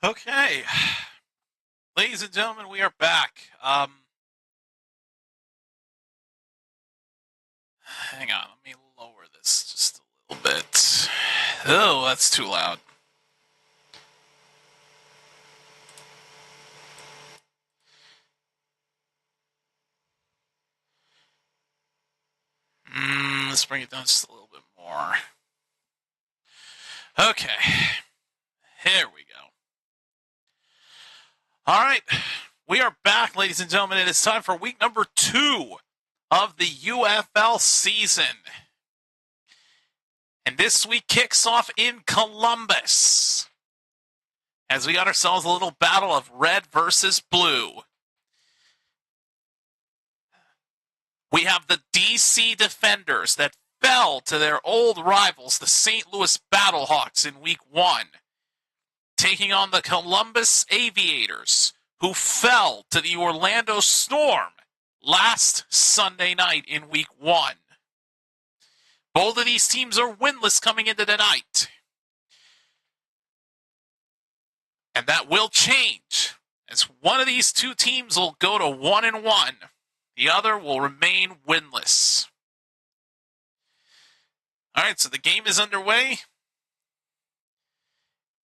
Okay, ladies and gentlemen, we are back. Hang on, let me lower this just a little bit. Oh, that's too loud. Let's bring it down just a little bit more. Okay, here we go. All right, we are back, ladies and gentlemen. It is time for week number 2 of the UFL season. And this week kicks off in Columbus as we got ourselves a little battle of red versus blue. We have the DC Defenders that fell to their old rivals, the St. Louis Battlehawks, in week 1, taking on the Columbus Aviators, who fell to the Orlando Storm last Sunday night in week 1. Both of these teams are winless coming into the night. And that will change, as one of these two teams will go to 1-1. The other will remain winless. All right, so the game is underway.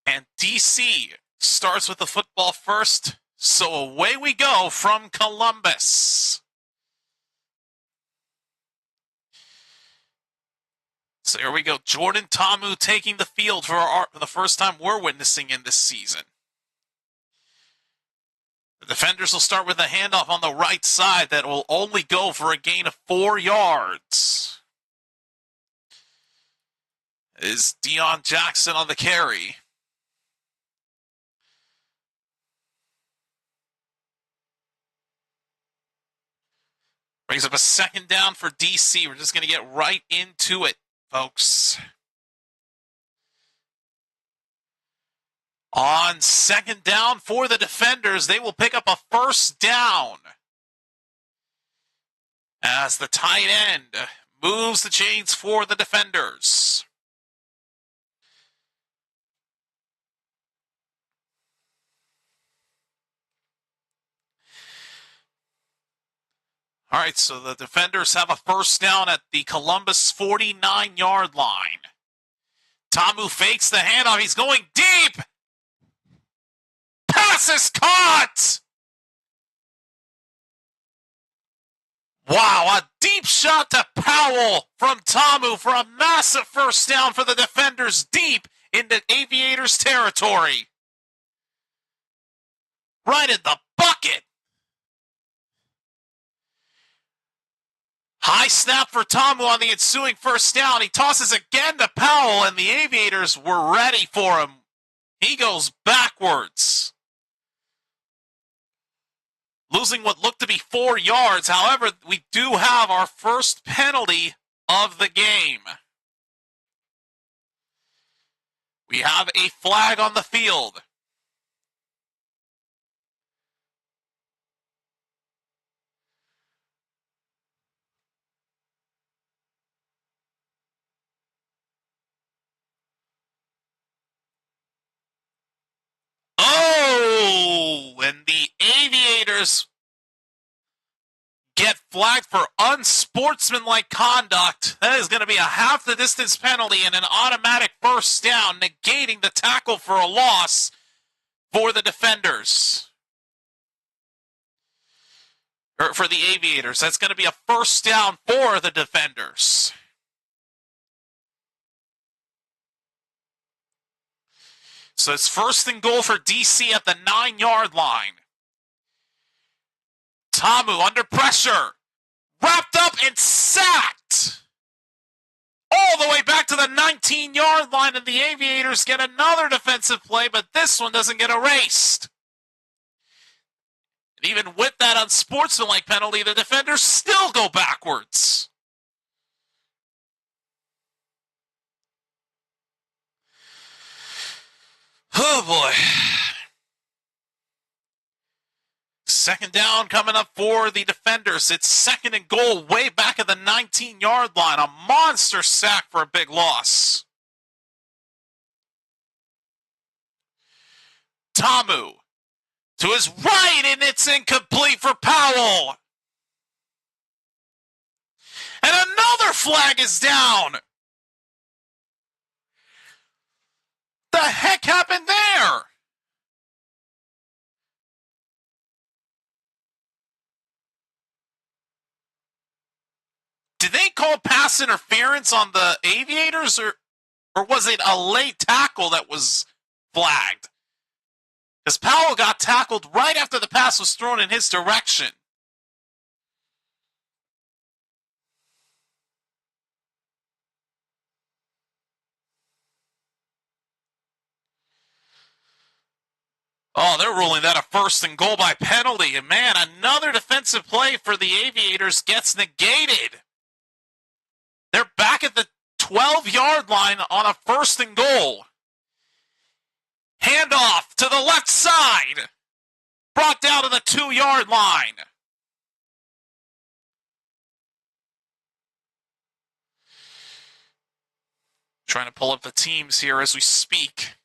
And DC starts with the football first. So away we go from Columbus. So here we go. Jordan Ta'amu taking the field for the first time we're witnessing in this season. The defenders will start with a handoff on the right side that will only go for a gain of 4 yards. Is Deion Jackson on the carry? Brings up a second down for DC. We're just going to get right into it, folks. On second down for the Defenders, they will pick up a first down as the tight end moves the chains for the Defenders. All right, so the Defenders have a first down at the Columbus 49-yard line. Ta'amu fakes the handoff. He's going deep. Pass is caught. Wow, a deep shot to Powell from Ta'amu for a massive first down for the Defenders deep into Aviators territory. Right in the bucket. High snap for Ta'amu on the ensuing first down. He tosses again to Powell, and the Aviators were ready for him. He goes backwards, losing what looked to be 4 yards. However, we do have our first penalty of the game. We have a flag on the field. Oh, and the Aviators get flagged for unsportsmanlike conduct. That is going to be a half the distance penalty and an automatic first down, negating the tackle for a loss for the Defenders. Or for the Aviators. That's going to be a first down for the Defenders. So it's first and goal for DC at the 9-yard line. Ta'amu under pressure. Wrapped up and sacked. All the way back to the 19-yard line, and the Aviators get another defensive play, but this one doesn't get erased. And even with that unsportsmanlike penalty, the Defenders still go backwards. Oh boy. Second down coming up for the Defenders. It's second and goal way back at the 19-yard line. A monster sack for a big loss. Tamu to his right, and it's incomplete for Powell. And another flag is down. The heck happened there? Did they call pass interference on the Aviators, or was it a late tackle that was flagged? Because Powell got tackled right after the pass was thrown in his direction. Oh, they're ruling that a first and goal by penalty. And man, another defensive play for the Aviators gets negated. They're back at the 12-yard line on a first and goal. Handoff to the left side. Brought down to the 2-yard line. Trying to pull up the teams here as we speak.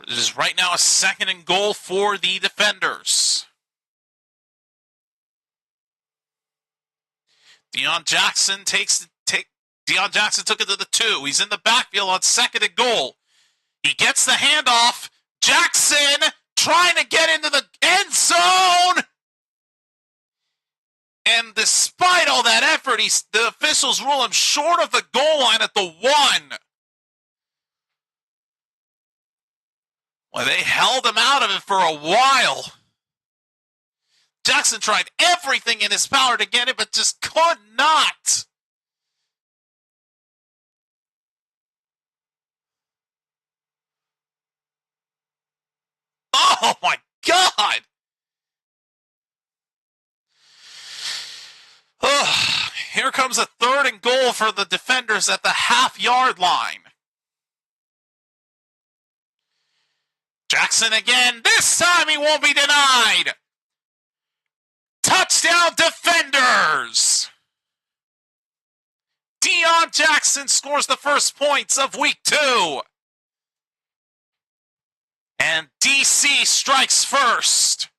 It is right now a second and goal for the Defenders. Deion Jackson took it to the 2. He's in the backfield on second and goal. He gets the handoff. Jackson trying to get into the end zone. And despite all that effort, the officials rule him short of the goal line at the 1. Well, they held him out of it for a while. Jackson tried everything in his power to get it, but just could not. Oh, my God. Here comes a third and goal for the Defenders at the half-yard line. Jackson again. This time he won't be denied. Touchdown, Defenders! Deion Jackson scores the first points of week 2. And DC strikes first.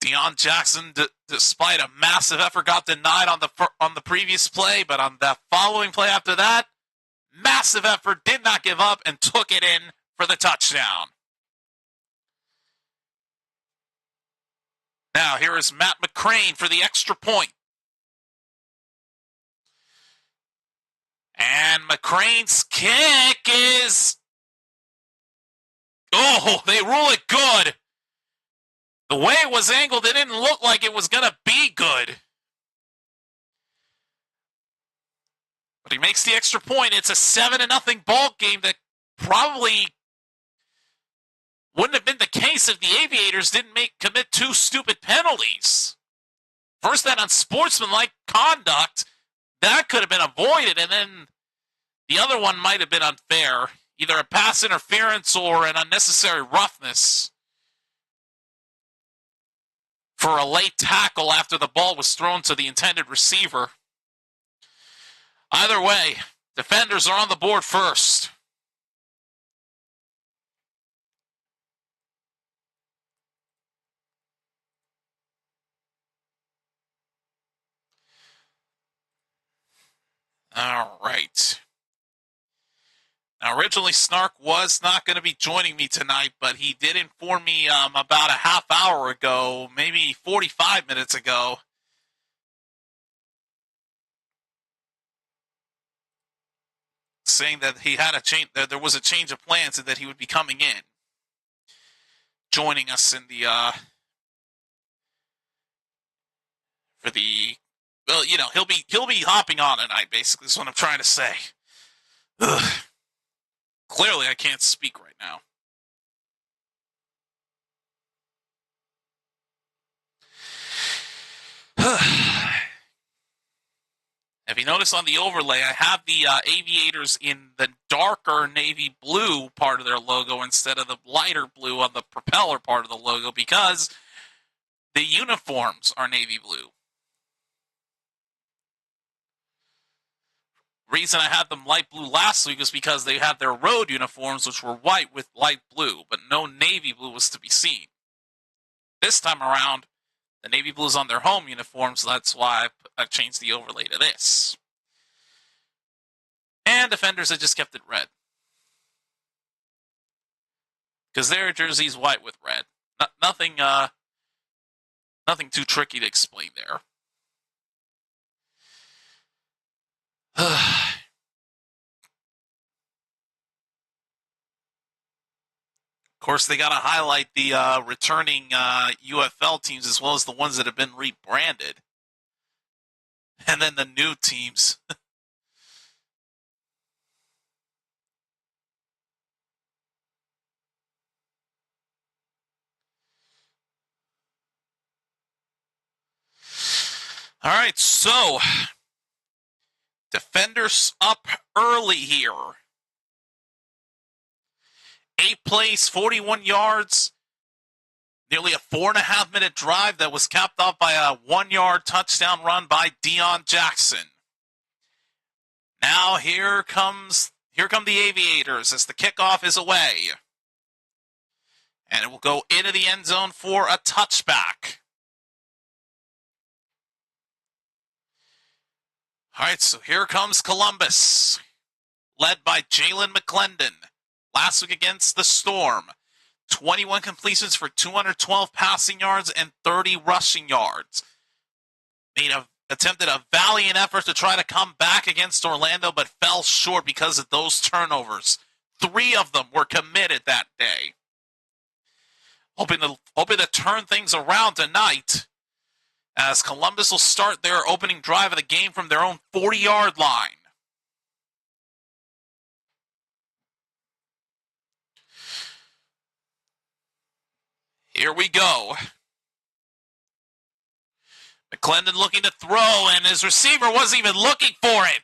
Deion Jackson, despite a massive effort, got denied on the previous play, but on the following play after that, massive effort, did not give up, and took it in for the touchdown. Now, here is Matt McCrane for the extra point. And McCrane's kick is... Oh, they rule it good. The way it was angled, it didn't look like it was going to be good. But he makes the extra point. It's a 7-0 ball game that probably wouldn't have been the case if the Aviators didn't commit 2 stupid penalties. First, that unsportsmanlike conduct, that could have been avoided, and then the other one might have been unfair. Either a pass interference or an unnecessary roughness for a late tackle after the ball was thrown to the intended receiver. Either way, Defenders are on the board first. All right. Now, originally, Snark was not going to be joining me tonight, but he did inform me about a half hour ago, maybe 45 minutes ago, saying that he had a change, that there was a change of plans, and that he would be coming in, joining us in the for the. Well, you know, he'll be hopping on tonight. Basically, is what I'm trying to say. Ugh. Clearly, I can't speak right now. If you notice on the overlay, I have the Aviators in the darker navy blue part of their logo instead of the lighter blue on the propeller part of the logo because the uniforms are navy blue. Reason I had them light blue last week was because they had their road uniforms, which were white with light blue, but no navy blue was to be seen. This time around, the navy blue is on their home uniform, so that's why I changed the overlay to this. And Defenders, I just kept it red. Because their jersey's white with red. Nothing too tricky to explain there. Of course, they got to highlight the returning UFL teams as well as the ones that have been rebranded. And then the new teams. All right, so Defenders up early here. 8 plays, 41 yards, nearly a 4.5-minute drive that was capped off by a 1-yard touchdown run by Deion Jackson. Now here come the Aviators as the kickoff is away. And it will go into the end zone for a touchback. All right, so here comes Columbus, led by Jalen McClendon. Last week against the Storm, 21 completions for 212 passing yards and 30 rushing yards. Attempted a valiant effort to try to come back against Orlando, but fell short because of those turnovers. 3 of them were committed that day. Hoping to turn things around tonight, as Columbus will start their opening drive of the game from their own 40-yard line. Here we go. McClendon looking to throw, and his receiver wasn't even looking for it.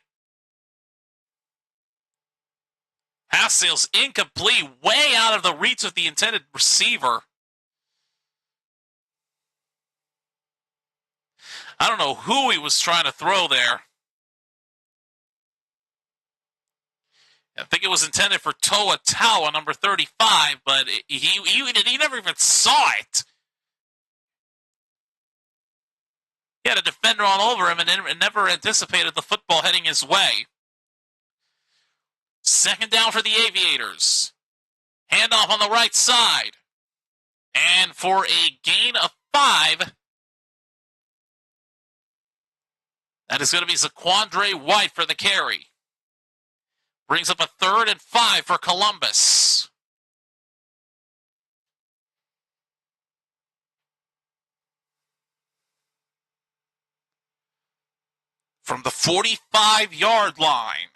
Pass sails incomplete, way out of the reach of the intended receiver. I don't know who he was trying to throw there. I think it was intended for Toa Taua, number 35, but he never even saw it. He had a defender all over him and never anticipated the football heading his way. 2nd down for the Aviators. Handoff on the right side. And for a gain of 5, that is going to be Zaquandre White for the carry. Brings up a 3rd and 5 for Columbus. From the 45-yard line.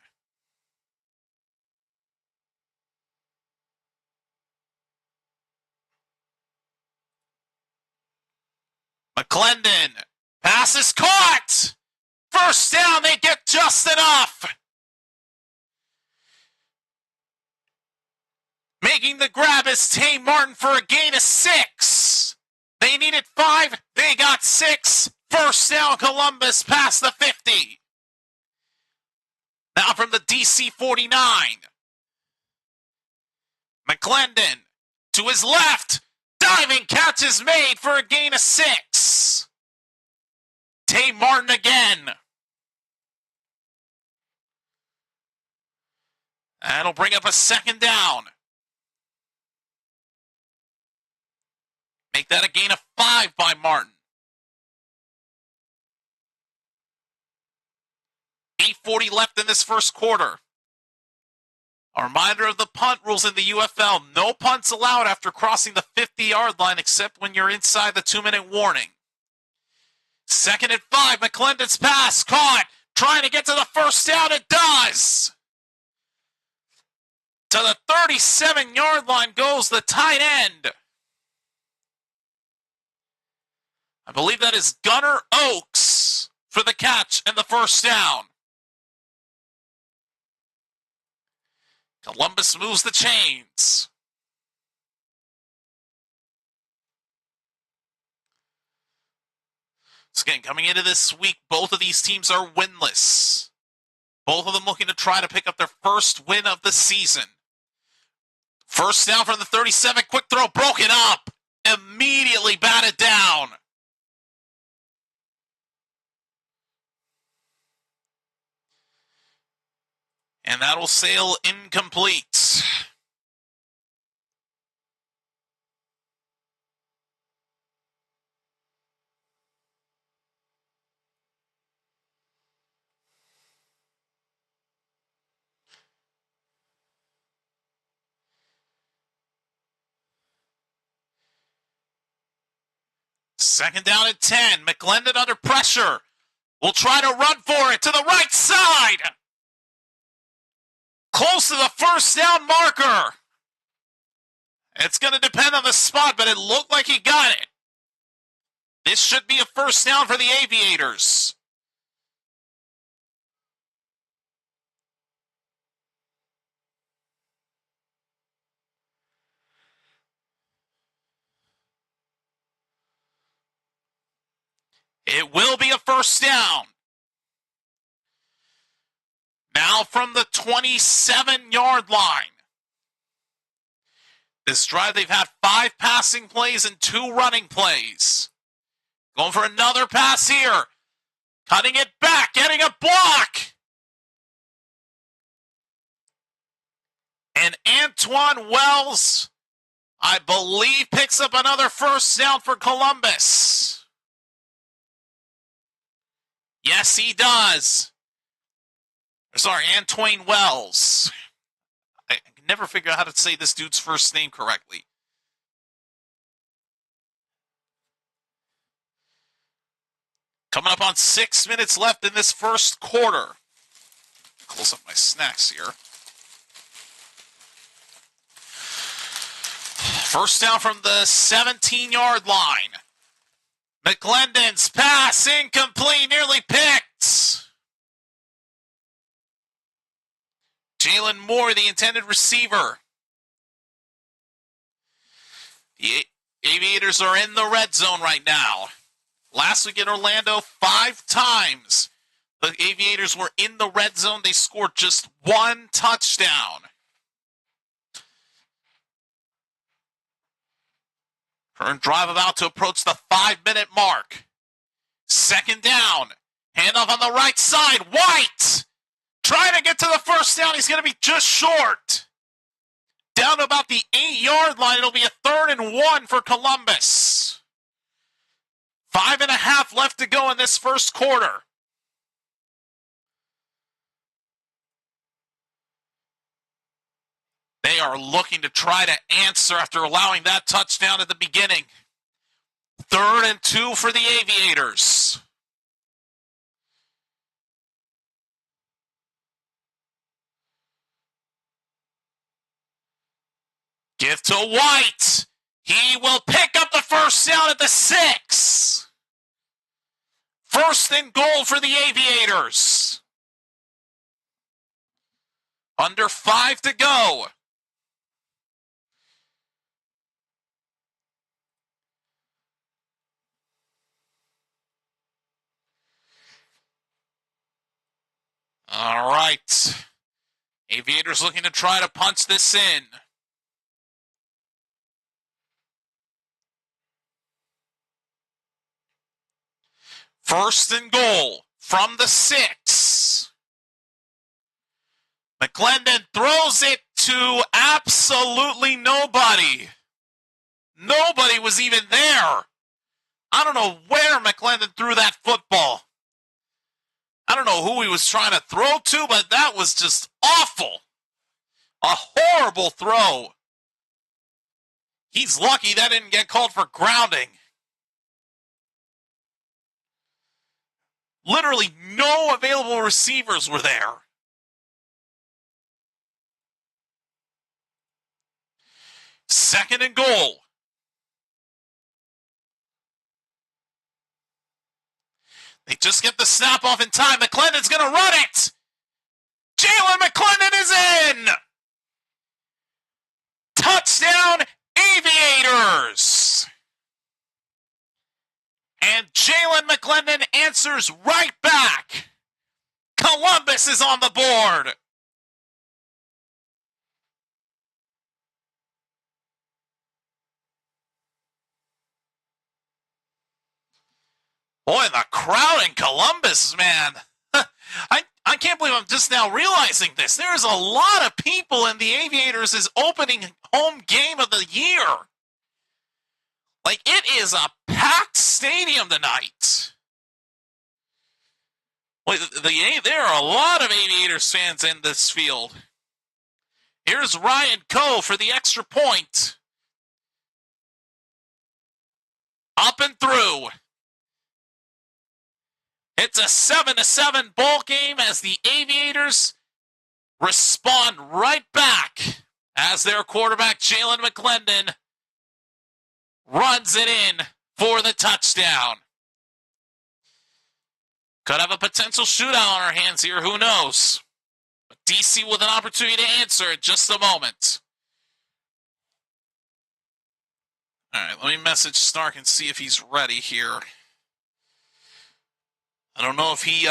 McClendon. Pass is caught. 1st down, they get just enough. Making the grab is Tay Martin for a gain of 6. They needed 5. They got 6. 1st down, Columbus past the 50. Now from the DC 49. McClendon to his left. Diving catch is made for a gain of 6. Tay Martin again. That'll bring up a 2nd down. Make that a gain of 5 by Martin. 8:40 left in this first quarter. A reminder of the punt rules in the UFL. No punts allowed after crossing the 50-yard line except when you're inside the 2-minute warning. 2nd and 5. McClendon's pass caught. Trying to get to the 1st down. It does. To the 37-yard line goes the tight end. I believe that is Gunnar Oaks for the catch and the 1st down. Columbus moves the chains. So again, coming into this week, both of these teams are winless. Both of them looking to try to pick up their first win of the season. First down from the 37, quick throw, broken up. Immediately batted down. And that'll sail incomplete. Second down at 10. McClendon under pressure. Will try to run for it to the right side. Close to the first down marker. It's going to depend on the spot, but it looked like he got it. This should be a first down for the Aviators. It will be a first down. Now from the 27-yard line. This drive, they've had 5 passing plays and 2 running plays. Going for another pass here. Cutting it back, getting a block. And Antoine Wells, I believe, picks up another first down for Columbus. Yes, he does. Sorry, Antoine Wells. I can never figure out how to say this dude's first name correctly. Coming up on 6 minutes left in this first quarter. Close up my snacks here. First down from the 17-yard line. McClendon's pass incomplete, nearly picked. Jalen Moore, the intended receiver. The Aviators are in the red zone right now. Last week in Orlando, 5 times the Aviators were in the red zone. They scored just 1 touchdown. Current drive about to approach the 5-minute mark. Second down. Handoff on the right side. White trying to get to the first down. He's going to be just short. Down to about the 8-yard line. It'll be a 3rd and 1 for Columbus. 5.5 left to go in this first quarter. They are looking to try to answer after allowing that touchdown at the beginning. 3rd and 2 for the Aviators. Give to White. He will pick up the first down at the 6. 1st and goal for the Aviators. Under 5 to go. All right. Aviators looking to try to punch this in. First and goal from the 6. McClendon throws it to absolutely nobody. Nobody was even there. I don't know where McClendon threw that football. I don't know who he was trying to throw to, but that was just awful. A horrible throw. He's lucky that didn't get called for grounding. Literally no available receivers were there. Second and goal. They just get the snap off in time. McClendon's going to run it. Jalen McClendon is in. touchdown, Aviators! And Jalen McClendon answers right back. Columbus is on the board. Boy, the crowd in Columbus, man. I can't believe I'm just now realizing this. There's a lot of people in the Aviators' opening home game of the year. Like, it is a packed stadium tonight. There are a lot of Aviators fans in this field. Here's Ryan Coe for the extra point. Up and through. It's a 7-7 ball game as the Aviators respond right back as their quarterback, Jalen McClendon, runs it in for the touchdown. Could have a potential shootout on our hands here, who knows? But DC with an opportunity to answer in just a moment. All right, let me message Stark and see if he's ready here. I don't know if he,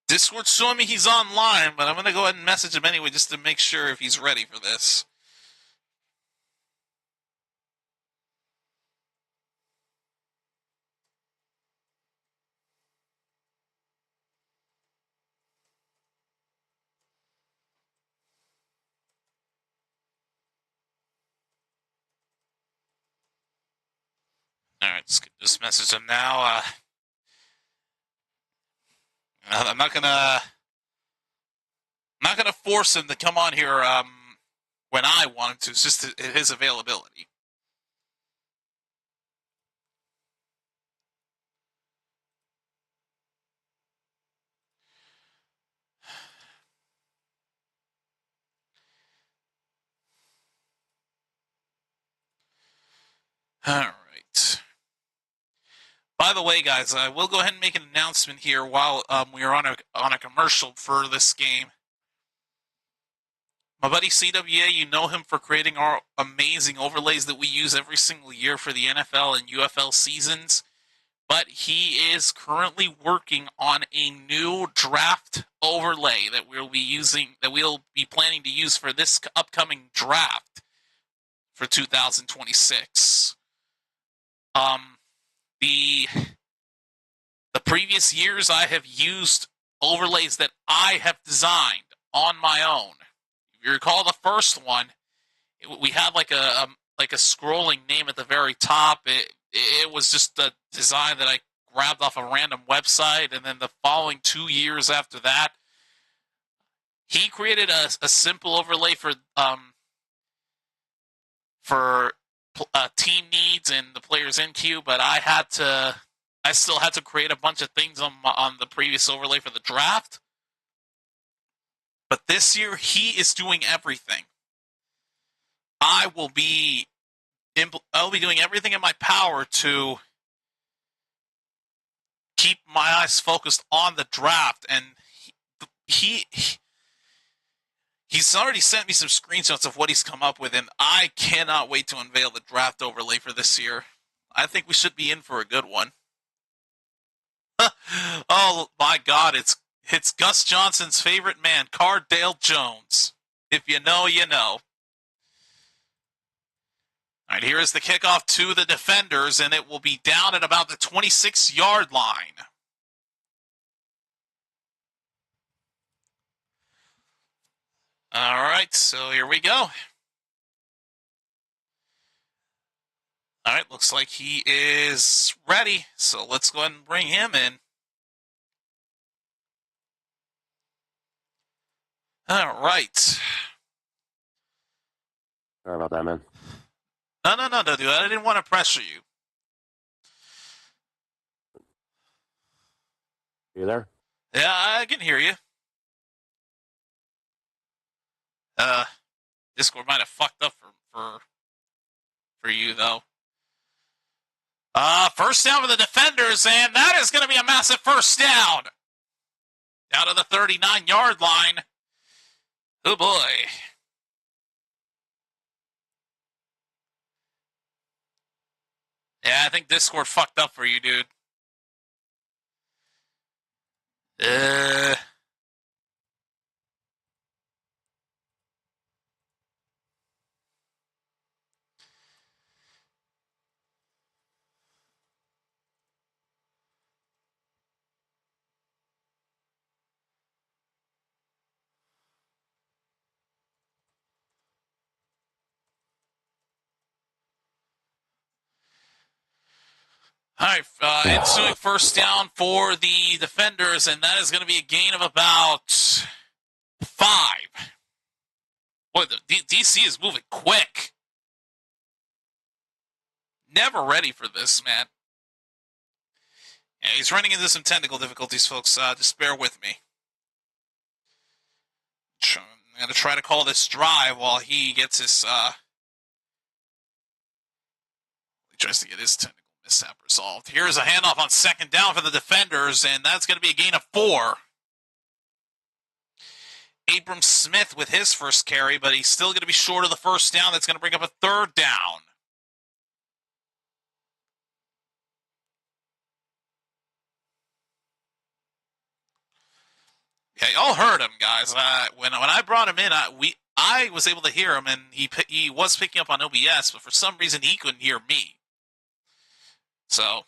Discord's showing me he's online, but I'm going to go ahead and message him anyway just to make sure if he's ready for this. All right, just message him now. I'm not gonna force him to come on here when I want him to. It's just his availability. All right. By the way, guys, I will go ahead and make an announcement here while we are on a commercial for this game. My buddy CWA, you know him for creating our amazing overlays that we use every single year for the NFL and UFL seasons. But he is currently working on a new draft overlay that we'll be planning to use for this upcoming draft for 2026. The previous years I have used overlays that I have designed on my own. If you recall the first one, we had like a scrolling name at the very top. It was just a design that I grabbed off a random website, and then the following 2 years after that, he created a simple overlay for team needs and the players in queue, but I still had to create a bunch of things on the previous overlay for the draft. But this year, he is doing everything. I'll be doing everything in my power to keep my eyes focused on the draft, and he's already sent me some screenshots of what he's come up with, and I cannot wait to unveil the draft overlay for this year. I think we should be in for a good one. Oh my God, it's Gus Johnson's favorite man, Cardale Jones. If you know, you know. All right, here is the kickoff to the Defenders, and it will be down at about the 26-yard line. All right, so here we go. All right, looks like he is ready, so let's go ahead and bring him in. All right. Sorry about that, man. No, dude. I didn't want to pressure you. You there? Yeah, I can hear you. Discord might have fucked up for you, though. First down for the Defenders, and that is going to be a massive first down. Down to the 39-yard line. Oh, boy. I think Discord fucked up for you, dude. All right, ensuing first down for the Defenders, and that is going to be a gain of about 5. Boy, the DC is moving quick. Never ready for this, man. Yeah, he's running into some technical difficulties, folks. Just bear with me. I'm going to try to call this drive while he gets his... he tries to get his technical mishap resolved. Here's a handoff on second down for the Defenders, and that's going to be a gain of 4. Abram Smith with his first carry, but he's still going to be short of the first down. That's going to bring up a third down. Yeah, y'all heard him, guys. When I brought him in, I was able to hear him, and he was picking up on OBS, but for some reason he couldn't hear me. So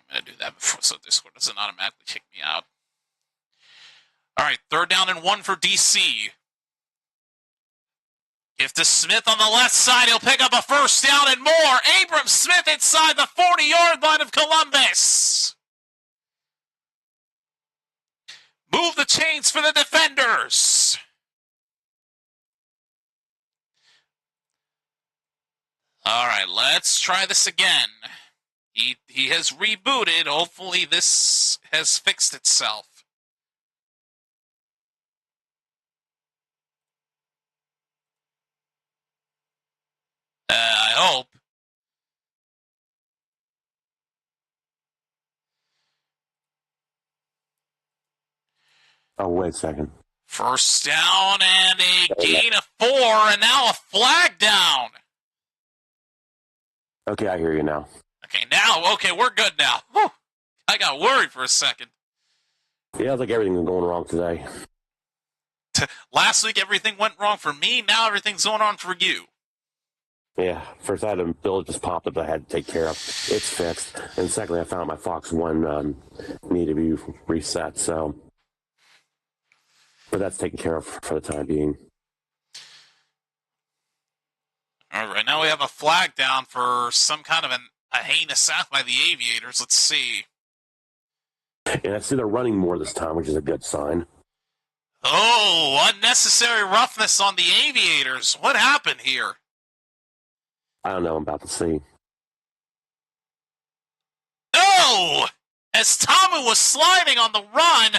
I'm going to do that before, so Discord doesn't automatically kick me out. All right, third down and 1 for DC. If to Smith on the left side, he'll pick up a first down and more. Abram Smith inside the 40-yard line of Columbus. Move the chains for the Defenders. All right, let's try this again. He has rebooted. Hopefully this has fixed itself. I hope. Oh, wait a second. First down and a gain of 4, and now a flag down. Okay, I hear you now. Okay, we're good now. Whew. I got worried for a second. Yeah, it was like everything was going wrong today. Last week, everything went wrong for me. Now everything's going on for you. Yeah, first I had a bill just popped up that I had to take care of. It's fixed. And secondly, I found my Fox One needed to be reset, so... But that's taken care of for the time being. All right, now we have a flag down for some kind of a heinous act by the Aviators. Let's see. And I see they're running more this time, which is a good sign. Oh, unnecessary roughness on the Aviators. What happened here? I don't know. I'm about to see. Oh! As Tamu was sliding on the run,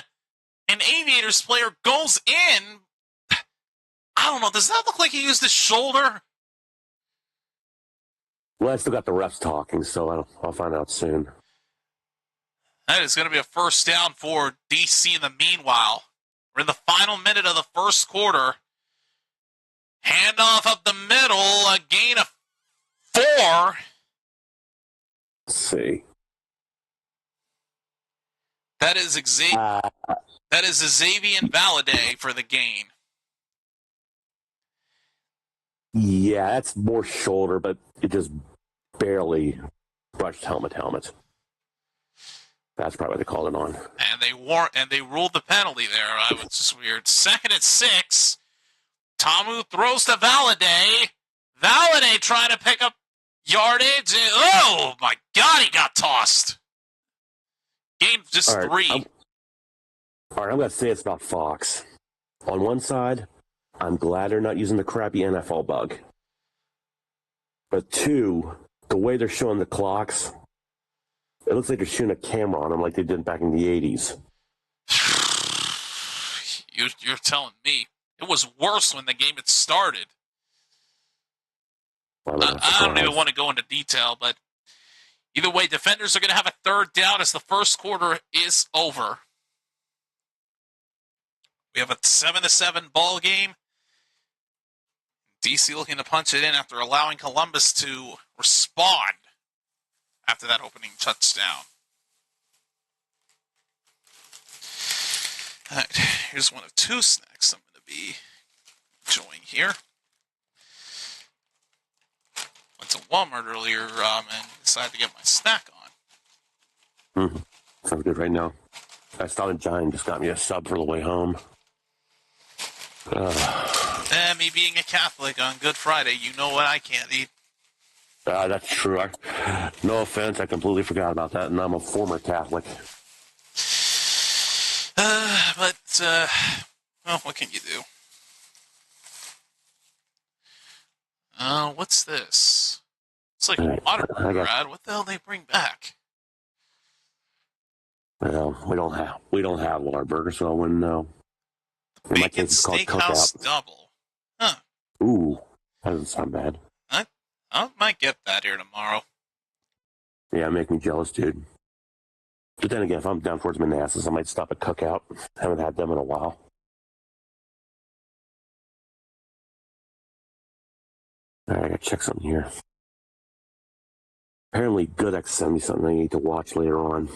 an Aviators player goes in. I don't know. Does that look like he used his shoulder? Well, I still got the refs talking, so I'll find out soon. That is going to be a first down for DC in the meanwhile. We're in the final minute of the first quarter. Handoff up the middle, a gain of 4. Let's see. That is Xavier Valade for the gain. Yeah, that's more shoulder, but it just barely brushed helmet. That's probably what they called it on. And they ruled the penalty there. It was just weird. 2nd and 6. Tamu throws to Valade. Valade trying to pick up yardage. Oh my God, he got tossed. Gain just 3. All right, I'm going to say it's about Fox. On one side, I'm glad they're not using the crappy NFL bug. But 2, the way they're showing the clocks, it looks like they're shooting a camera on them like they did back in the 80s. You're telling me. It was worse when the game had started. I don't even want to go into detail, but either way, Defenders are going to have a third down as the first quarter is over. We have a 7-7 ball game. DC looking to punch it in after allowing Columbus to respond after that opening touchdown. All right, here's one of two snacks I'm going to be enjoying here. Went to Walmart earlier and decided to get my snack on. Sounds good right now. I started Giant, just got me a sub for the way home. Me being a Catholic on Good Friday, you know what I can't eat. That's true. No offense, I completely forgot about that, and I'm a former Catholic. Well, what can you do? What's this? It's like a water cooler ad. What the hell did they bring back? Well, we don't have Whataburger, so I wouldn't know. Bacon Steakhouse Double. Huh. Ooh, that doesn't sound bad. I might get that here tomorrow. Yeah, make me jealous, dude. But then again, if I'm down towards Manassas, I might stop at Cookout. Haven't had them in a while. All right, I gotta check something here. Apparently, GoodX sent me something I need to watch later on.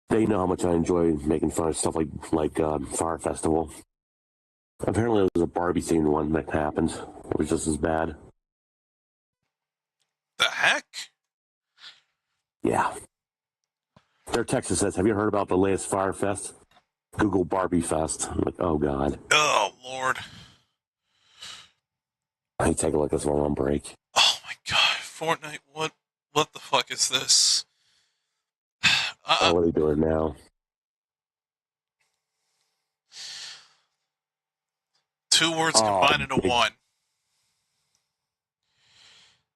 They know how much I enjoy making fun of stuff like Fire Festival. Apparently, there was a Barbie-themed one that happened. It was just as bad. The heck? Yeah. Their text says, have you heard about the latest Fire Fest? Google Barbie Fest. I'm like, oh, God. Oh, Lord. I take a look at this while I'm on break. Oh, my God. Fortnite, what the fuck is this? What are they doing now? Two words combined into one.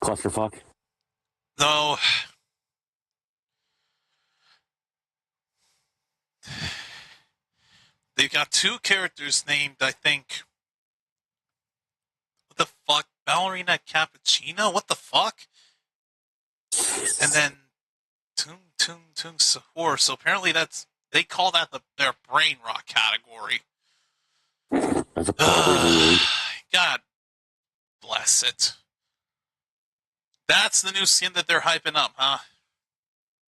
Clusterfuck? No. They've got two characters named, I think. What the fuck? Ballerina Cappuccino? What the fuck? And then Tung Sahur. So apparently they call that their brain rot category. That's a probably God bless it. That's the new skin that they're hyping up, huh?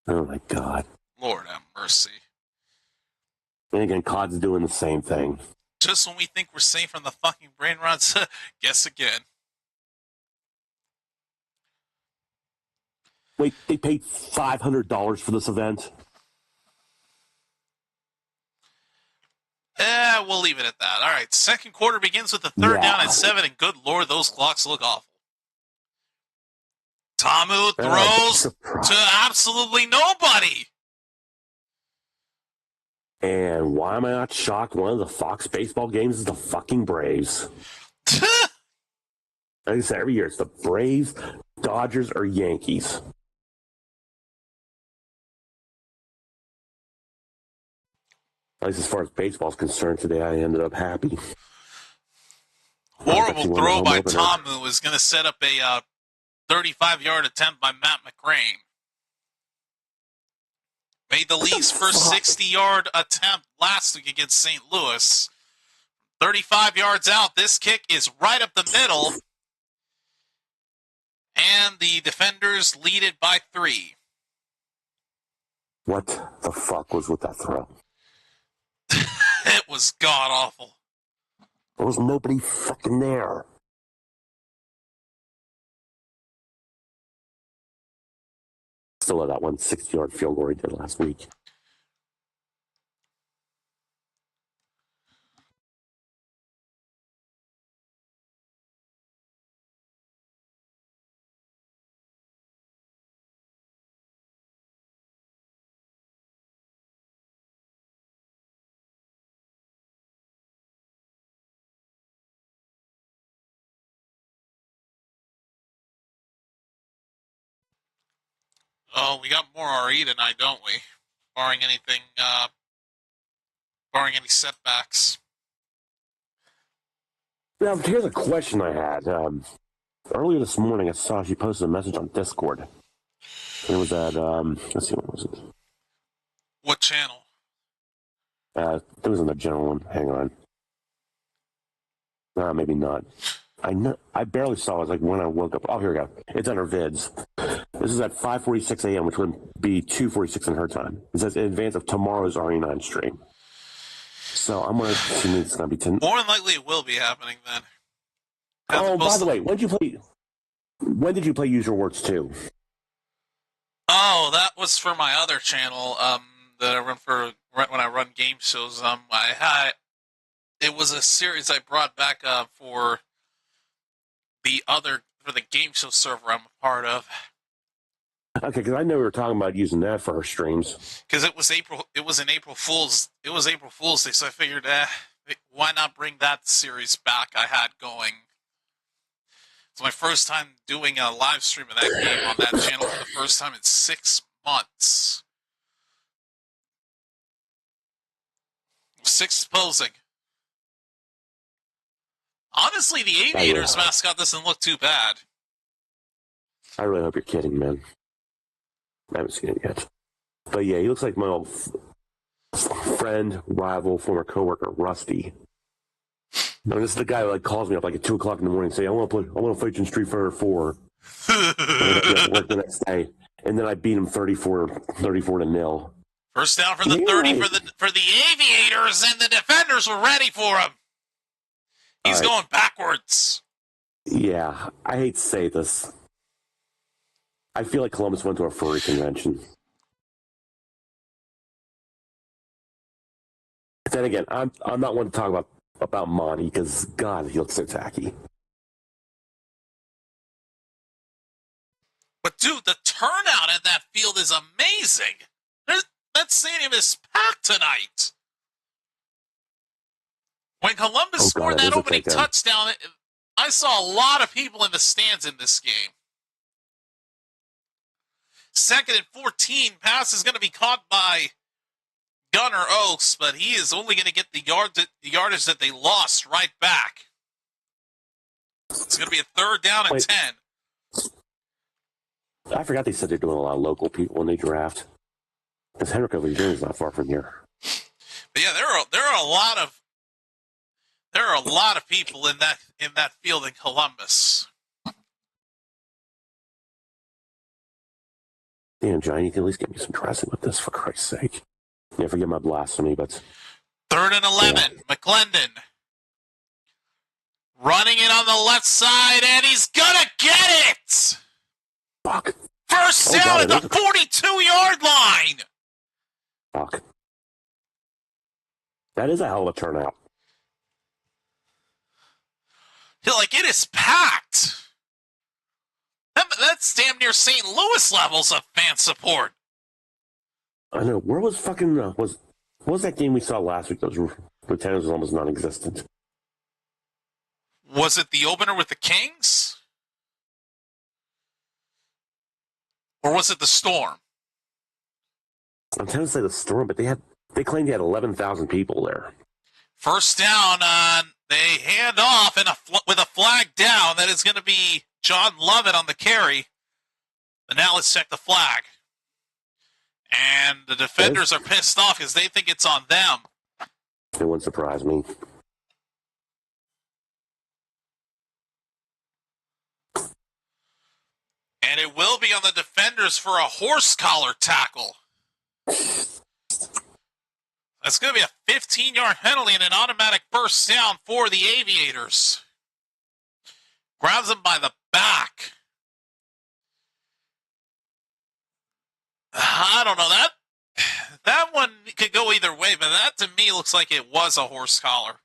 Oh my God. Lord have mercy. And again, COD's doing the same thing. Just when we think we're safe from the fucking brain rots, guess again. Wait, they paid $500 for this event? We'll leave it at that. All right, second quarter begins with the third down and 7, and good Lord, those clocks look awful. Tamu throws to absolutely nobody. And why am I not shocked? One of the Fox baseball games is the fucking Braves. Like I said, every year it's the Braves, Dodgers, or Yankees. At least as far as baseball is concerned today, I ended up happy. Horrible throw by Tamu is going to set up a 35-yard attempt by Matt McCrane. Made the league's first 60-yard attempt last week against St. Louis. 35 yards out. This kick is right up the middle. And the Defenders lead it by 3. What the fuck was with that throw? It was god-awful. There was nobody fucking there. Still at that 160-yard field goal he did last week. Oh, we got more RE tonight, don't we? Barring anything, barring any setbacks. Now, here's a question I had. Earlier this morning, I saw she posted a message on Discord. And it was at, let's see, what was it? What channel? There was another general one. Hang on. Maybe not. I barely saw it. It was like when I woke up. Oh, here we go. It's under vids. This is at 5:46 a.m., which would be 2:46 in her time. It says in advance of tomorrow's RE9 stream. So I'm going to assume it's going to be 10. More than likely, it will be happening then. Oh, by the way, when did you play Use Your Words 2? Oh, that was for my other channel that I run when I run game shows. It was a series I brought back for the game show server I'm a part of. Okay, because I know we were talking about using that for her streams. Because it was an April Fool's Day, so I figured, why not bring that series back I had going. It's my first time doing a live stream of that game on that channel for the first time in 6 months. 6 posing. Honestly, the Aviators mascot doesn't look too bad. I really hope you're kidding, man. I haven't seen it yet. But yeah, he looks like my old friend, rival, former coworker, Rusty. No, this is the guy who calls me up at 2 o'clock in the morning and say, I want to fight you in Street Fighter 4. And I work the next day. And then I beat him 34-0. First down for the 30 for the Aviators, and the defenders were ready for him. He's going backwards. Yeah, I hate to say this. I feel like Columbus went to a furry convention. Then again, I'm not one to talk about Monty because God, he looks so tacky. But dude, the turnout at that field is amazing. That stadium is packed tonight. When Columbus scored that opening touchdown, I saw a lot of people in the stands in this game. 2nd and 14, pass is going to be caught by Gunnar Oaks, but he is only going to get the yardage that they lost right back. It's going to be a 3rd down and 10. I forgot they said they're doing a lot of local people when they draft. Because Henrik Virginia is not far from here. But yeah, there are a lot of people in that field in Columbus. Damn, Johnny, you can at least get me some dressing with this, for Christ's sake. Yeah, forget my blasphemy, but... 3rd and 11, yeah. McClendon. Running it on the left side, and he's gonna get it! Fuck. First down at the 42-yard line! Fuck. That is a hell of a turnout. It is packed. That's damn near St. Louis levels of fan support. I know. Where was fucking... what was that game we saw last week? Those Lieutenants was almost non-existent. Was it the opener with the Kings? Or was it the Storm? I'm trying to say the Storm, but they claimed they had 11,000 people there. First down, they hand off with a flag down. That is going to be John Lovett on the carry. But now let's check the flag. And the defenders are pissed off because they think it's on them. It wouldn't surprise me. And it will be on the defenders for a horse collar tackle. That's going to be a 15-yard penalty and an automatic first down for the Aviators. Grabs him by the back. I don't know. That one could go either way, but that to me looks like it was a horse collar.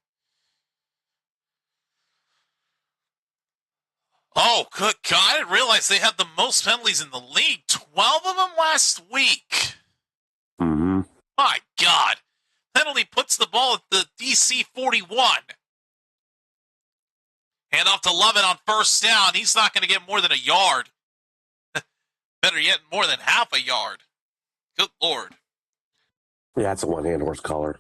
Oh, good God. I didn't realize they had the most penalties in the league. 12 of them last week. Mm-hmm. My God. Penalty puts the ball at the DC 41. Hand off to Lovett on first down. He's not going to get more than a yard. Better yet, more than half a yard. Good Lord. Yeah, that's a one-hand horse collar.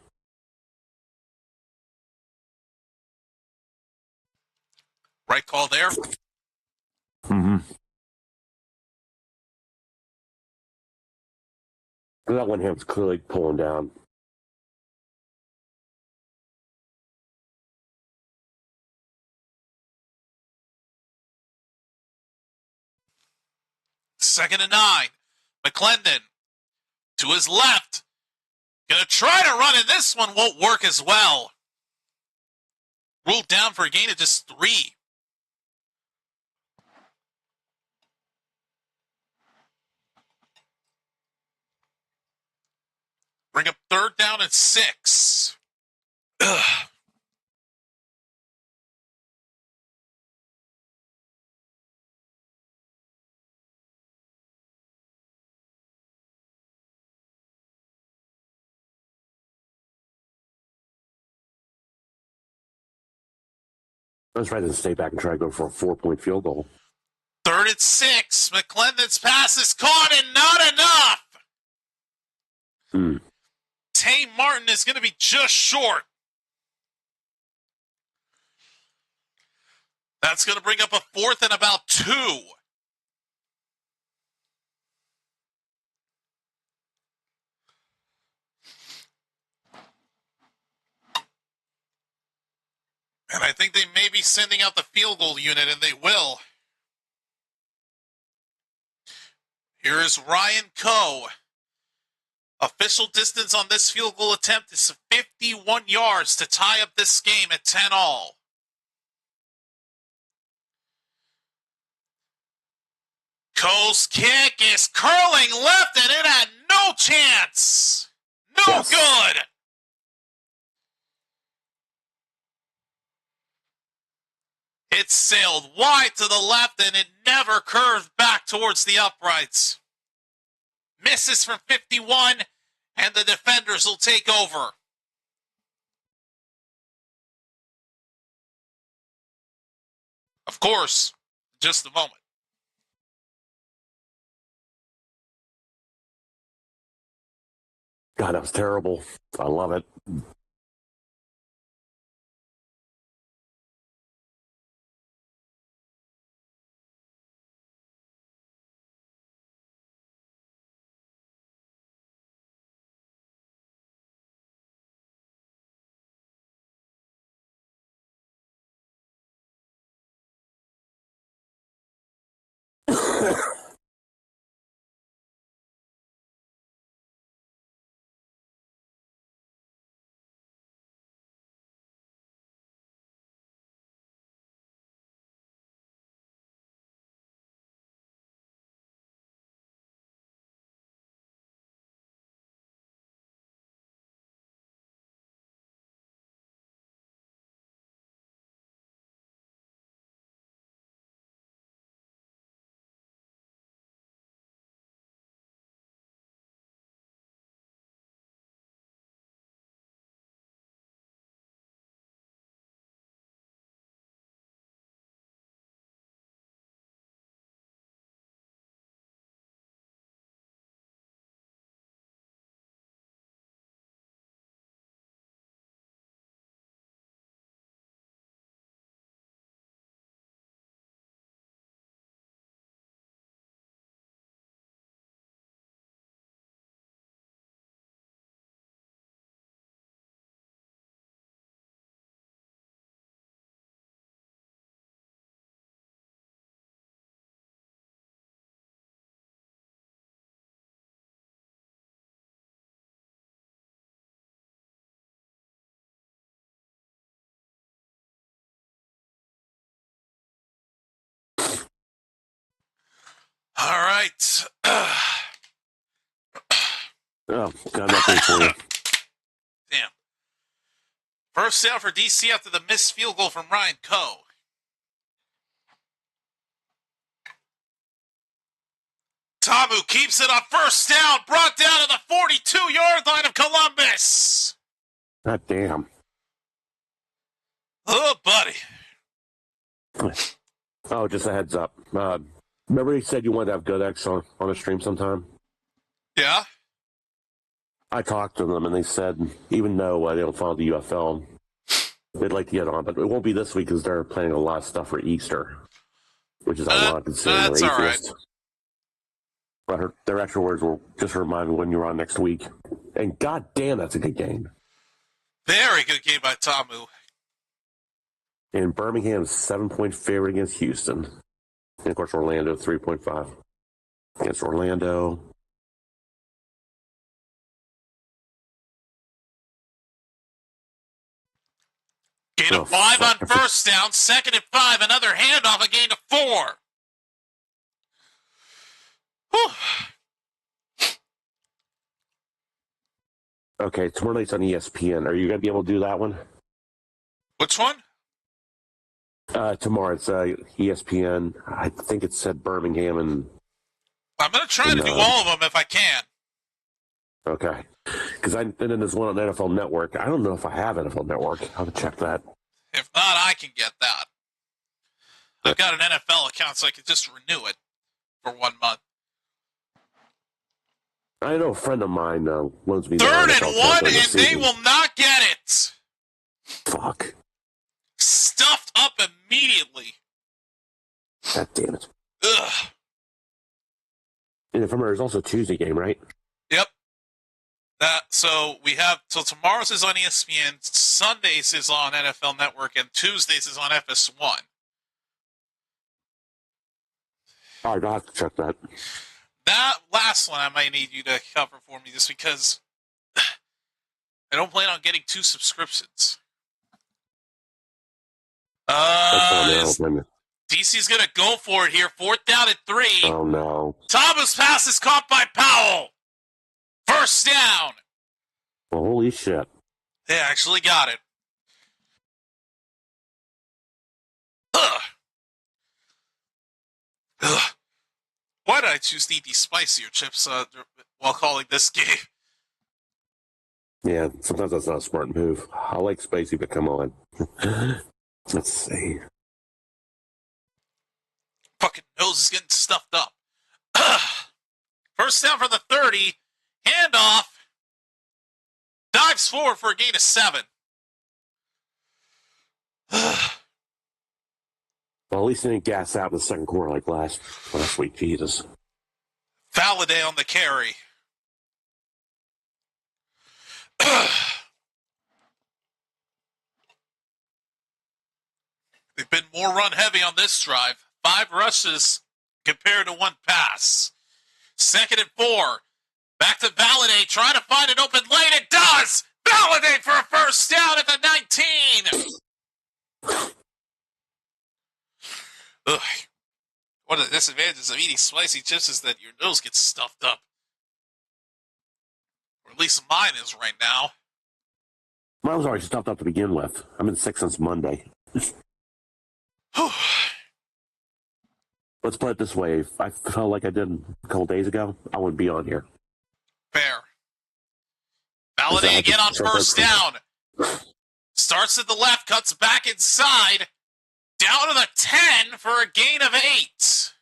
Right call there. Mm-hmm. That one hand's clearly pulling down. 2nd and 9. McClendon to his left. Going to try to run it. This one won't work as well. Ruled down for a gain of just 3. Bring up 3rd down and 6. Ugh. I was ready to stay back and try to go for a 4-point field goal. 3rd and 6. McClendon's pass is caught and not enough. Tay Martin is going to be just short. That's going to bring up a 4th and about 2. And I think they may be sending out the field goal unit, and they will. Here is Ryan Coe. Official distance on this field goal attempt is 51 yards to tie up this game at 10-all. Coe's kick is curling left, and it had no chance. No good. It sailed wide to the left, and it never curved back towards the uprights. Misses from 51, and the Defenders will take over. Of course, just a moment. God, that was terrible. I love it. All right. Oh, got nothing for you. Damn. First down for DC after the missed field goal from Ryan Coe. Tamu keeps it on 1st down, brought down to the 42-yard line of Columbus. God damn. Oh, buddy. Oh, just a heads up. Remember you said you wanted to have GoodX on a stream sometime? Yeah? I talked to them, and they said, even though they don't follow the UFL, they'd like to get on, but it won't be this week because they're planning a lot of stuff for Easter, which is ironic considering that's they're all right. atheists. But their actual words were just to remind me when you're on next week. And god damn, that's a good game. Very good game by Tamu. And Birmingham's 7-point favorite against Houston. And of course, Orlando 3.5. against Orlando. Gain of 5 on first down, 2nd and 5, another handoff, a gain of 4. Whew. Okay, tomorrow night's on ESPN. Are you going to be able to do that one? Which one? Tomorrow it's ESPN. I think it said Birmingham and... I'm going to try to do all of them if I can. Okay. Because then there's one on NFL Network. I don't know if I have NFL Network. I'll have to check that. If not, I can get that. I've got an NFL account, so I can just renew it for 1 month. I know a friend of mine loans me 3rd and 1, and they will not get it. Fuck. Stuffed up immediately. God damn it. Ugh. And if I remember, there's also a Tuesday game, right? Yep. So we have, so tomorrow's is on ESPN, Sundays is on NFL Network, and Tuesdays is on FS1. All right, I'll have to check that. That last one I might need you to cover for me just because I don't plan on getting 2 subscriptions. DC's going to go for it here. 4th down and 3. Oh, no. Thomas pass is caught by Powell. First down. Well, holy shit. They actually got it. Ugh. Ugh. Why did I choose to eat these spicier chips while calling this game? Yeah, sometimes that's not a smart move. I like spicy, but come on. Let's see. Fucking nose is getting stuffed up. First down for the 30. Handoff. Dives forward for a gain of 7. Well, at least they didn't gas out in the second quarter like last week. Jesus. Valladay on the carry. They've been more run heavy on this drive. 5 rushes compared to 1 pass. 2nd and 4. Back to Valladay, trying to find an open lane. It does! Valladay for a first down at the 19! Ugh. One of the disadvantages of eating spicy chips is that your nose gets stuffed up. Or at least mine is right now. Mine was already stuffed up to begin with. I've been sick since Monday. Let's put it this way. If I felt like I did a couple days ago, I wouldn't be on here. Fair. Valladay again on first down. Starts at the left, cuts back inside. Down to the 10 for a gain of 8.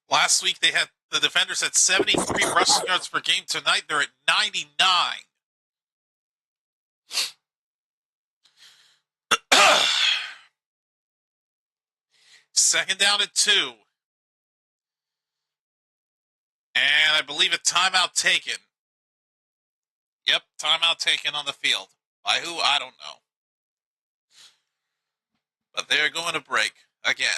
Last week the Defenders had 73 rushing yards per game. Tonight they're at 99. Second down and 2. And I believe a timeout taken. Yep, timeout taken on the field. By who? I don't know. But they're going to break again.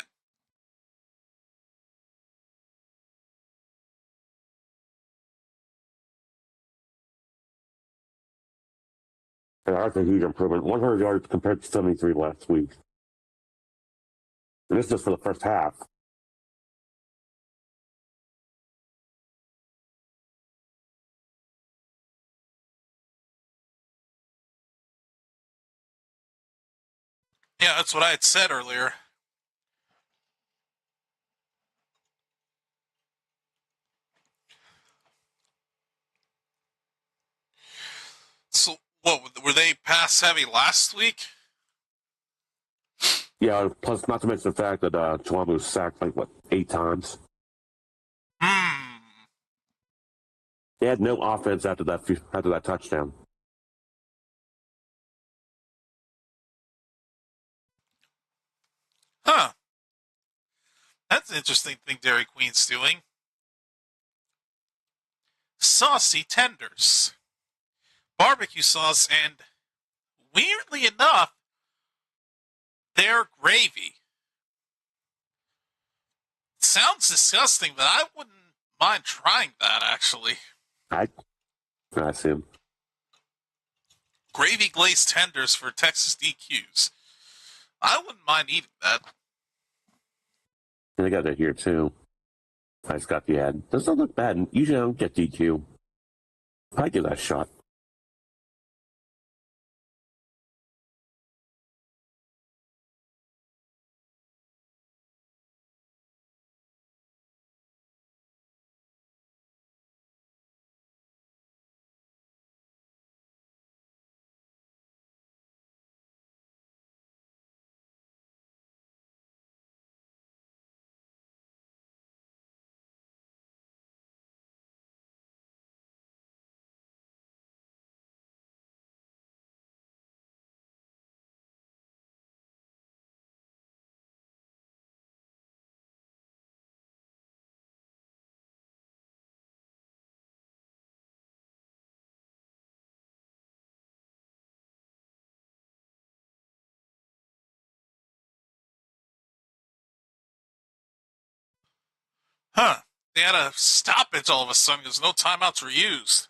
And that's a huge improvement. 100 yards compared to 73 last week. And this is just for the first half. Yeah, that's what I had said earlier. So, what, were they pass heavy last week? Yeah, plus not to mention the fact that Chalamu was sacked like, 8 times? They had no offense after that touchdown. Huh. That's an interesting thing Dairy Queen's doing. Saucy tenders. barbecue sauce, and weirdly enough, their gravy. It sounds disgusting, but I wouldn't mind trying that, actually. I assume. Gravy glazed tenders for Texas DQs. I wouldn't mind eating that. They got that here too. I just got the ad. Doesn't look bad. Usually I don't get DQ. I'd give that a shot. Huh. They had a stoppage all of a sudden because no timeouts were used.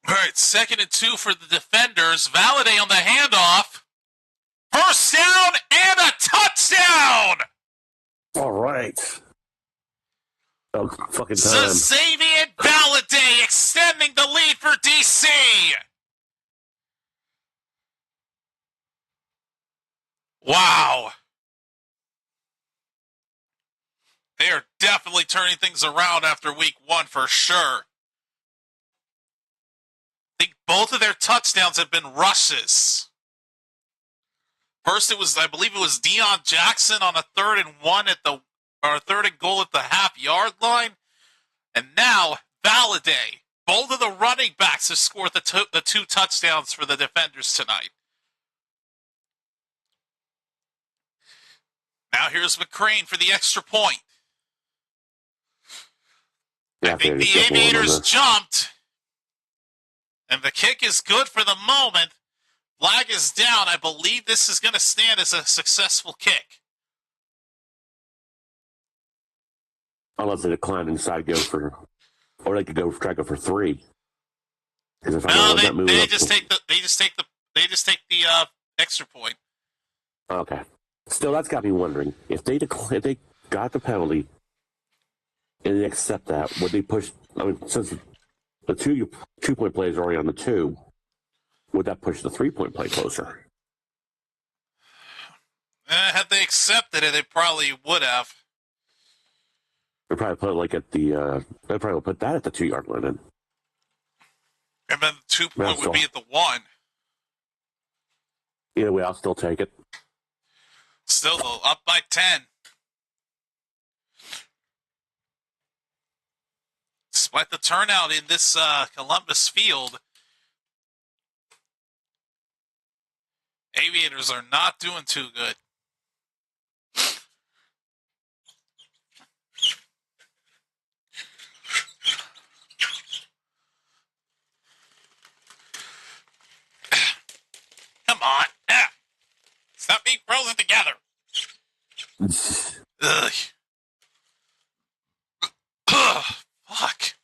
All right, 2nd and 2 for the Defenders. Valladay on the handoff. First down and a touchdown! All right. Oh, fucking time. Xavier Valladay extending the lead for DC. Wow. They are definitely turning things around after week 1 for sure. I think both of their touchdowns have been rushes. First, I believe it was Deion Jackson on a 3rd and 1 or 3rd and goal at the half-yard line. And now, Valladay. Both of the running backs have scored the 2 touchdowns for the Defenders tonight. Now here's McCrane for the extra point. Yeah, I think the Aviators jumped. And the kick is good for the moment. Flag is down. I believe this is going to stand as a successful kick. Unless they decline and decide to go for, or they could try to go for 3. No, they just take the extra point. Okay. Still, that's got me wondering if they got the penalty and they accept that, would they push? I mean, since the 2-point play is already on the 2, would that push the 3-point play closer? Had they accepted it, they probably would have. They'd probably put it like at the. They'd probably put that at the 2-yard line. Then. And then the 2-point would be at the 1. Either way, I'll still take it. Still, though, up by 10. Despite the turnout in this Columbus field, Aviators are not doing too good. Come on. Stop being frozen together. Ugh. Ugh. Fuck.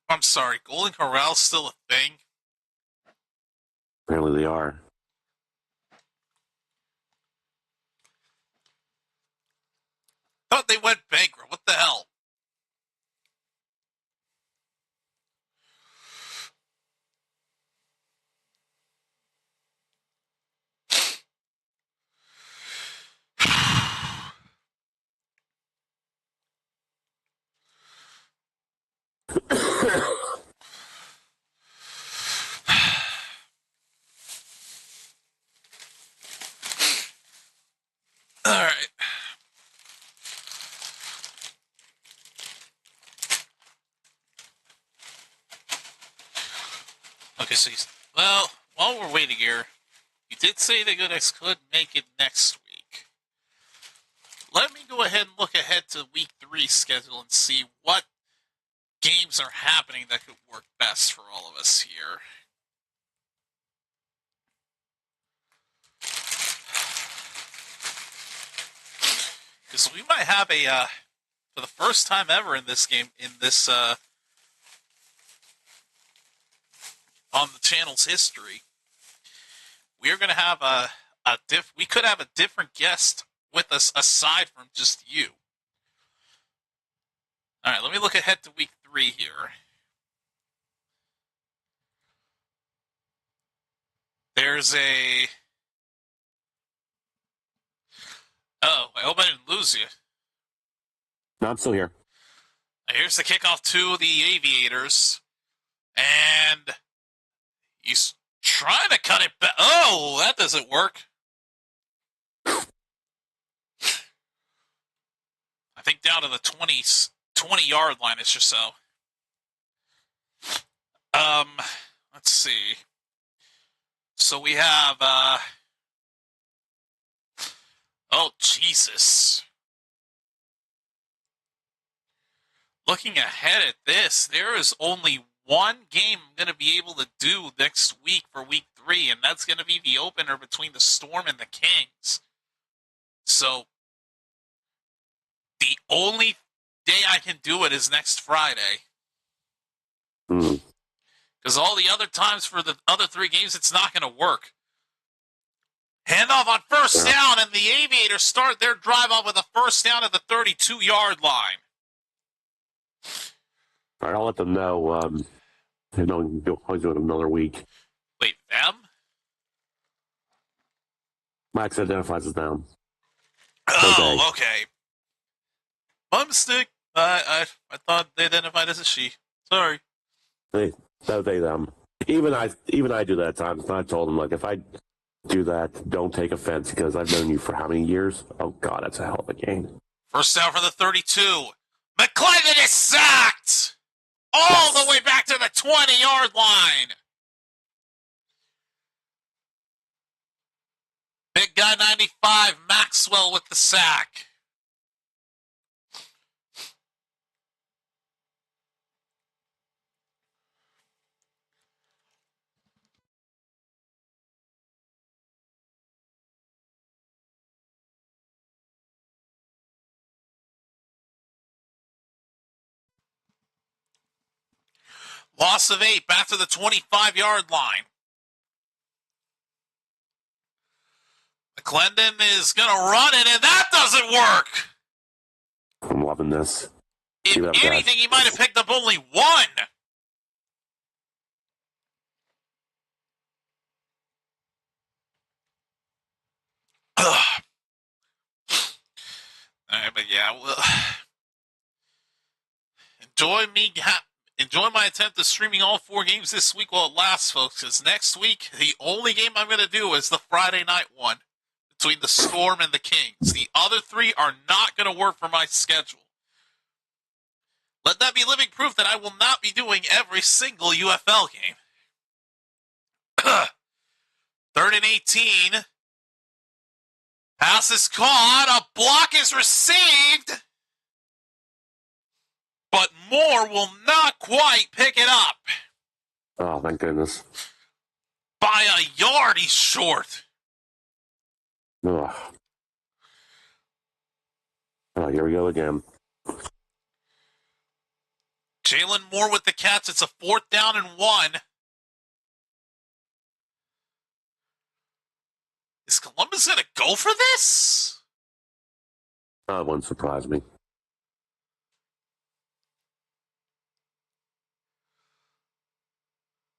I'm sorry, Golden Corral's still a thing? Apparently they are. Thought they went bankrupt. What the hell? All right. Okay, so well, while we're waiting here, You did say the Goodix could make it next week. Let me go ahead and look ahead to week 3 schedule and see what games are happening that could work best for all of us here. Because we might have a, for the first time ever in this game, on the channel's history, we are going to have we could have a different guest with us aside from just you. All right, let me look ahead to week 3 here. There's a... Oh, I hope I didn't lose you. No, I'm still here. Here's the kickoff to the Aviators. And he's trying to cut it back. Oh, that doesn't work. I think down to the 20-yard line is just so. Let's see. So we have, oh, Jesus. Looking ahead at this, there is only one game I'm going to be able to do next week for week 3, and that's going to be the opener between the Storm and the Kings. So, the only day I can do it is next Friday. Because all the other times for the other 3 games, it's not going to work. Handoff on first down, and the Aviators start their drive off with a first down at the 32-yard line. All right, I'll let them know. I'll do it another week. Wait, them? Max identifies as them. Oh, okay. My mistake. I thought they identified as a she. Sorry. They them. Even I do that at times. I told them, like, if I do that, don't take offense because I've known you for how many years? Oh God, that's a hell of a game. First down for the 32. McClendon is sacked all the way back to the 20-yard line. Big guy 95, Maxwell with the sack. Loss of 8 back to the 25-yard line. McClendon is going to run it, and that doesn't work. I'm loving this. If anything, he might have picked up only 1. All right, but yeah, well, enjoy my attempt at streaming all 4 games this week while it lasts, folks, because next week, the only game I'm going to do is the Friday night one between the Storm and the Kings. The other 3 are not going to work for my schedule. Let that be living proof that I will not be doing every single UFL game. 3rd and 18. Pass is caught. A block is received. But Moore will not quite pick it up. Oh, thank goodness. By a yard, he's short. Ugh. Oh, here we go again. Jalen Moore with the catch. It's a 4th down and 1. Is Columbus going to go for this? That wouldn't surprise me.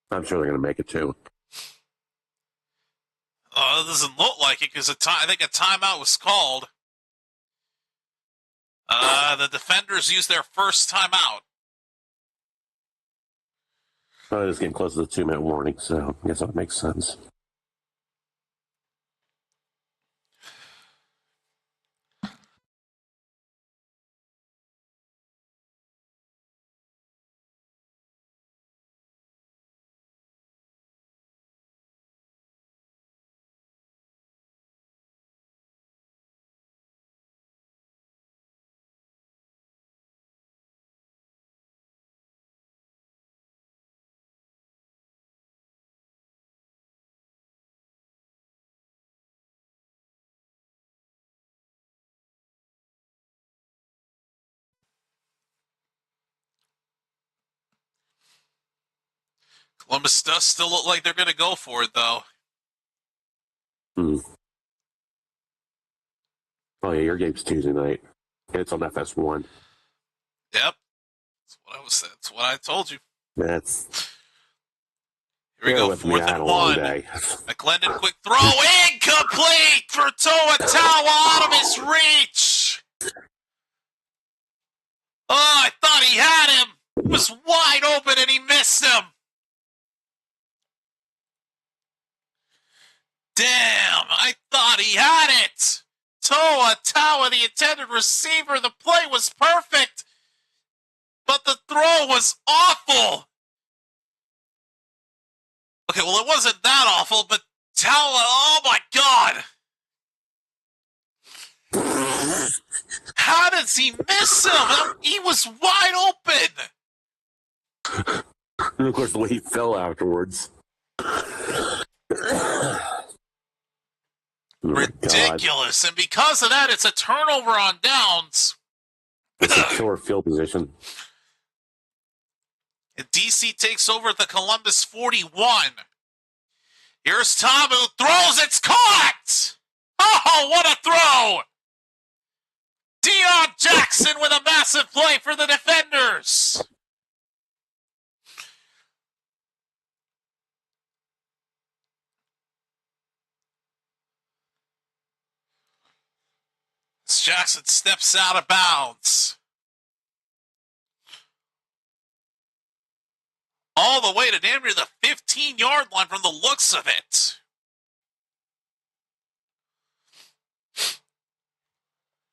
I'm sure they're going to make it too. It doesn't look like it because I think a timeout was called. The Defenders used their first timeout. Well, it's getting close to the 2-minute warning, so I guess that makes sense. Columbus does still look like they're going to go for it, though. Hmm. Oh, yeah, your game's Tuesday night. It's on FS1. Yep. That's what I told you. That's... Here we Bear go, with me, I 4th had and a long 1. day. McClendon, quick throw, incomplete for Toa Tawa, out of his reach. Oh, I thought he had him. He was wide open and he missed him. Damn, I thought he had it. Toa Tawa, the intended receiver, the play was perfect, but the throw was awful. Okay, well, it wasn't that awful, but Tawa, oh my God. How does he miss him? He was wide open. And of course, the way he fell afterwards. Oh, Ridiculous. And because of that, it's a turnover on downs. It's a killer field position. And DC takes over at the Columbus 41. Here's Tom who throws. It's caught. Oh, what a throw. Deion Jackson with a massive play for the Defenders. As Jackson steps out of bounds. All the way to damn near the 15-yard line from the looks of it.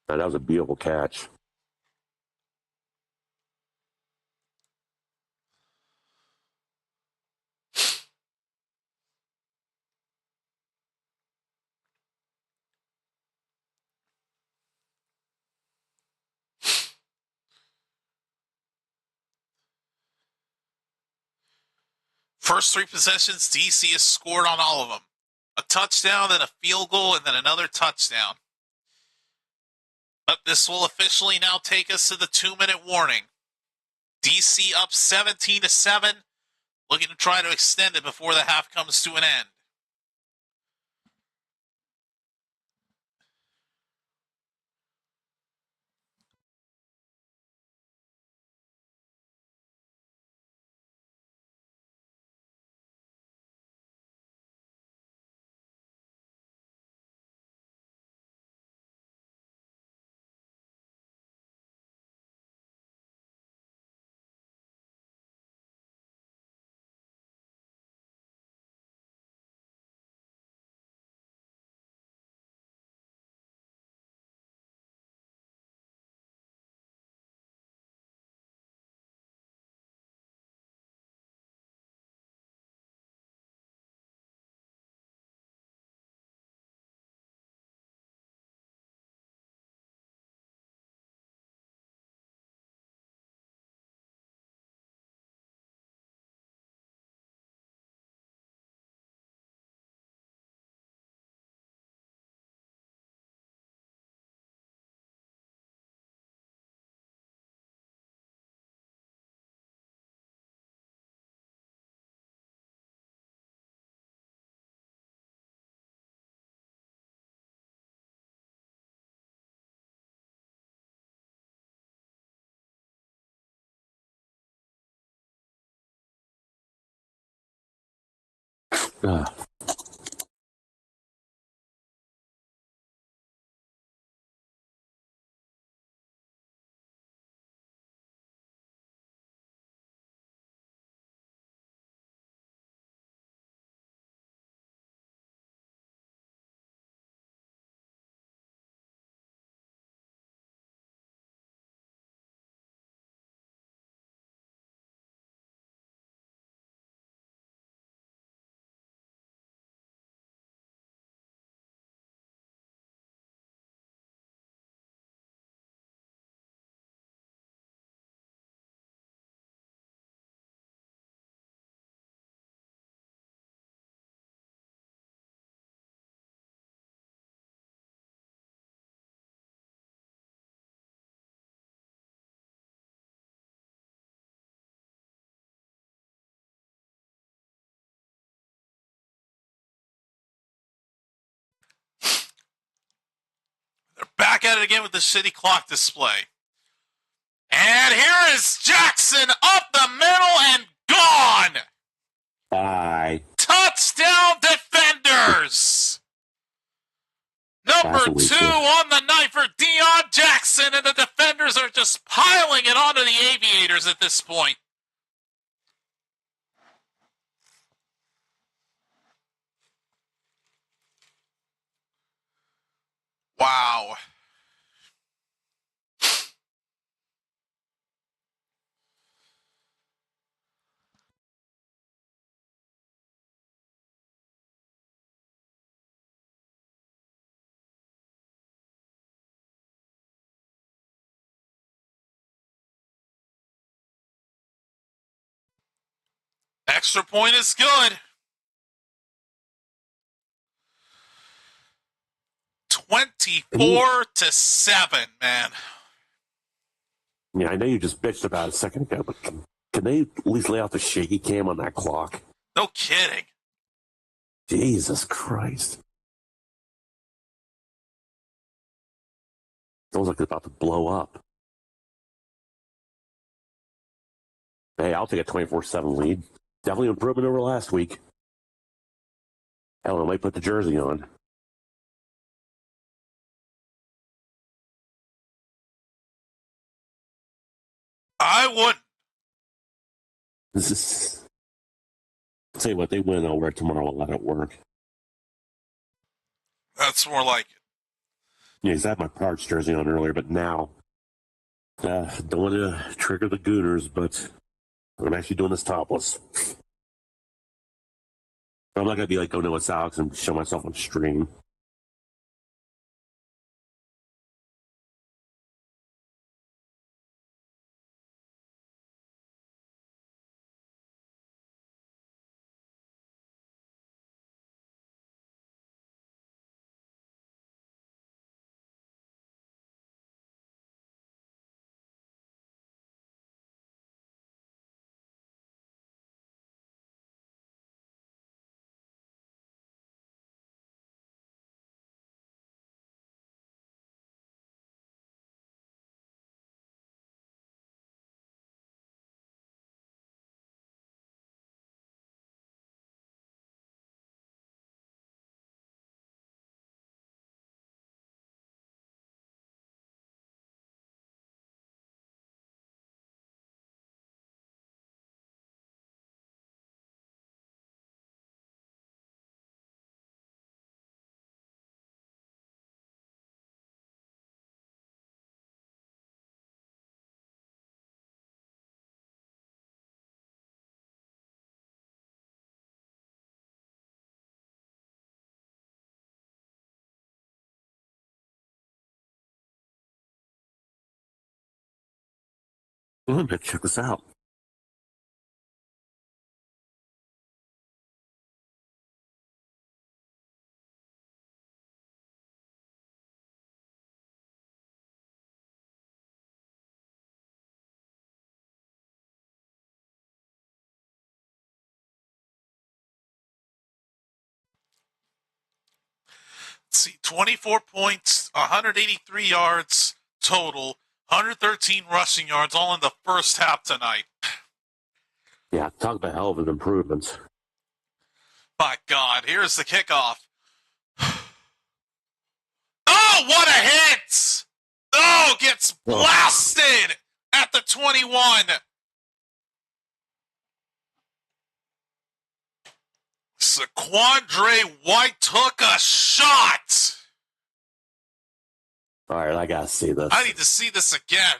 That was a beautiful catch. First 3 possessions, DC has scored on all of them. A touchdown, then a field goal, and then another touchdown. But this will officially now take us to the 2-minute warning. DC up 17-7, looking to try to extend it before the half comes to an end. Ah. at it again with the shitty clock display. And here is Jackson up the middle and gone. Bye. Touchdown, Defenders. Number 2 on the night for Deion Jackson, and the Defenders are just piling it onto the Aviators at this point. Wow. Extra point is good. 24-7, man. Yeah, I know you just bitched about it a second ago, but can they at least lay off the shaky cam on that clock? No kidding. Jesus Christ. Sounds like it's about to blow up. Hey, I'll take a 24-7 lead. Definitely improvement over last week. Hell, I might put the jersey on. I wouldn't. This is... I'll tell you what, they win, I'll wear it tomorrow while I'm at work. That's more like it. Yeah, I had my Parks jersey on earlier, but now... don't want to trigger the Gooners, but I'm actually doing this topless. I'm not going to be like, go know it's Alex and show myself on stream. I'm going to check this out. Let's see, 24 points, 183 yards total, 113 rushing yards, all in the first half tonight. Yeah, talk about hell of an improvement. My God, here's the kickoff. Oh, what a hit! Oh, gets blasted at the 21. Saquandre White took a shot. All right, I gotta see this. I need to see this again.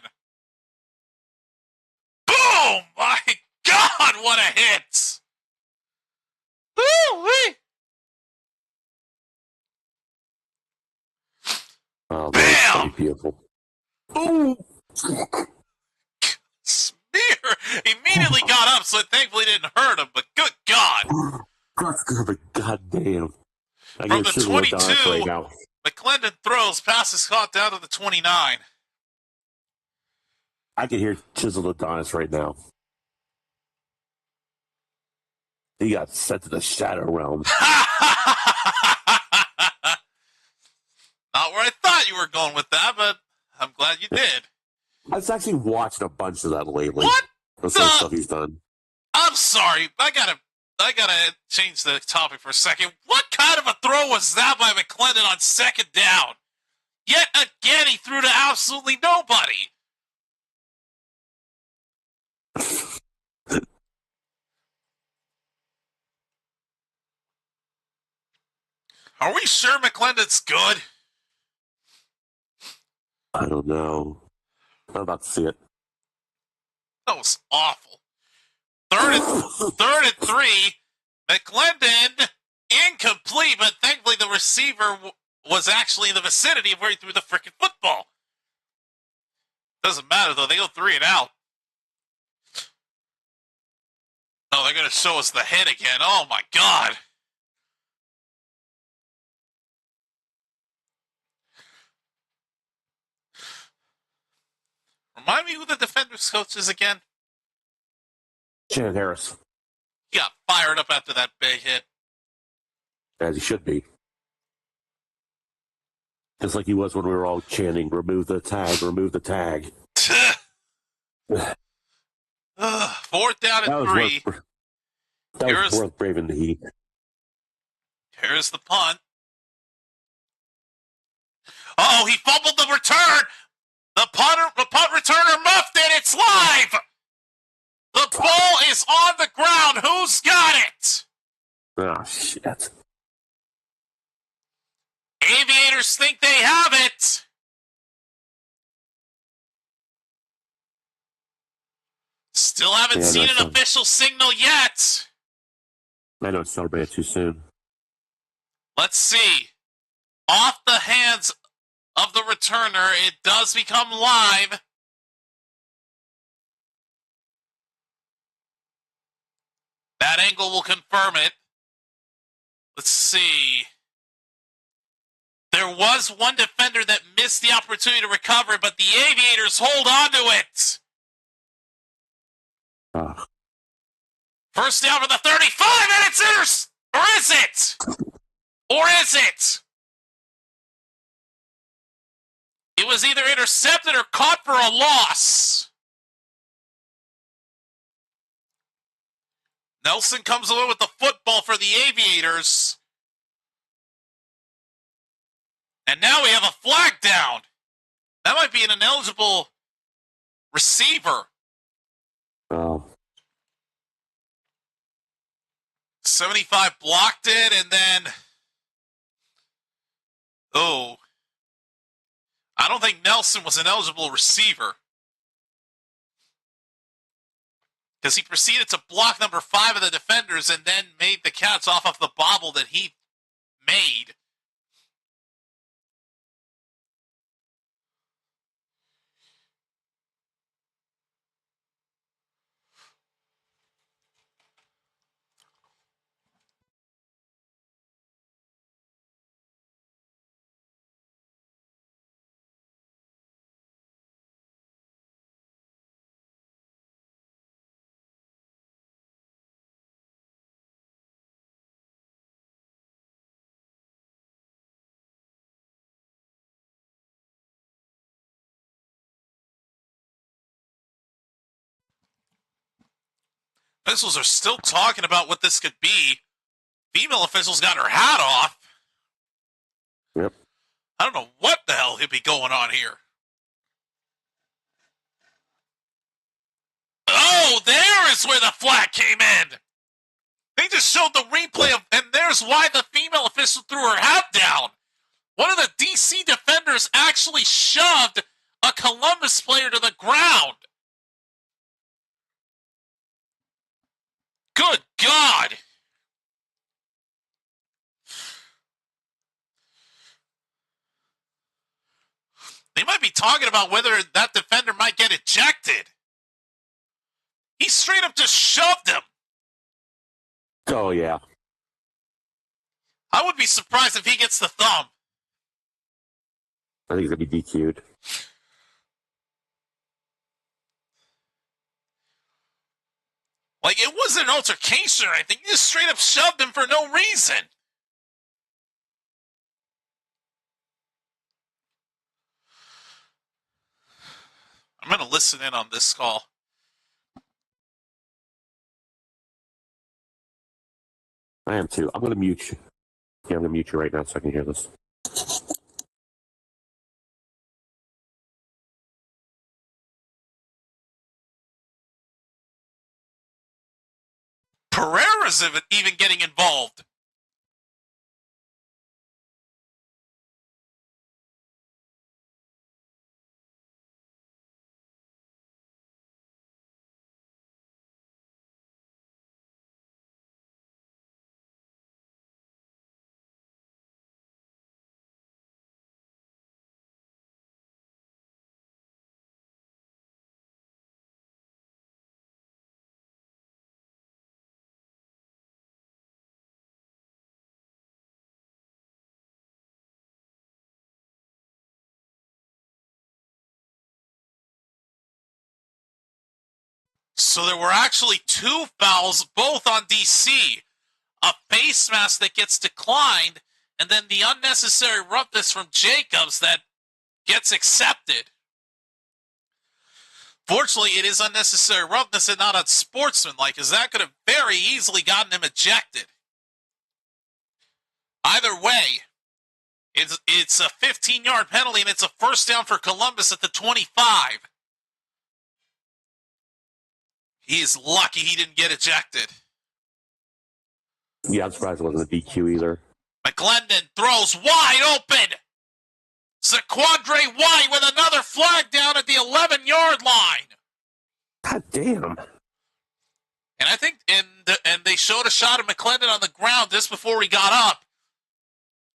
Boom! My God, what a hit! Woo-wee! Oh, that's pretty beautiful. Ooh! Spear immediately got up, so it thankfully didn't hurt him, but good God. Goddamn. From the 22, right now. McClendon throws, passes caught down to the 29. I can hear Chisel Adonis right now. He got sent to the Shadow Realm. Not where I thought you were going with that, but I'm glad you did. I've actually watched a bunch of that lately. What Some stuff he's done. I'm sorry. I gotta change the topic for a second. What kind of a throw was that by McClendon on second down? Yet again, he threw to absolutely nobody. Are we sure McClendon's good? I don't know. I'm about to see it. That was awful. Third and 3. McClendon incomplete, but thankfully the receiver was actually in the vicinity of where he threw the freaking football. Doesn't matter though. They go 3 and out. Oh, they're going to show us the hit again. Oh my God. Remind me who the Defenders coach is again? Shannon Harris. He got fired up after that big hit. As he should be. Just like he was when we were all chanting, remove the tag, remove the tag. 4th down and 3. That was worth braving the heat. Here's the punt. Oh, he fumbled the return. The punt returner muffed it. It's live. The ball is on the ground. Who's got it? Oh, shit. Aviators think they have it. Still haven't seen an official signal yet. I know it's celebrated too soon. Let's see. Off the hands of the returner, it does become live. That angle will confirm it. Let's see. There was one defender that missed the opportunity to recover, but the Aviators hold on to it. First down for the 35, and it's or is it? Or is it? It was either intercepted or caught for a loss. Nelson comes away with the football for the Aviators. And now we have a flag down. That might be an ineligible receiver. Oh. 75 blocked it, and then... Oh. I don't think Nelson was an eligible receiver. Because he proceeded to block number 5 of the Defenders and then made the catch off of the bobble that he made. Officials are still talking about what this could be. Female officials got her hat off. Yep. I don't know what the hell could be going on here. Oh, there is where the flag came in. They just showed the replay of, and there's why the female official threw her hat down. One of the DC defenders actually shoved a Columbus player to the ground. Good God. They might be talking about whether that defender might get ejected. He straight up just shoved him. Oh, yeah. I would be surprised if he gets the thumb. I think he's going to be DQ'd. Like, it wasn't an altercation or anything. He just straight up shoved him for no reason. listen in on this call. I am too. I'm going to mute you. Yeah, I'm going to mute you right now so I can hear this. Pereira's even getting involved. So there were actually 2 fouls, both on DC. A face mask that gets declined, and then the unnecessary roughness from Jacobs that gets accepted. Fortunately, it is unnecessary roughness and not unsportsmanlike, as that could have very easily gotten him ejected. Either way, it's a 15-yard penalty, and it's a first down for Columbus at the 25. He is lucky he didn't get ejected. Yeah, I'm surprised it wasn't a DQ either. McClendon throws wide open. Zaquandre White with another flag down at the 11-yard line. God damn. And I think, and they showed a shot of McClendon on the ground just before he got up.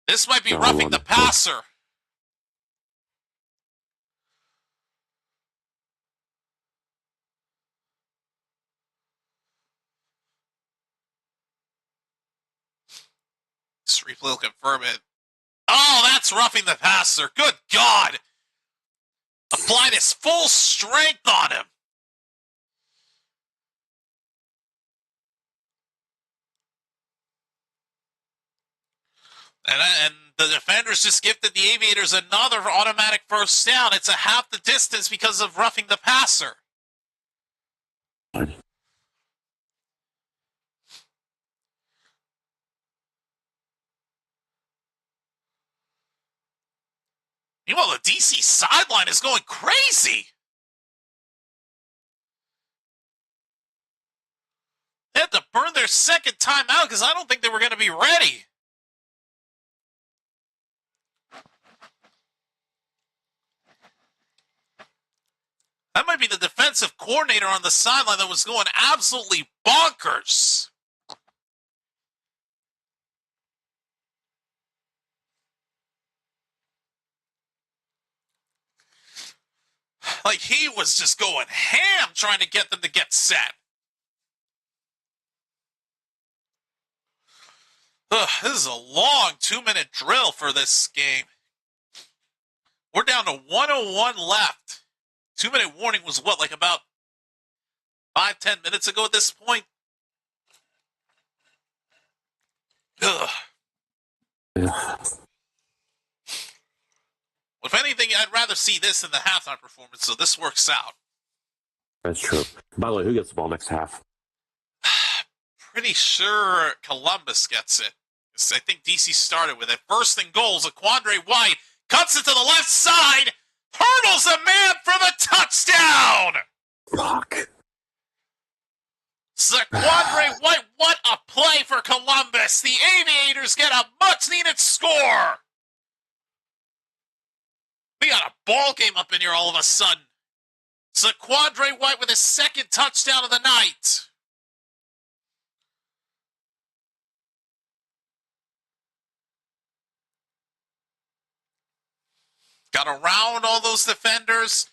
This might be roughing the passer. This replay will confirm it. Oh, that's roughing the passer. Good God. Applied his full strength on him. And the defenders just gifted the Aviators another automatic first down. It's a half the distance because of roughing the passer. Meanwhile, the DC sideline is going crazy. They had to burn their second timeout because I don't think they were going to be ready. That might be the defensive coordinator on the sideline that was going absolutely bonkers. Like, he was just going ham trying to get them to get set. This is a long 2-minute drill for this game. We're down to 1:01 left. 2-minute warning was what, like about 5-10 minutes ago at this point? Ugh. If anything, I'd rather see this than the halftime performance, so this works out. That's true. By the way, who gets the ball next half? Pretty sure Columbus gets it. I think DC started with it. First and goal, Zaquandre White cuts it to the left side, hurdles a man for the touchdown! Fuck. Zaquandre White, what a play for Columbus! The Aviators get a much-needed score! We got a ball game up in here all of a sudden. Zaquandre White with his second touchdown of the night. Got around all those defenders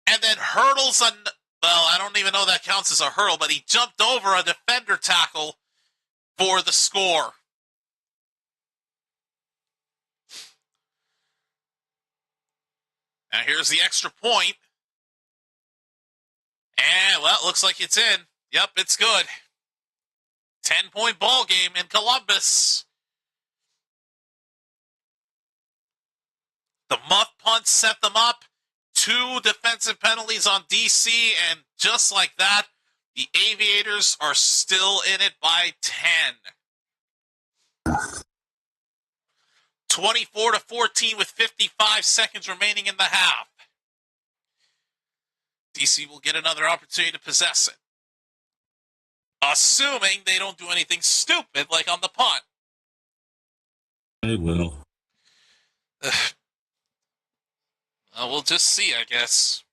and then hurdles well, I don't even know if that counts as a hurdle, but he jumped over a defender tackle for the score. Now here's the extra point. And, well, it looks like it's in. Yep, it's good. 10-point ball game in Columbus. The muff punt set them up. 2 defensive penalties on DC, and just like that, the Aviators are still in it by 10. 24-14 with 55 seconds remaining in the half. DC will get another opportunity to possess it, assuming they don't do anything stupid like on the punt. They will. We'll just see, I guess.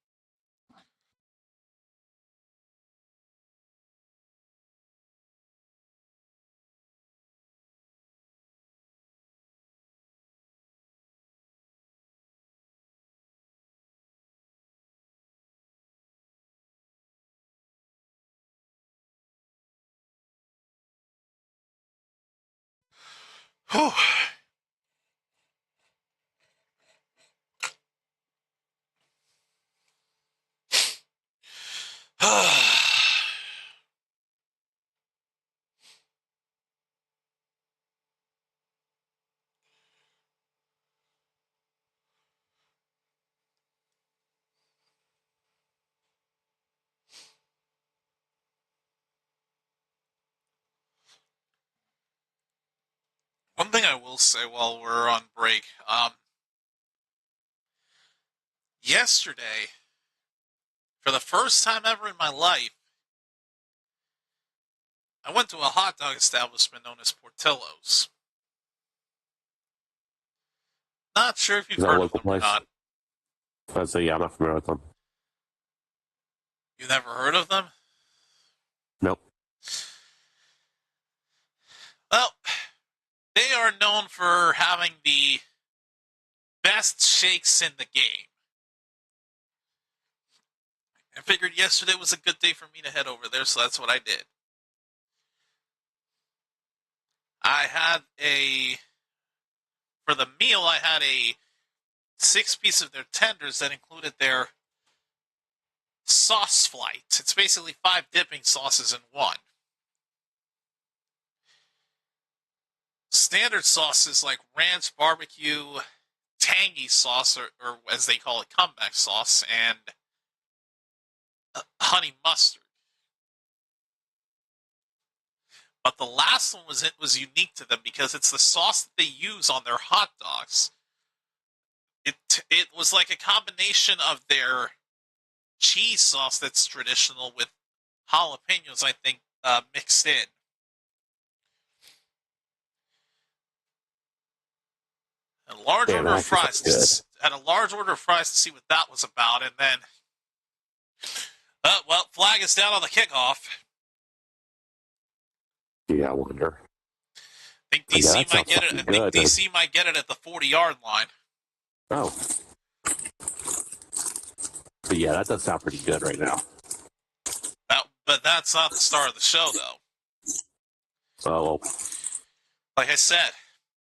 Whew. One thing I will say while we're on break, yesterday, for the first time ever in my life, I went to a hot dog establishment known as Portillo's. Not sure if you've Is that a heard of local them or place? not. I'd say, yeah, I'm not familiar with them. You never heard of them? Nope. Well, they are known for having the best shakes in the game. I figured yesterday was a good day for me to head over there, so that's what I did. For the meal, I had a 6-piece of their tenders that included their sauce flight. It's basically 5 dipping sauces in one. Standard sauces like ranch, barbecue, tangy sauce, or as they call it, comeback sauce, and honey mustard. But the last one was unique to them because it's the sauce that they use on their hot dogs. It was like a combination of their cheese sauce that's traditional with jalapenos, I think, mixed in. A large order of fries. Had a large order of fries to see what that was about, and then, flag is down on the kickoff. Yeah, I wonder. I think DC might get it. I think DC might get it at the 40-yard line. Oh. But yeah, that does sound pretty good right now. But that's not the star of the show, though. Oh. Like I said,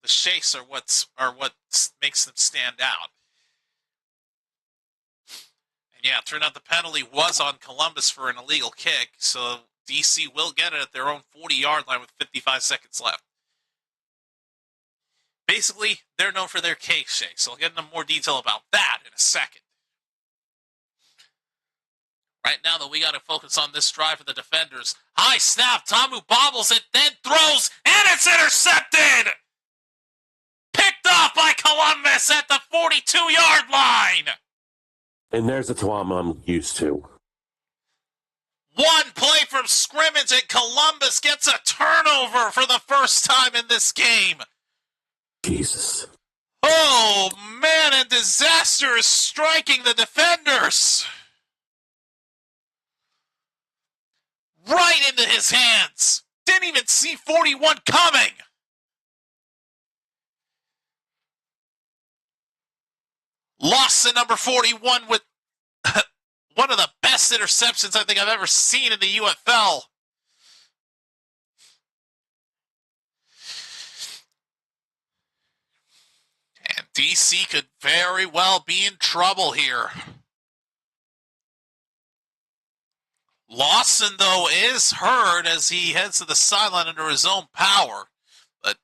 the shakes are what makes them stand out. And yeah, it turned out the penalty was on Columbus for an illegal kick, so DC will get it at their own 40-yard line with 55 seconds left. Basically, they're known for their cake shakes, so I'll get into more detail about that in a second. Right now, though, we got to focus on this drive for the Defenders. High snap, Tamu bobbles it, then throws, and it's intercepted! Picked off by Columbus at the 42-yard line! And there's the Tuama I'm used to. One play from scrimmage, and Columbus gets a turnover for the first time in this game. Jesus. Oh, man, and disaster is striking the Defenders. Right into his hands. Didn't even see 41 coming. Lost to number 41 with one of the best interceptions I think I've ever seen in the UFL. And DC could very well be in trouble here. Lawson, though, is hurt as he heads to the sideline under his own power, but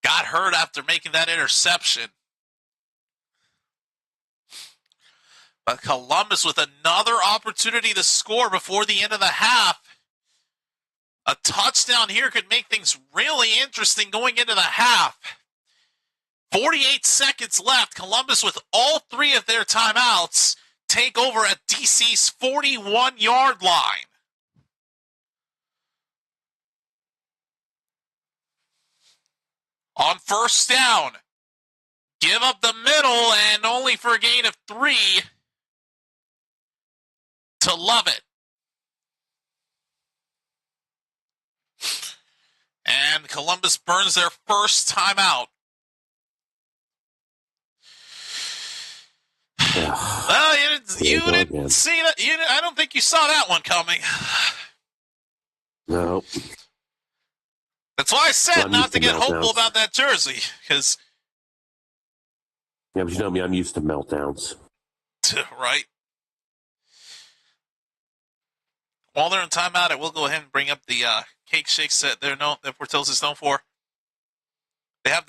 got hurt after making that interception. But Columbus with another opportunity to score before the end of the half. A touchdown here could make things really interesting going into the half. 48 seconds left. Columbus with all three of their timeouts take over at DC's 41-yard line. On first down, give up the middle and only for a gain of 3 to Lovett. And Columbus burns their first timeout. Well, you didn't see that. I don't think you saw that one coming. No. That's why I said not to get hopeful about that jersey, because. Yeah, but you know me, I'm used to meltdowns. Right. While they're in timeout, I will go ahead and bring up the cake shakes that Portillo's is known for. They have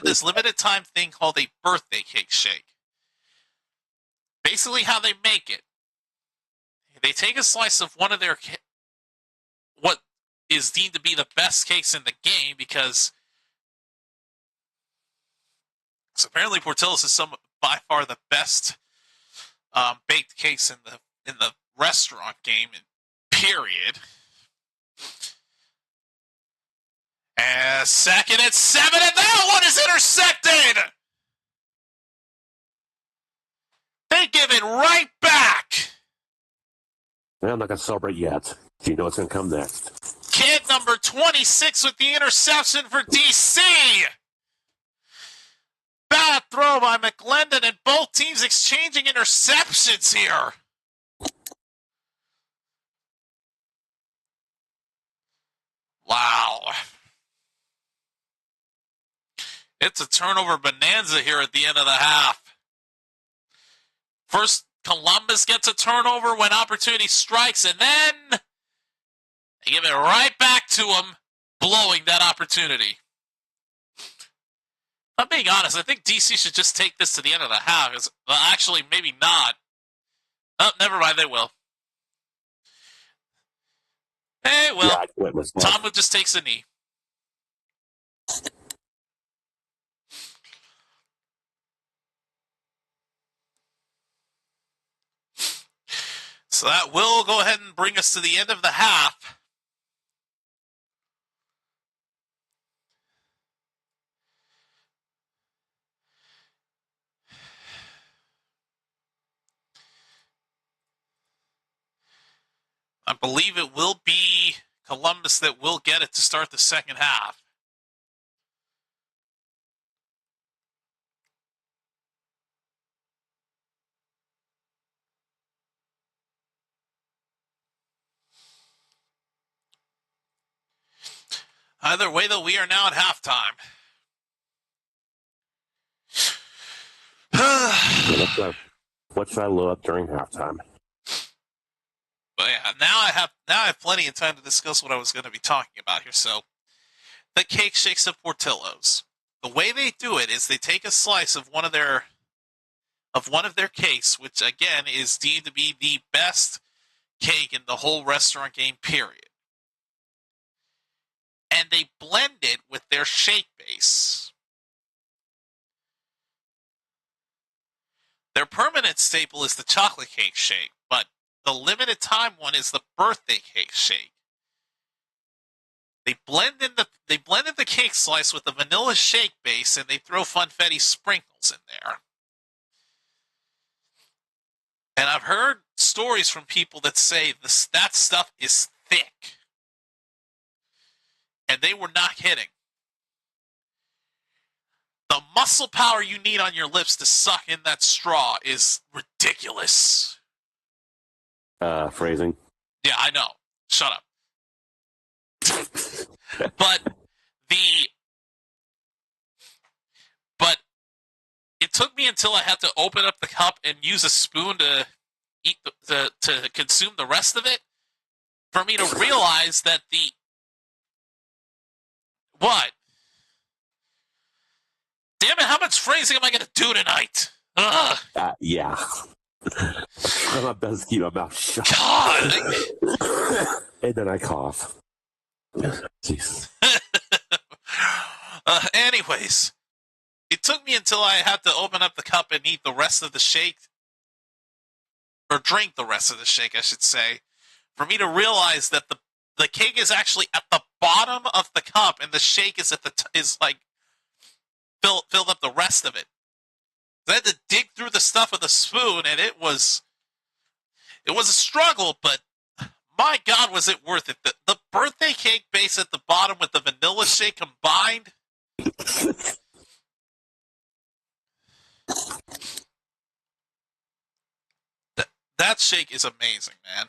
this limited time thing called a birthday cake shake. Basically, how they make it, they take a slice of one of their what is deemed to be the best cakes in the game, because apparently Portillo's is by far the best baked cakes in the restaurant game. Period. And second and 7, and that one is intercepted. They give it right back. Well, I'm not going to celebrate yet. Do you know what's going to come next? Kid number 26 with the interception for DC. Bad throw by McClendon, and both teams exchanging interceptions here. Wow. It's a turnover bonanza here at the end of the half. First, Columbus gets a turnover when opportunity strikes, and then they give it right back to them, blowing that opportunity. I'm being honest, I think DC should just take this to the end of the half. Well, actually, maybe not. Oh, never mind, they will. Hey, well, Tomlin just takes a knee. So that will go ahead and bring us to the end of the half. I believe it will be Columbus that will get it to start the second half. Either way, though, we are now at halftime. What should I load up during halftime? But yeah, now I have plenty of time to discuss what I was going to be talking about here. So, the cake shakes of Portillo's. The way they do it is they take a slice of one of their cakes, which again is deemed to be the best cake in the whole restaurant game, period. And they blend it with their shake base. Their permanent staple is the chocolate cake shake, but the limited time one is the birthday cake shake. They blended the cake slice with the vanilla shake base, and they throw funfetti sprinkles in there. And I've heard stories from people that say that stuff is thick. And they were not kidding. The muscle power you need on your lips to suck in that straw is ridiculous. Phrasing. Yeah, I know. Shut up. But it took me until I had to open up the cup and use a spoon to eat to consume the rest of it for me to realize that what? Damn it, how much phrasing am I going to do tonight? Yeah. try my best to keep my mouth shut. God. And then I cough. Jeez. Anyways, it took me until I had to open up the cup and eat the rest of the shake, or drink the rest of the shake, I should say, for me to realize that the cake is actually at the bottom of the cup and the shake is is like filled up the rest of it. I had to dig through the stuff with a spoon, and it was a struggle, but my God, was it worth it? The birthday cake base at the bottom with the vanilla shake combined. That shake is amazing, man.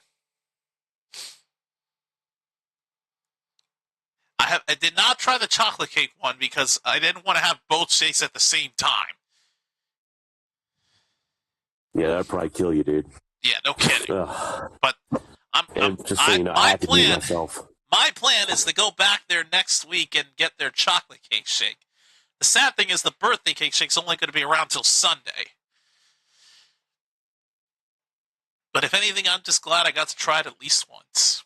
I did not try the chocolate cake one because I didn't want to have both shakes at the same time. Yeah, that'd probably kill you, dude. Yeah, no kidding. But I have to do myself. My plan is to go back there next week and get their chocolate cake shake. The sad thing is the birthday cake shake's only going to be around till Sunday. But if anything, I'm just glad I got to try it at least once.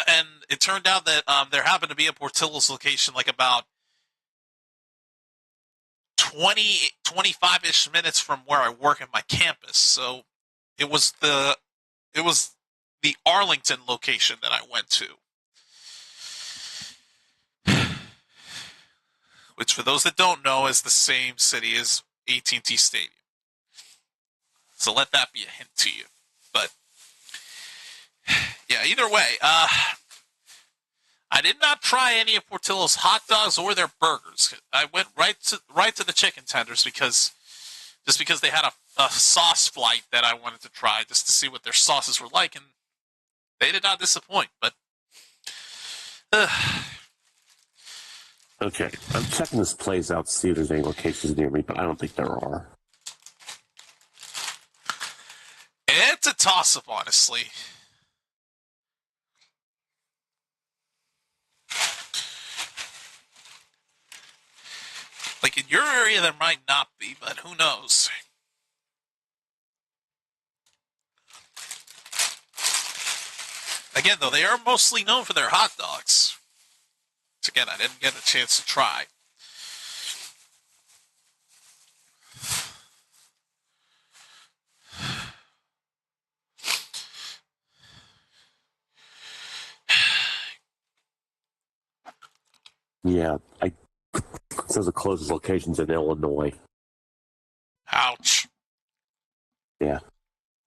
And it turned out that there happened to be a Portillo's location like about 25-ish minutes from where I work at my campus. So it was the Arlington location that I went to. Which, for those that don't know, is the same city as AT&T Stadium. So let that be a hint to you. But yeah, either way, I did not try any of Portillo's hot dogs or their burgers. I went right to the chicken tenders because they had a sauce flight that I wanted to try just to see what their sauces were like, and they did not disappoint. But okay, I'm checking this place out to see if there's any locations near me, but I don't think there are. It's a toss-up, honestly. Like, in your area, there might not be, but who knows? Again, though, they are mostly known for their hot dogs. Which, again, I didn't get a chance to try. Yeah, it says the closest location's in Illinois. Ouch. Yeah.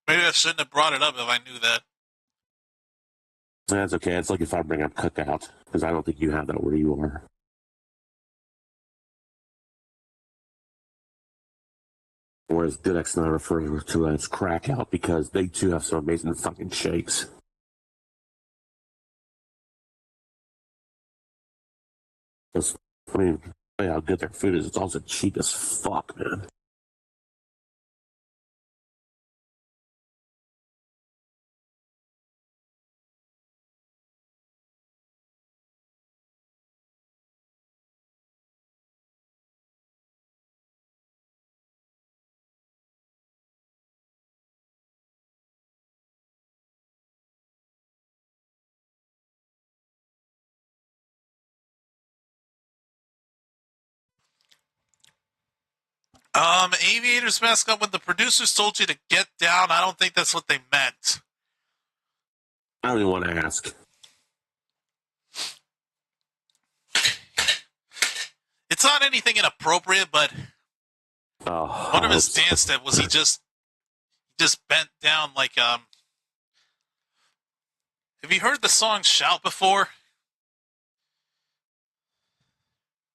Maybe I shouldn't have brought it up if I knew that. That's okay. It's like if I bring up Cookout, because I don't think you have that where you are. Whereas Good X9 refers to it as Crackout because they too have some amazing fucking shakes. I mean, how good their food is. It's also cheap as fuck, man. Aviators mascot, when the producers told you to get down, I don't think that's what they meant. I don't even want to ask. It's not anything inappropriate, but one of his dance steps was he just bent down like Have you heard the song "Shout" before?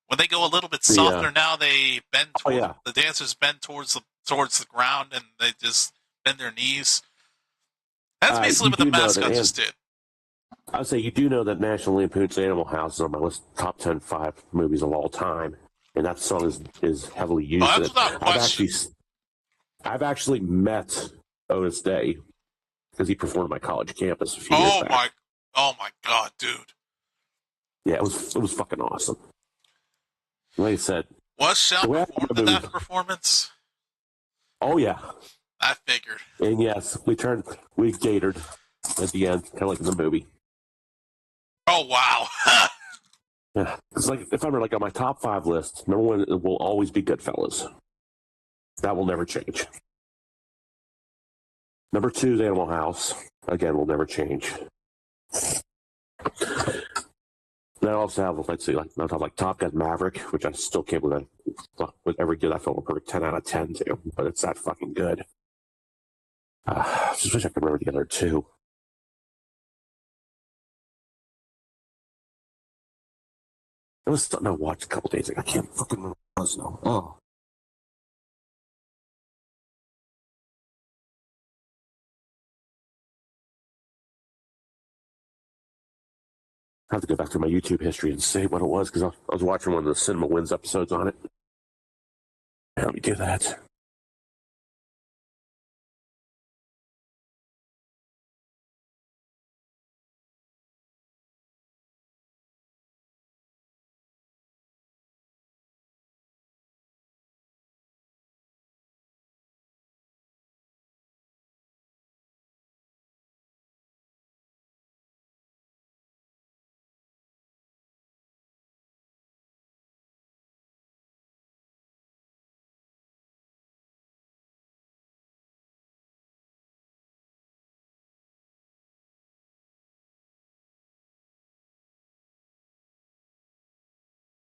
When they go a little bit softer, now they bend. The dancers bend towards the ground, and they just bend their knees. That's basically what the mascot just did. I would say you do know that National Lampoon's Animal House is on my list top 10 5 movies of all time, and that song is heavily used. I've actually met Otis Day because he performed at my college campus a few years back. Oh my God, dude! Yeah, it was fucking awesome. Like I said, Was Shell The way I performed in remember, that performance? oh yeah, I figured. and yes, we gatored at the end, kind of like in the movie. Oh, wow. Yeah, it's like if I'm like on my top 5 list, number 1 will always be Goodfellas. That will never change. Number 2 is Animal House. Again, will never change. Then I also have, let's see, like on top like Top Gun Maverick, which I still can't believe I would ever give that film a perfect 10 out of 10 to, but it's that fucking good. I just wish I could remember the other 2. It was something I watched a couple days ago. I can't fucking remember what it was now. Oh. I have to go back to my YouTube history and see what it was because I was watching one of the Cinema Wins episodes on it. Let me do that.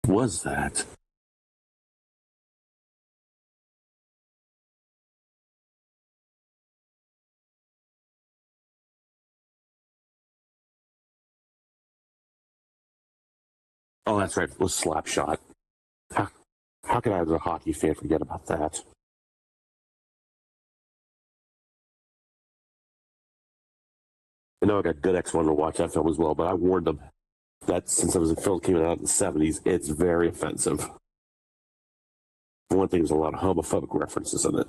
What was that? Oh, that's right. It was Slapshot. How could I, as a hockey fan, forget about that? I know I got good X1 to watch that film as well, but I warned them that since it was a film that came out in the 70s, it's very offensive. For one thing, there's a lot of homophobic references in it.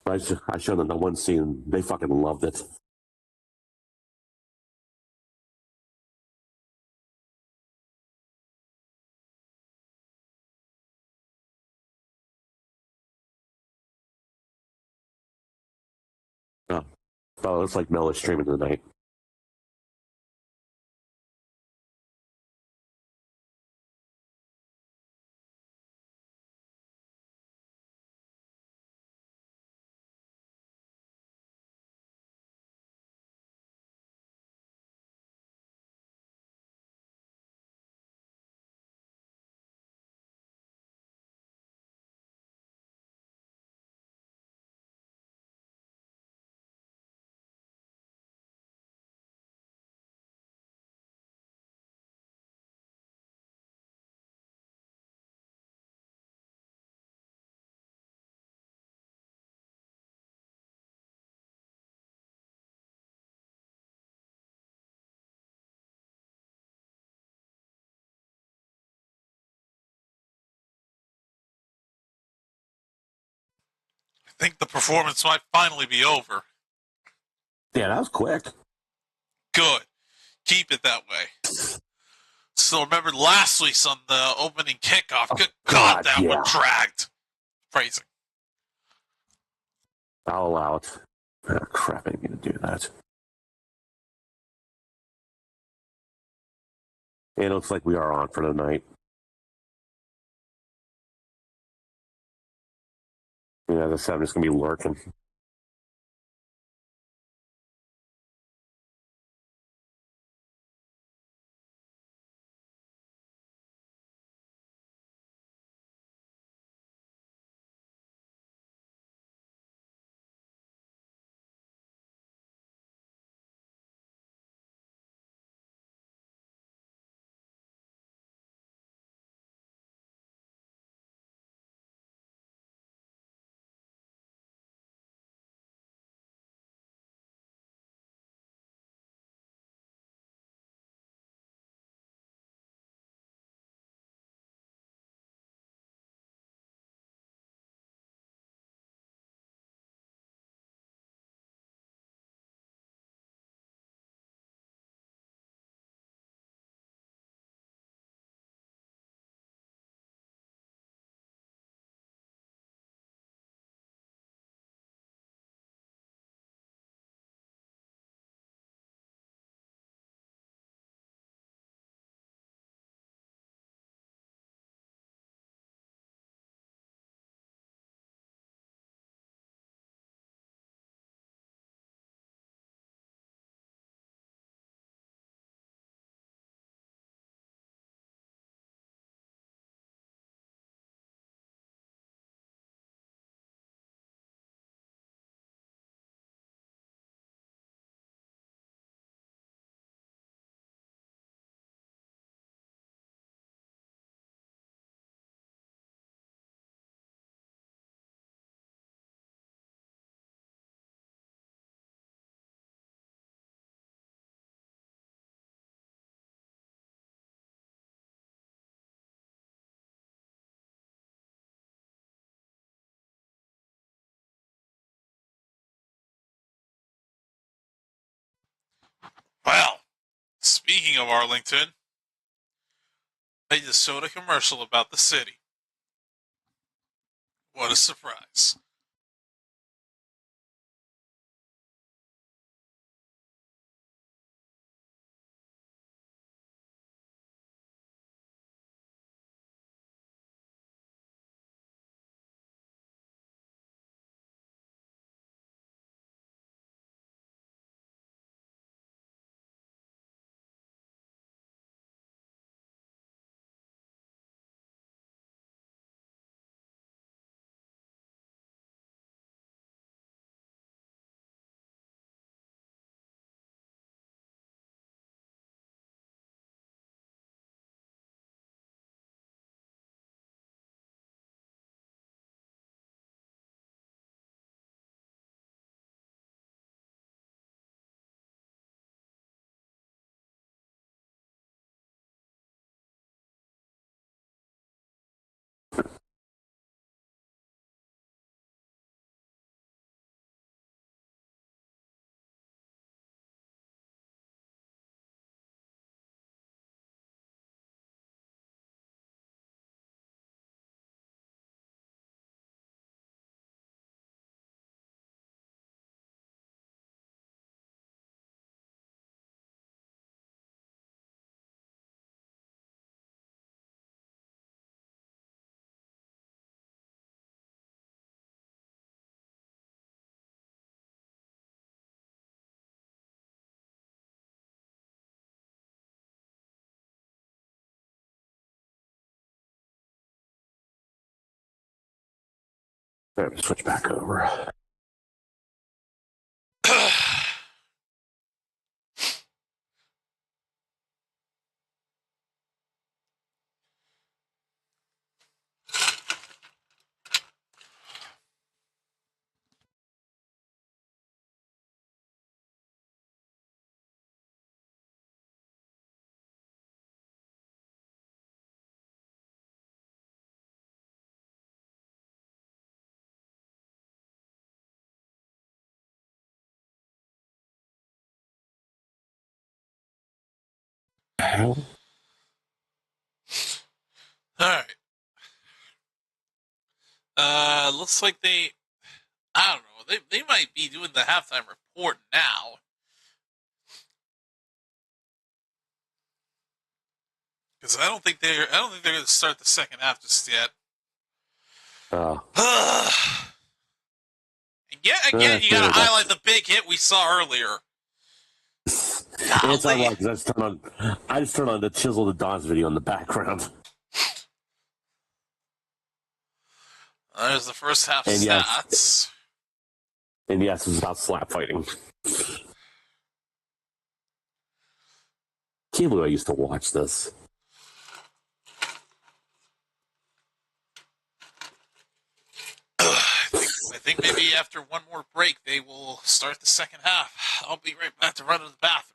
I showed them the one scene, they fucking loved it. Oh, oh, it's like Mel is streaming tonight. I think the performance might finally be over. Yeah, that was quick. Good. Keep it that way. Still remember last week's on the opening kickoff. Good God, that one dragged. Phrasing. I'll allow it. Oh, crap, I didn't mean to do that. It looks like we are on for the night. Yeah, the 7 is going to be lurking. Well, speaking of Arlington, they just showed a commercial about the city. What a surprise. Switch back over. Hell? Alright. Looks like I don't know, they might be doing the halftime report now. Because I don't think they're going to start the second half just yet. Again, you got to highlight the big hit we saw earlier. It's ironic because I just turned on the Chisel the Dawn's video in the background. There's the first half stats. And yes, it's about slap fighting. Can't believe I used to watch this. I think maybe after one more break, they will start the second half. I'll be right back to run to the bathroom.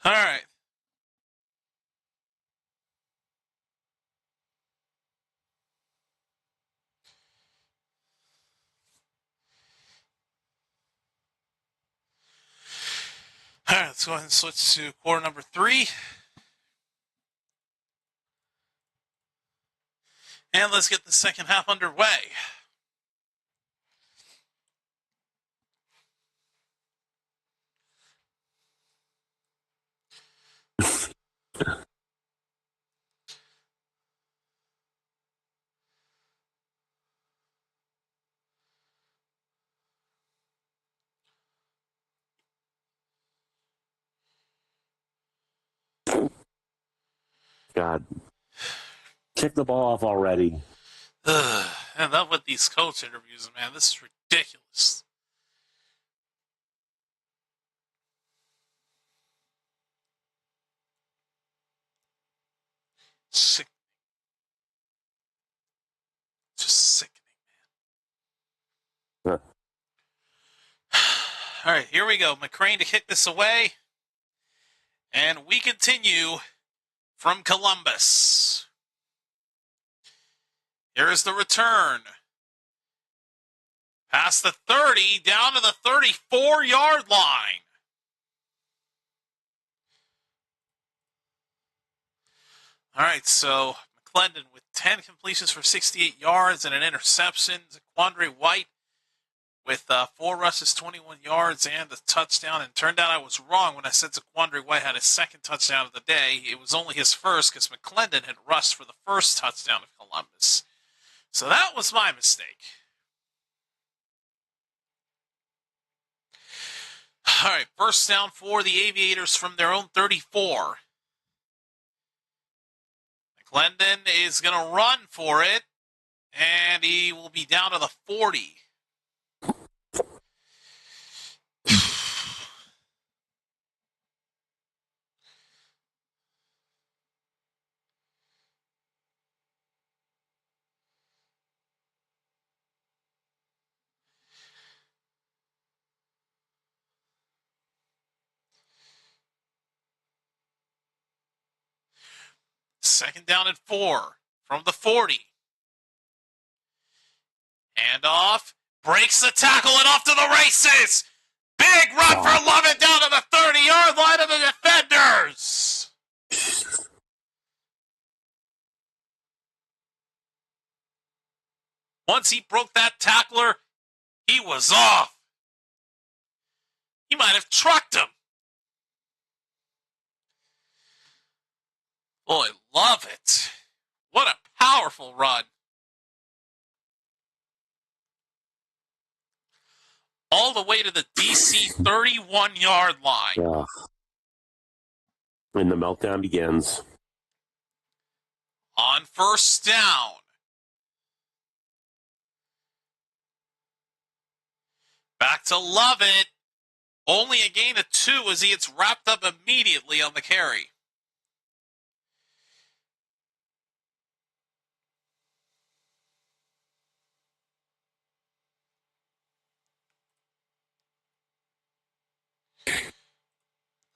All right. All right, let's go ahead and switch to quarter number 3. And let's get the second half underway. God. Kick the ball off already. Enough with these coach interviews, man. This is ridiculous. Sick. Just sickening, man. All right, here we go. McCrane to kick this away. And we continue from Columbus. Here's the return. Past the 30, down to the 34-yard line. All right, so McClendon with 10 completions for 68 yards and an interception. Zaquandre White with 4 rushes, 21 yards, and a touchdown. And turned out I was wrong when I said Zaquandre White had his second touchdown of the day. It was only his first because McClendon had rushed for the first touchdown of Columbus. So that was my mistake. All right, first down for the Aviators from their own 34. McClendon is going to run for it, and he will be down to the 40. Second down and 4 from the 40. Hand off, breaks the tackle and off to the races. Big run for Lovett down to the 30-yard line of the Defenders. Once he broke that tackler, he was off. He might have trucked him. Boy, love it. What a powerful run. All the way to the DC 31-yard line. Yeah. And the meltdown begins. On first down. Back to Lovett. Only a gain of 2 as he gets wrapped up immediately on the carry.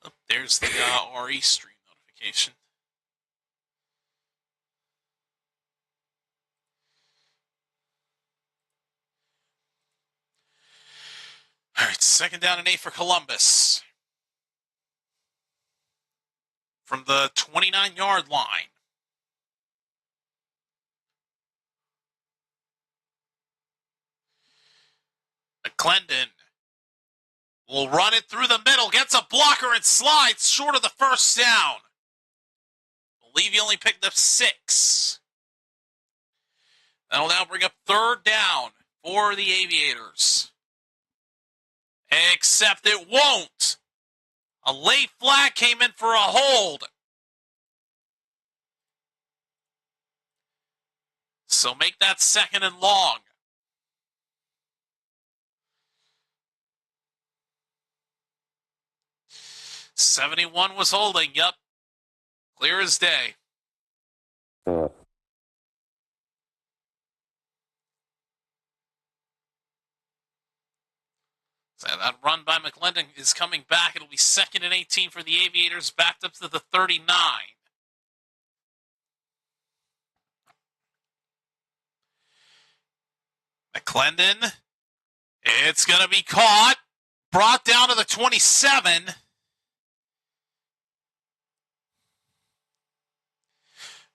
Oh, there's the RE stream notification. All right, 2nd down and 8 for Columbus. From the 29-yard line. McClendon will run it through the middle, gets a blocker and slides short of the first down. I believe he only picked up 6. That'll now bring up 3rd down for the Aviators. Except it won't. A late flag came in for a hold. So make that 2nd and long. '71 was holding. Yep. Clear as day. So that run by McClendon is coming back. It'll be 2nd and 18 for the Aviators, backed up to the 39. McClendon. It's going to be caught. Brought down to the 27.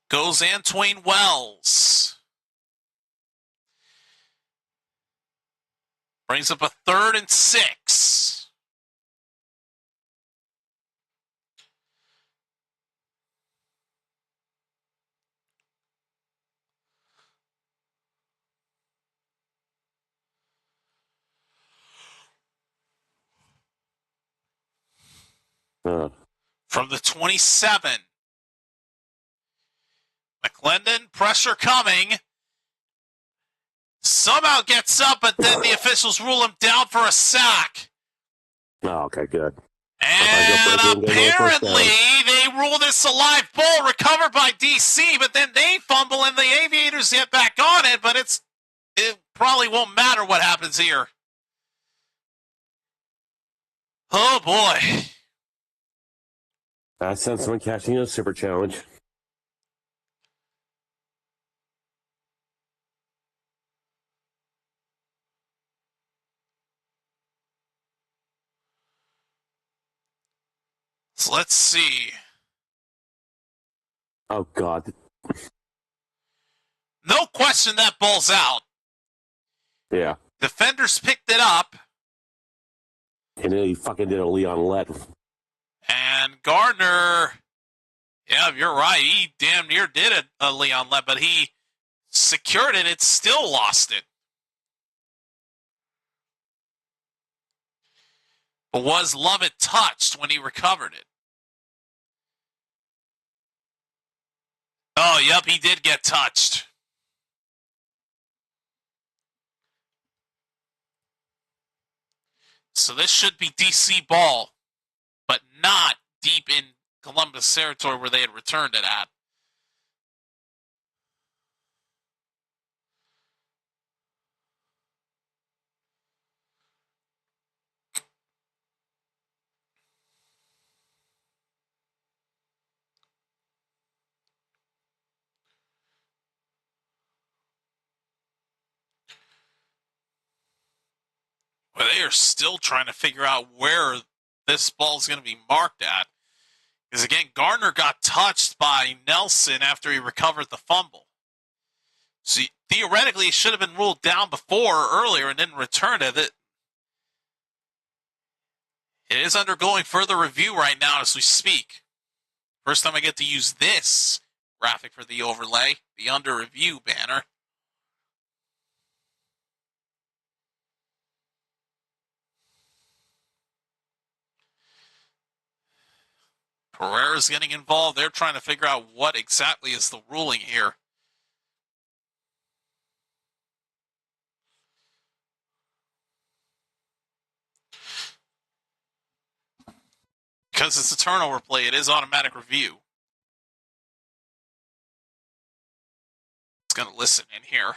Goes Antwain Wells. Brings up a 3rd and 6. From the 27. McClendon, pressure coming. Somehow gets up, but then the officials rule him down for a sack. Oh, okay, good. And apparently they rule this a live ball recovered by DC, but then they fumble and the Aviators get back on it, but it probably won't matter what happens here. Oh, boy. I sent someone catching a super challenge. So let's see. Oh, God. No question that ball's out. Yeah. Defenders picked it up. And then he fucking did a Leon Lett. And Gardner, yeah, you're right. He damn near did a Leon Lett, but he secured it. It still lost it. But was Lovett touched when he recovered it? Oh, yep, he did get touched. So this should be DC ball, but not deep in Columbus territory where they had returned it at. But they are still trying to figure out where this ball is going to be marked at. Because again, Gardner got touched by Nelson after he recovered the fumble. So theoretically, it should have been ruled down earlier and didn't return it. It is undergoing further review right now as we speak. First time I get to use this graphic for the overlay, the under review banner. Pereira's getting involved. They're trying to figure out what exactly is the ruling here. Because it's a turnover play, it is automatic review. It's going to listen in here.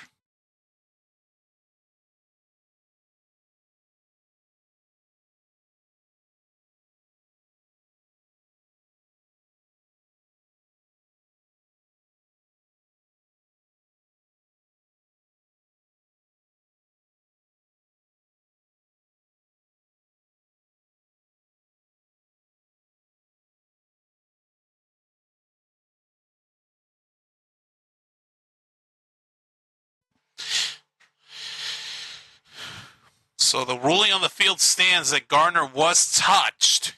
So the ruling on the field stands that Gardner was touched.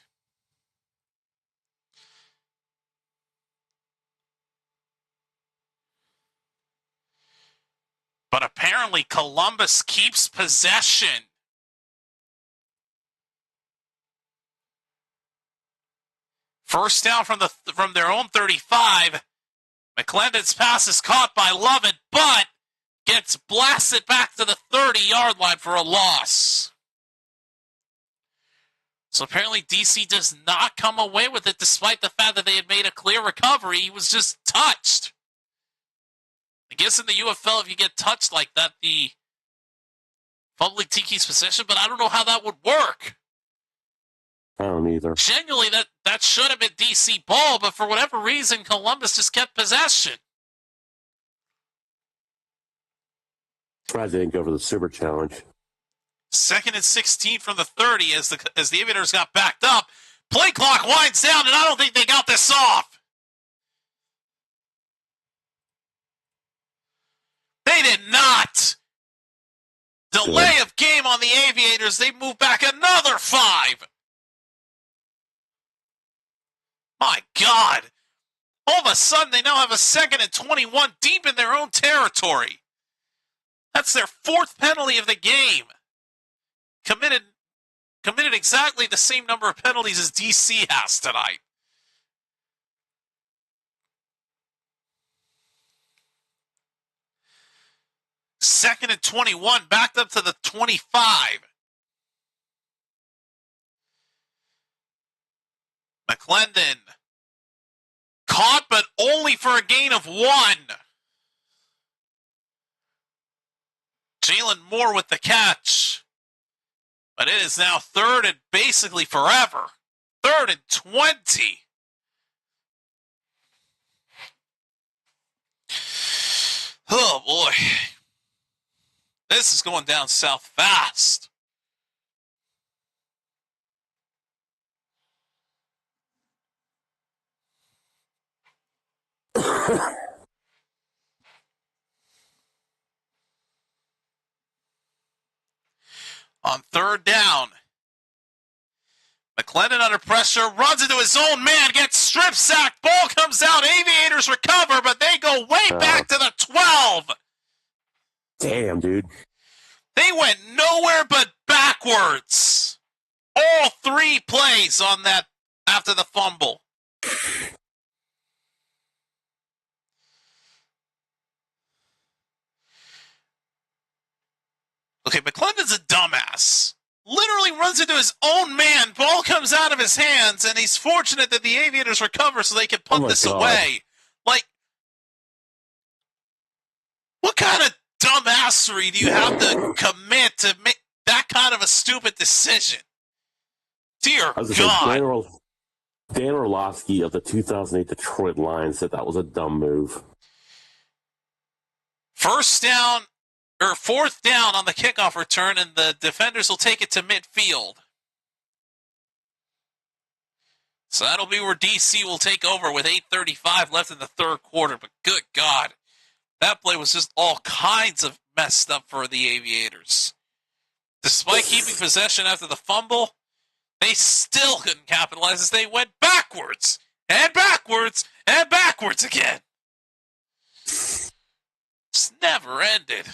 But apparently Columbus keeps possession. First down from their own 35. McClendon's pass is caught by Lovett, but gets blasted back to the 30-yard line for a loss. So apparently DC does not come away with it despite the fact that they had made a clear recovery. He was just touched. I guess in the UFL, if you get touched like that, the fumbling team keeps possession, but I don't know how that would work. I don't either. Genuinely, that should have been DC ball, but for whatever reason, Columbus just kept possession. Surprised they didn't go for the super challenge. 2nd and 16 from the 30 as the Aviators got backed up. Play clock winds down, and I don't think they got this off. They did not. Delay of game on the Aviators. They move back another 5. My God. All of a sudden, they now have a 2nd and 21 deep in their own territory. That's their 4th penalty of the game. Committed exactly the same number of penalties as DC has tonight. Second and 21, backed up to the 25. McClendon caught, but only for a gain of 1. Jalen Moore with the catch. But it is now 3rd and basically forever. 3rd and 20. Oh, boy. This is going down south fast. On 3rd down, McClendon under pressure, runs into his own man, gets strip sacked, ball comes out, Aviators recover, but they go way back to the 12. Damn, dude. They went nowhere but backwards. All 3 plays on that after the fumble. Okay, McClendon's a dumbass. Literally runs into his own man. Ball comes out of his hands, and he's fortunate that the Aviators recover so they can punt this away. Like, what kind of dumbassery do you have to commit to make that kind of a stupid decision? Dear God. Dan Orlovsky of the 2008 Detroit Lions said that was a dumb move. 4th down on the kickoff return, and the Defenders will take it to midfield. So that'll be where DC will take over with 8:35 left in the 3rd quarter. But good God, that play was just all kinds of messed up for the Aviators. Despite keeping possession after the fumble, they still couldn't capitalize as they went backwards and backwards and backwards again. It's never ended.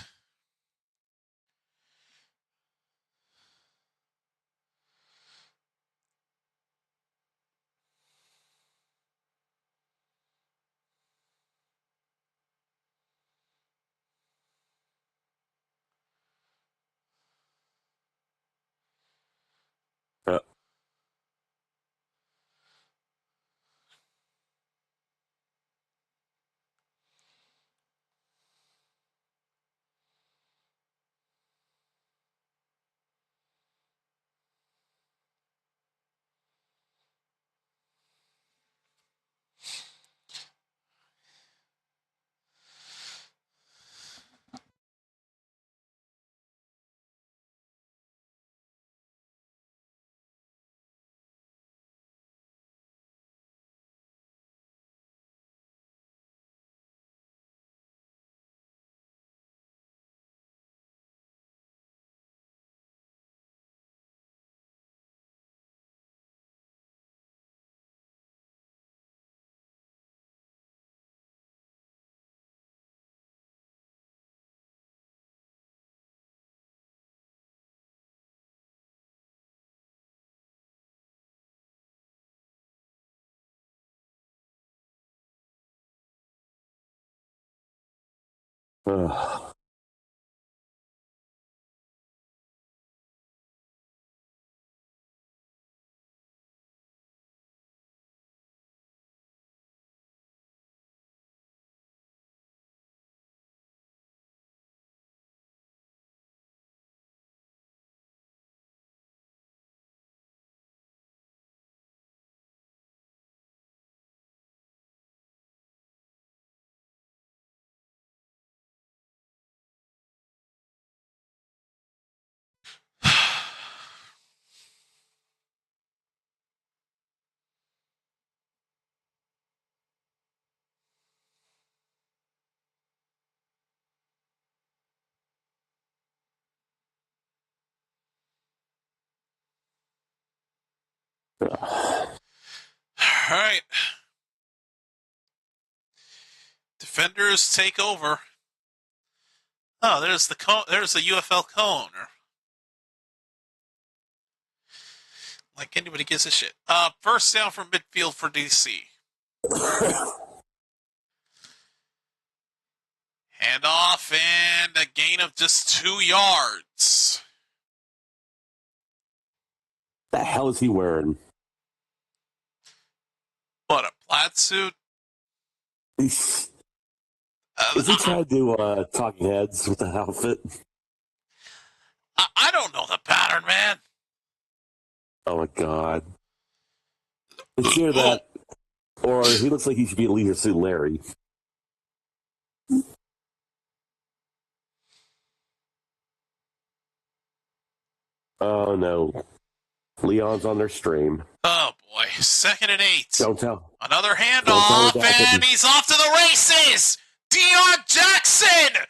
Uh, uh, All right. Defenders take over. Oh, there's the cone. There's the UFL cone. Like anybody gives a shit. First down from midfield for DC. Handoff and a gain of just 2 yards. the hell is he wearing? What, a plaid suit? Is he trying to do Talking Heads with the outfit? I don't know the pattern, man. Oh my god. It's either that, or he looks like he should be at Leisure Suit Larry. Oh no. Leon's on their stream. Oh boy, 2nd and 8. Don't tell. Another Don't tell handoff, me that and he's off to the races. Deion Jackson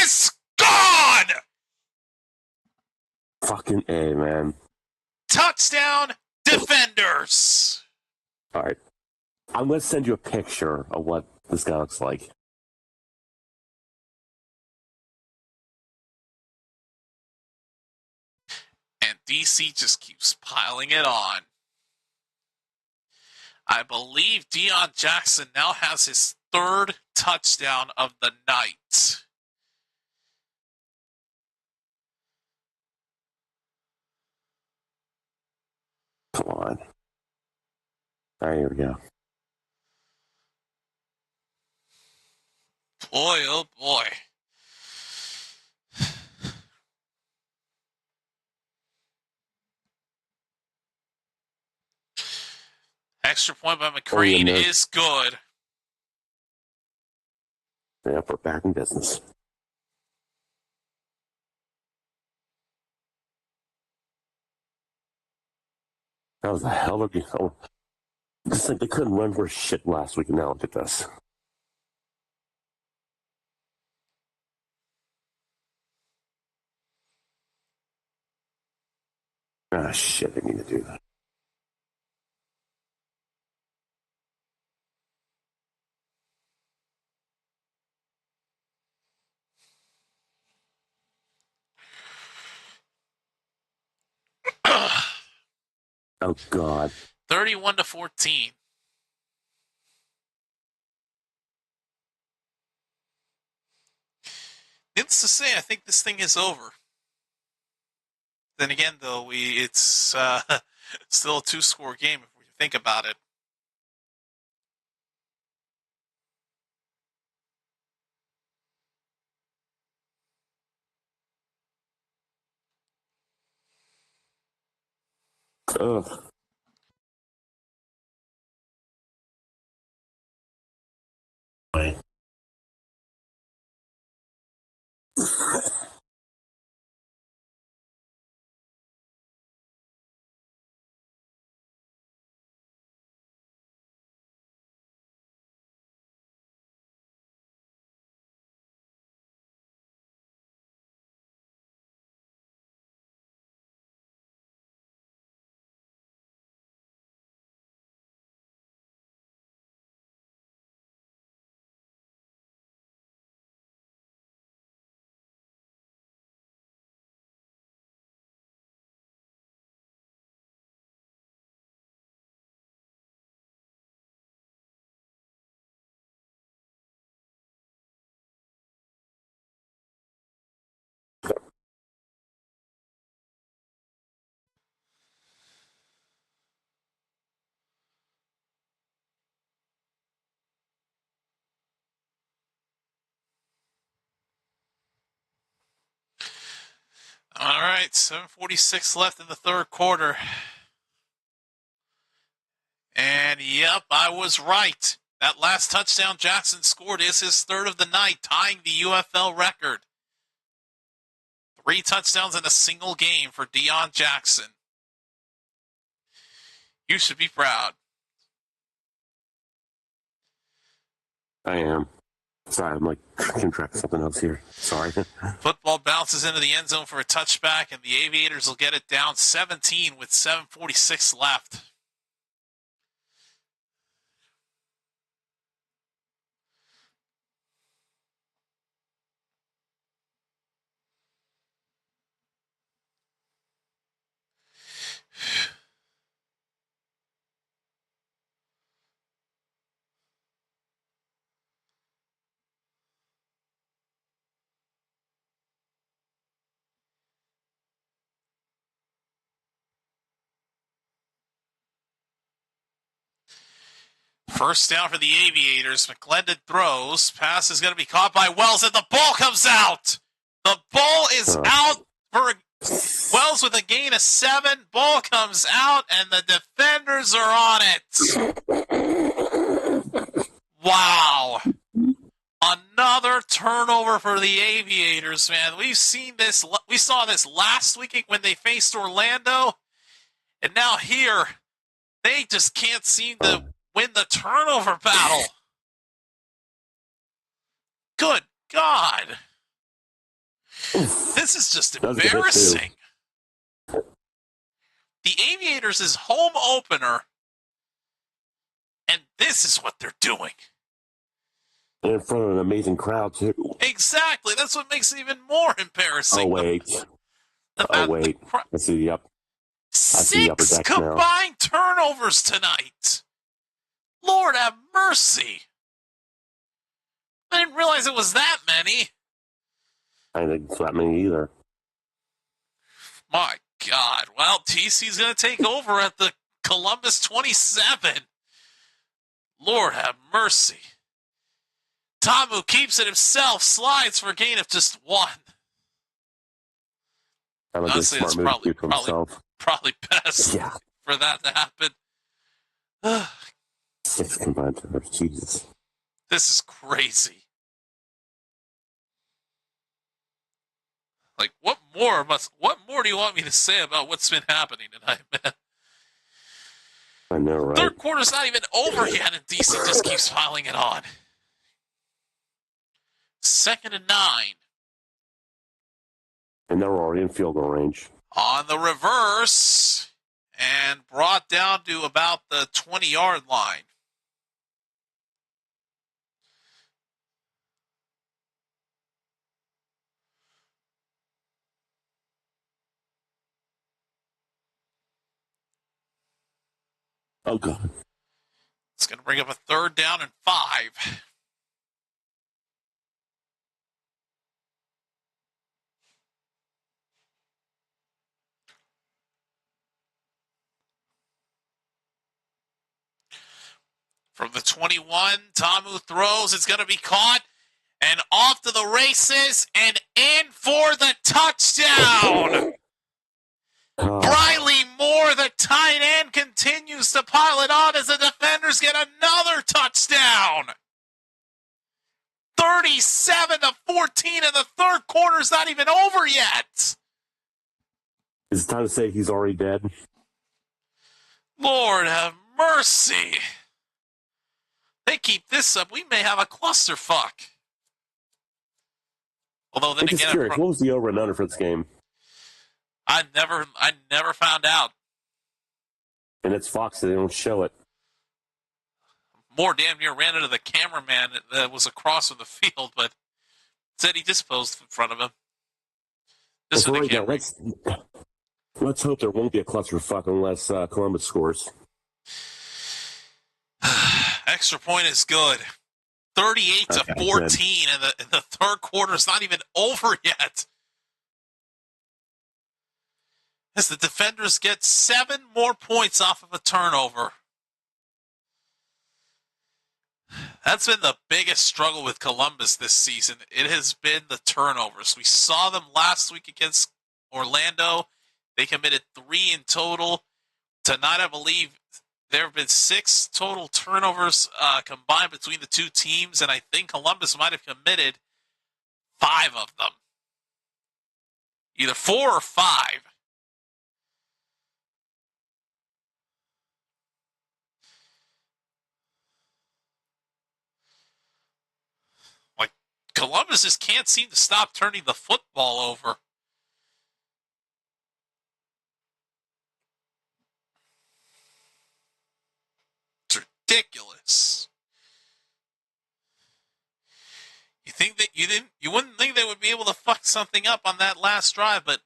is gone. Fucking A, man. Touchdown, Defenders. All right. I'm going to send you a picture of what this guy looks like. And DC just keeps piling it on. I believe Deion Jackson now has his 3rd touchdown of the night. Come on. All right, here we go. Boy, oh boy. Extra point by McCrane is good. Yeah, we're back in business. That was a hell of a game. Oh, just like they couldn't run for shit last week, and now look at this. Ah, shit, they need to do that. Oh, God. 31-14. Needless to say, I think this thing is over. Then again, though, it's still a 2-score game if we think about it. Ugh. Wait. All right, 7:46 left in the third quarter. And yep, I was right. That last touchdown Jackson scored is his third of the night, tying the UFL record. 3 touchdowns in a single game for Deion Jackson. You should be proud. I am. Sorry, I'm like keeping track of something else here. Sorry. Football bounces into the end zone for a touchback, and the Aviators will get it down 17 with 7:46 left. First down for the Aviators. McClendon throws. Pass is going to be caught by Wells, and the ball comes out. The ball is out for Wells with a gain of 7. Ball comes out, and the defenders are on it. Wow. Another turnover for the Aviators, man. We've seen this. We saw this last week when they faced Orlando, and now here they just can't seem to win the turnover battle. Good God. This is just embarrassing. The Aviators is home opener, and this is what they're doing. In front of an amazing crowd, too. Exactly. That's what makes it even more embarrassing. Oh, wait. I see the upper 6 deck combined turnovers tonight. Lord have mercy. I didn't realize it was that many. I didn't think that many either. My God. Well, TC's going to take over at the Columbus 27. Lord have mercy. Tamu keeps it himself, slides for a gain of just 1. Honestly, it's probably best for that to happen. 6 combined turnovers. Jesus. This is crazy. Like, what more do you want me to say about what's been happening tonight, man? I know, right? Third quarter's not even over yet, and DC just keeps piling it on. 2nd and 9. And they're already in field goal range. On the reverse, and brought down to about the 20-yard line. Oh, God. It's going to bring up a 3rd down and 5. From the 21, Tamu throws. It's going to be caught. And off to the races and in for the touchdown. Briley Moore, the tight end, continues to pile it on as the Defenders get another touchdown. 37-14, and the 3rd quarter's not even over yet. Is it time to say he's already dead? Lord have mercy. They keep this up, we may have a clusterfuck. Although then I'm just again, curious, what was the over and under for this game? I never found out. And it's Fox, so they don't show it. Moore damn near ran into the cameraman that was across from the field, but said he disposed in front of him. Just Well, for the right now, let's hope there won't be a clusterfuck unless Columbus scores. Extra point is good. 38-14, and the 3rd quarter is not even over yet. As the Defenders get 7 more points off of a turnover. That's been the biggest struggle with Columbus this season. It has been the turnovers. We saw them last week against Orlando. They committed 3 in total. Tonight, I believe, there have been 6 total turnovers combined between the 2 teams, and I think Columbus might have committed 5 of them. Either 4 or 5. Like, Columbus just can't seem to stop turning the football over. It's ridiculous. You wouldn't think they would be able to fuck something up on that last drive, but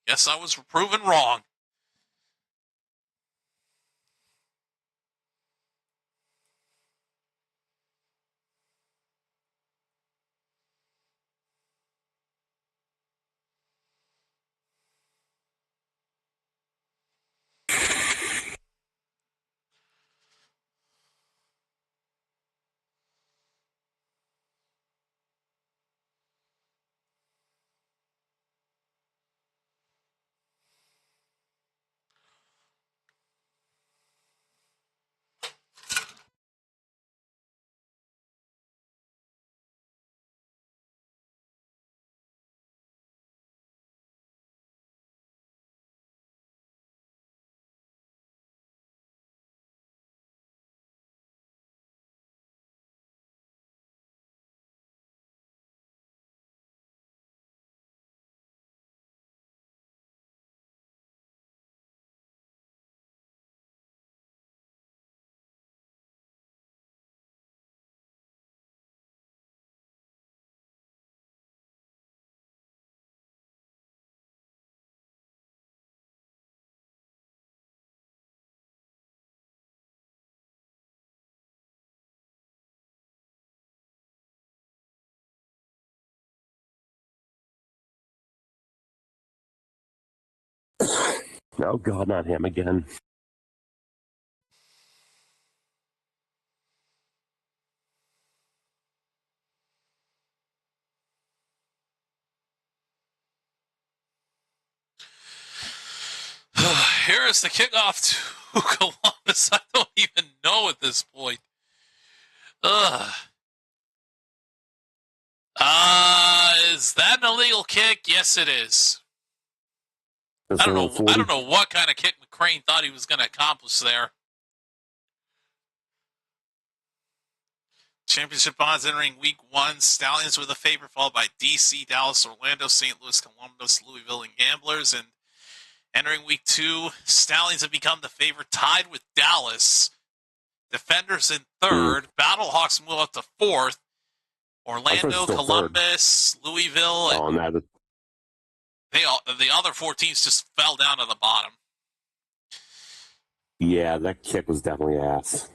guess I was proven wrong. Oh, God, not him again. Here is the kickoff to Columbus. I don't even know at this point. Is that an illegal kick? Yes, it is. I don't know what kind of kick McCrane thought he was going to accomplish there. Championship odds entering week 1. Stallions were the favorite, followed by DC, Dallas, Orlando, St. Louis, Columbus, Louisville, and Gamblers. And entering week 2, Stallions have become the favorite, tied with Dallas. Defenders in 3rd. Battlehawks move up to 4th. Orlando, Columbus, Louisville. The other 4 teams just fell down to the bottom. Yeah, that kick was definitely ass.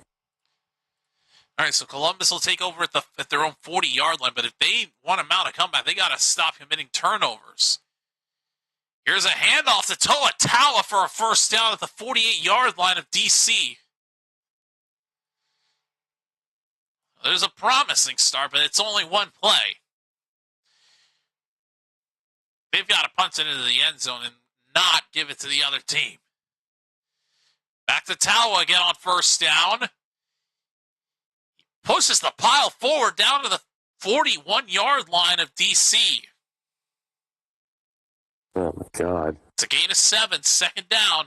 All right, so Columbus will take over at their own 40-yard line, but if they want to mount a comeback, they got to stop committing turnovers. Here's a handoff to Toa Tawa for a first down at the 48-yard line of DC. There's a promising start, but it's only one play. They've got to punt it into the end zone and not give it to the other team. Back to Tawa again on first down. Pushes the pile forward down to the 41-yard line of DC. Oh, my God. It's a gain of 7, second down.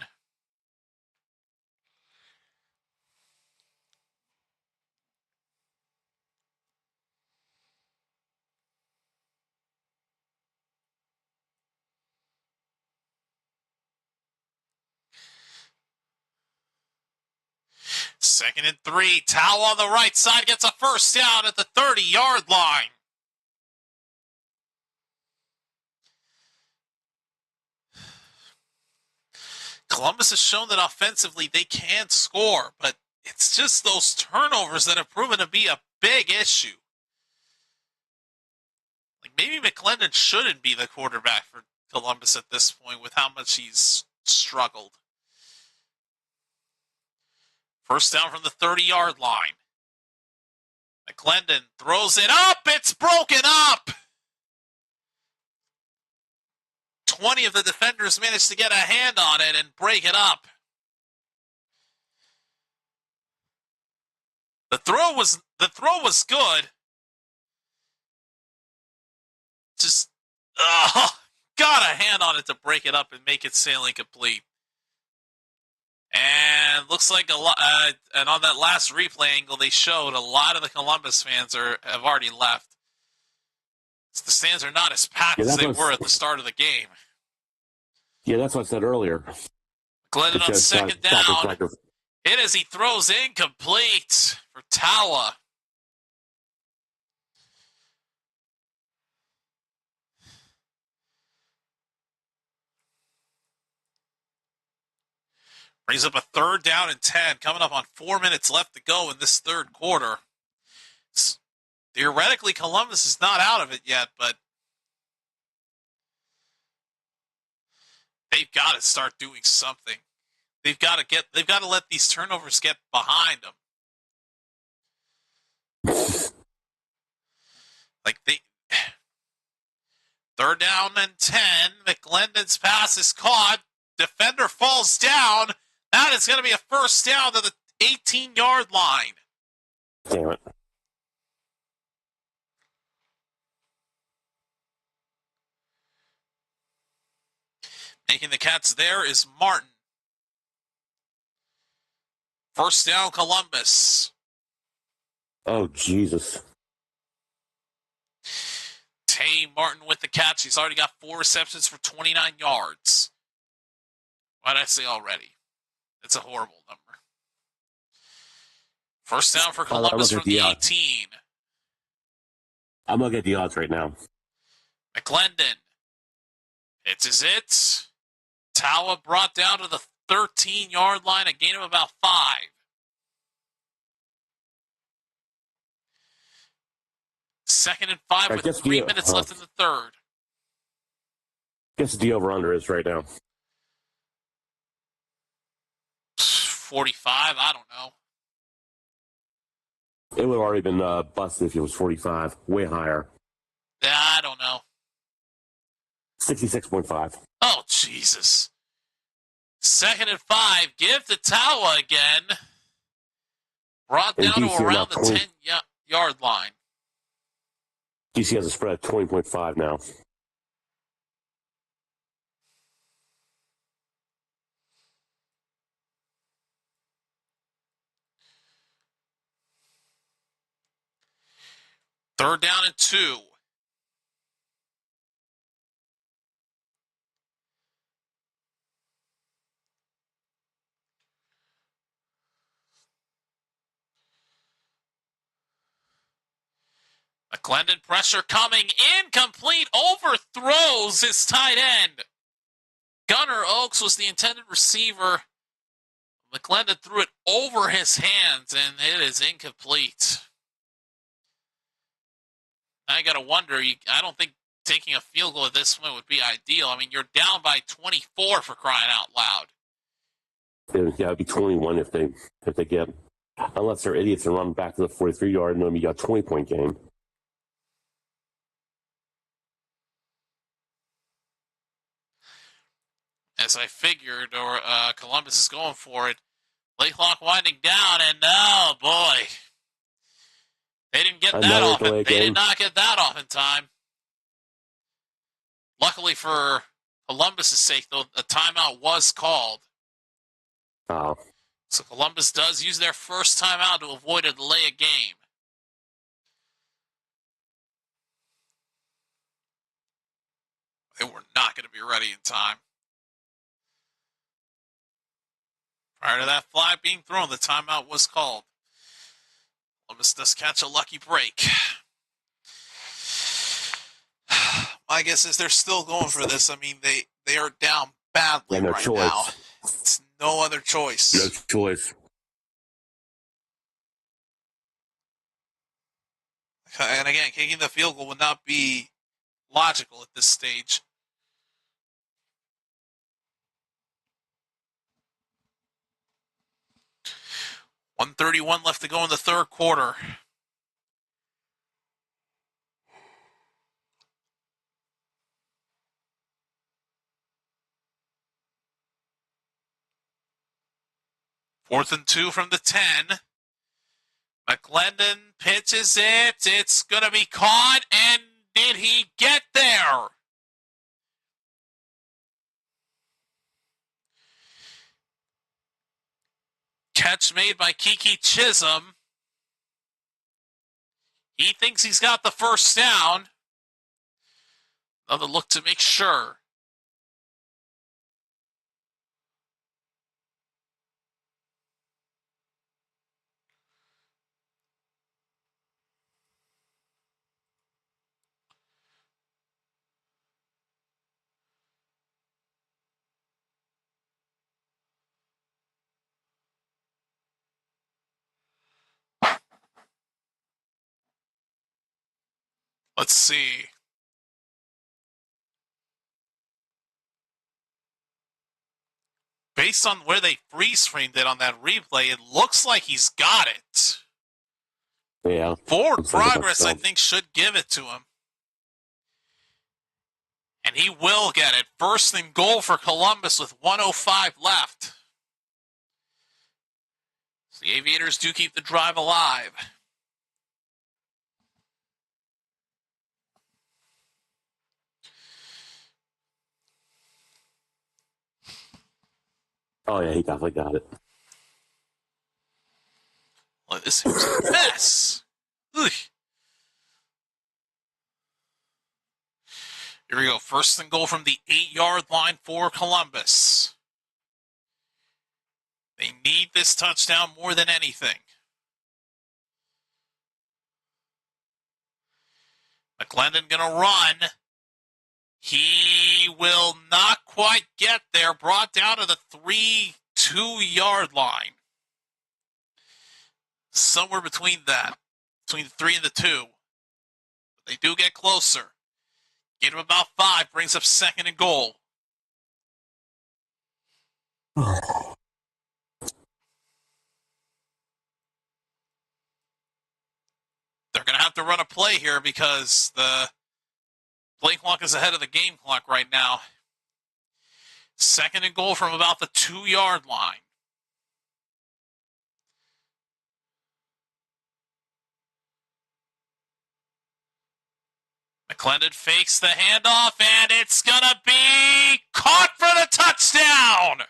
Second and 3. Towel on the right side gets a first down at the 30-yard line. Columbus has shown that offensively they can score, but it's just those turnovers that have proven to be a big issue. Like maybe McClendon shouldn't be the quarterback for Columbus at this point with how much he's struggled. First down from the 30-yard line. McClendon throws it up. It's broken up. 20 of the defenders managed to get a hand on it and break it up. The throw was good. Just got a hand on it to break it up and make it sailing complete. And looks like and on that last replay angle they showed, a lot of the Columbus fans have already left. So the stands are not as packed as they were at the start of the game. Yeah, that's what I said earlier. Glennon on second down. Hit as he throws incomplete for Tawa. Brings up a third down and 10, coming up on 4 minutes left to go in this third quarter. Theoretically, Columbus is not out of it yet, but they've got to start doing something. They've got to let these turnovers get behind them. Third down and 10. McClendon's pass is caught. Defender falls down. That is going to be a first down to the 18-yard line. Damn it. Making the catch there is Martin. First down, Columbus. Oh, Jesus. Tay Martin with the catch. He's already got 4 receptions for 29 yards. What did I say already? It's a horrible number. First down for Columbus from the 18. I'm looking at the odds right now. McClendon. It's it. Tawa brought down to the 13-yard line, a gain of about 5. Second and 5 with 3 minutes left in the third. Guess the over-under is right now. 45, I don't know. It would have already been busted if it was 45. Way higher. Yeah, I don't know. 66.5. Oh, Jesus. Second and 5. Give to Tawa again. Brought down to around the 10-yard line. DC has a spread of 20.5 now. Third down and 2. McClendon pressure coming. Incomplete. Overthrows his tight end. Gunnar Oaks was the intended receiver. McClendon threw it over his hands, and it is incomplete. I got to wonder, I don't think taking a field goal at this point would be ideal. I mean, you're down by 24 for crying out loud. Yeah, it'd be 21 if they get, unless they're idiots and run back to the 43-yard, and then you got a 20-point game. As I figured, or Columbus is going for it. Play clock winding down, and oh boy, they didn't get that off. They did not get that off in time. Luckily for Columbus's sake, though, a timeout was called. Oh. So Columbus does use their first timeout to avoid a delay of game. They were not going to be ready in time. Prior to that flag being thrown, the timeout was called. Columbus does catch a lucky break. My guess is they're still going for this. I mean, they are down badly right now. It's no other choice. No choice. And again, kicking the field goal would not be logical at this stage. .131 left to go in the third quarter. Fourth and 2 from the 10. McClendon pitches it. It's going to be caught. And did he get there? Catch made by Kiki Chisholm. He thinks he's got the first down. Another look to make sure. Let's see. Based on where they freeze framed it on that replay, it looks like he's got it. Yeah. Forward progress, I think, should give it to him. And he will get it. First and goal for Columbus with 1:05 left. So the Aviators do keep the drive alive. Oh, yeah, he definitely got it. Well, this was a mess. Ugh. Here we go. First and goal from the 8-yard line for Columbus. They need this touchdown more than anything. McClendon going to run. He will not quite get there. Brought down to the 2-yard line. Somewhere between that. Between the 3 and the 2. They do get closer. Get him about 5. Brings up second and goal. They're going to have to run a play here because the play clock is ahead of the game clock right now. Second and goal from about the 2-yard line. McClendon fakes the handoff, and it's going to be caught for the touchdown!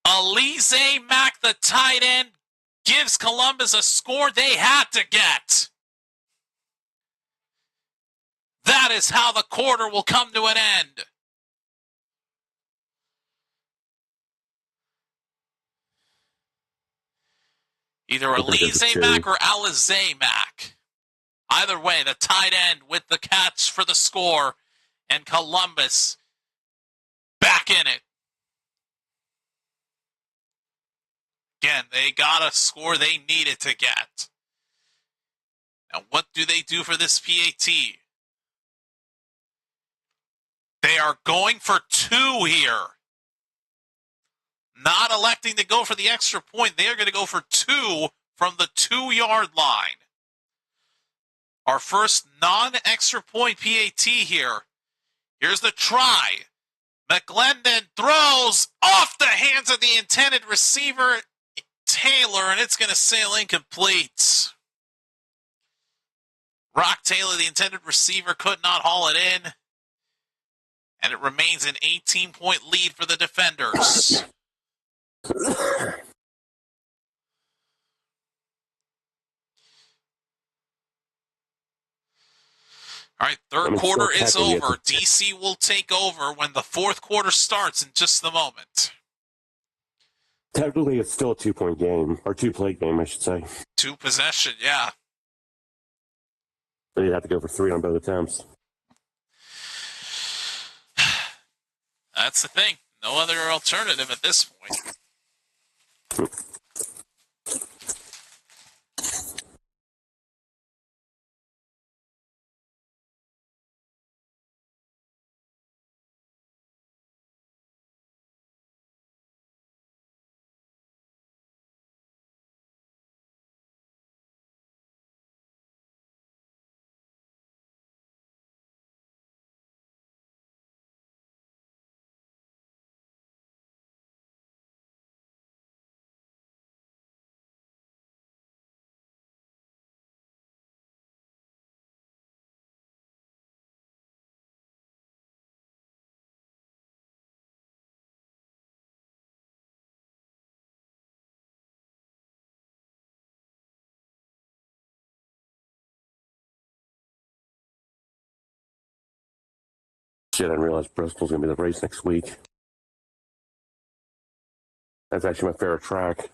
Alize Mack, the tight end, gives Columbus a score they had to get. That is how the quarter will come to an end. Either Alize Mack or Alize Mack. Either way, the tight end with the catch for the score, and Columbus back stuck in it. Again, they got a score they needed to get. Now, what do they do for this PAT? They are going for 2 here. Not electing to go for the extra point. They are going to go for 2 from the 2-yard line. Our first non-extra point PAT here. Here's the try. McGlendon throws off the hands of the intended receiver, Taylor, and it's going to sail incomplete. Rock Taylor, the intended receiver, could not haul it in. And it remains an 18-point lead for the Defenders. All right, third quarter is over. DC will take over when the fourth quarter starts in just a moment. Technically, it's still a 2-point game, or 2-play game, I should say. 2 possession, yeah. But you'd have to go for 3 on both attempts. That's the thing. No other alternative at this point. Shit, I didn't realize Bristol's going to be the race next week. That's actually my favorite track.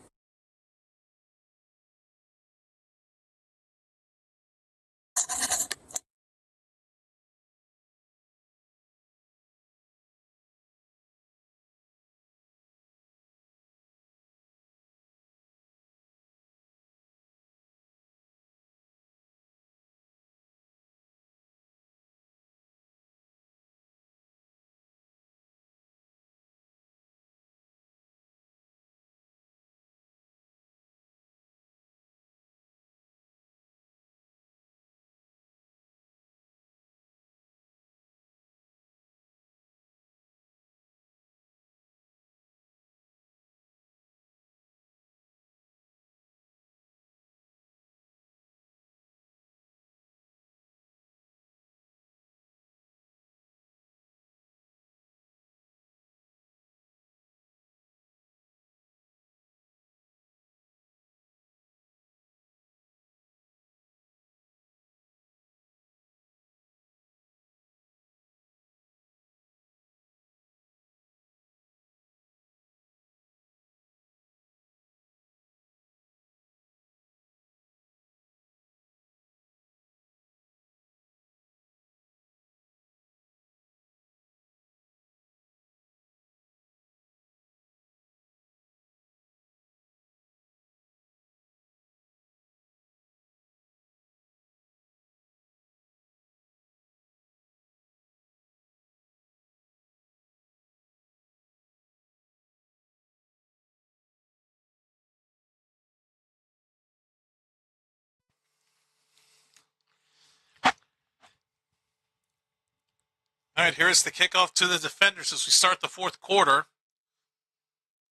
All right, here's the kickoff to the Defenders as we start the fourth quarter.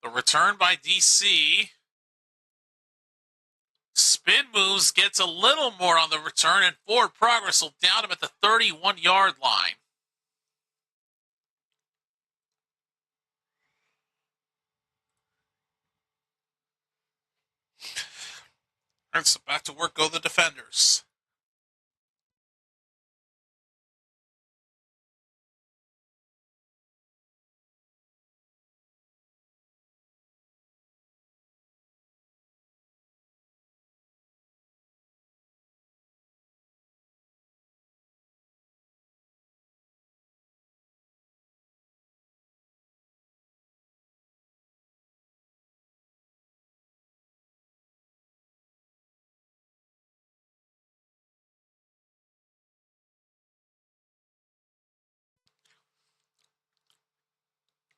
The return by DC. Spin moves, gets a little more on the return, and forward progress will down him at the 31-yard line. All right, so back to work go the Defenders.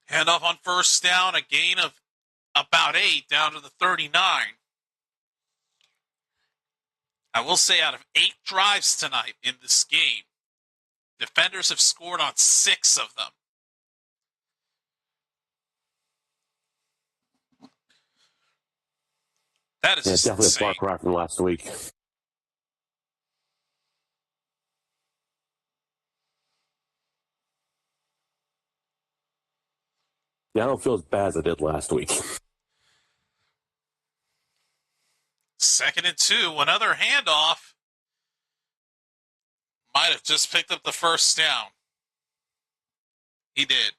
Handoff on first down, a gain of about 8 down to the 39. I will say out of 8 drives tonight in this game, Defenders have scored on 6 of them. That is just definitely insane. a far cry from last week. Yeah, I don't feel as bad as I did last week. 2nd and 2, another handoff. Might have just picked up the first down. He did.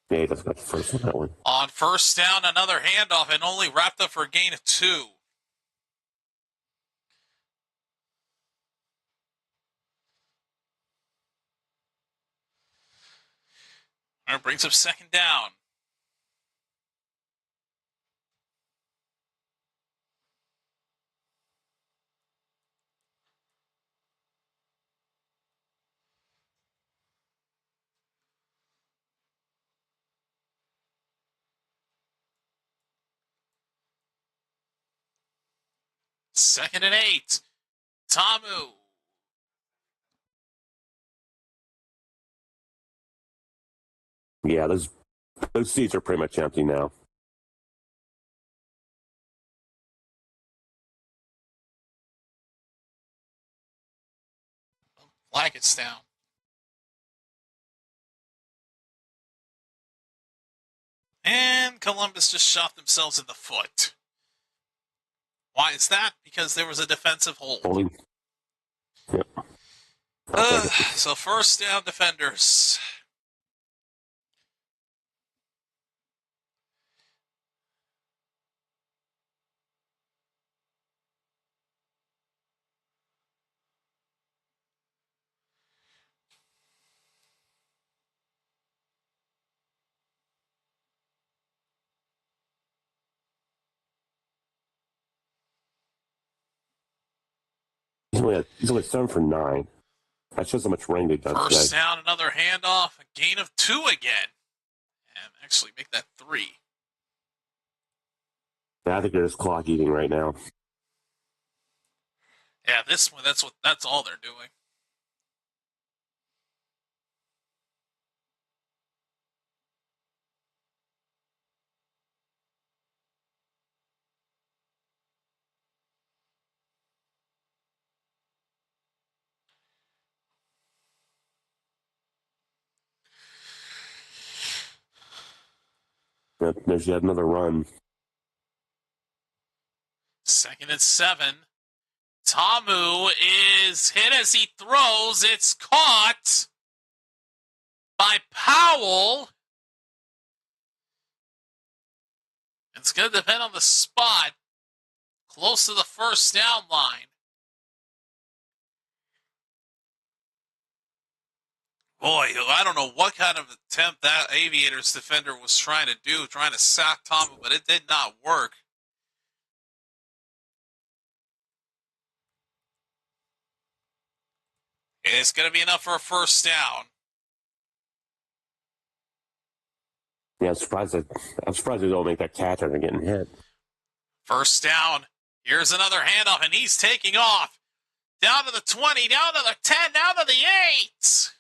Yeah, he just got the first on that one. On first down, another handoff, and only wrapped up for a gain of 2. That brings up 2nd down. Second and 8. Tamu. Yeah, those seats are pretty much empty now. Blankets down. And Columbus just shot themselves in the foot. Why is that? Because there was a defensive hold. Holding. Yep. So first down, Defenders. He's only 7 for 9. That shows how much rain they've done First today. down, another handoff, a gain of 2 again. And actually make that 3. Yeah, I think they're just clock eating right now. Yeah, this one, that's all they're doing. There's yet another run. 2nd and 7. Tamu is hit as he throws. It's caught by Powell. It's going to depend on the spot. Close to the first down line. Boy, I don't know what kind of attempt that Aviators defender was trying to do, trying to sack Tamu, but it did not work. It's going to be enough for a first down. Yeah, I'm surprised they don't make that catch after getting hit. First down. Here's another handoff, and he's taking off. Down to the 20, down to the 10, down to the 8.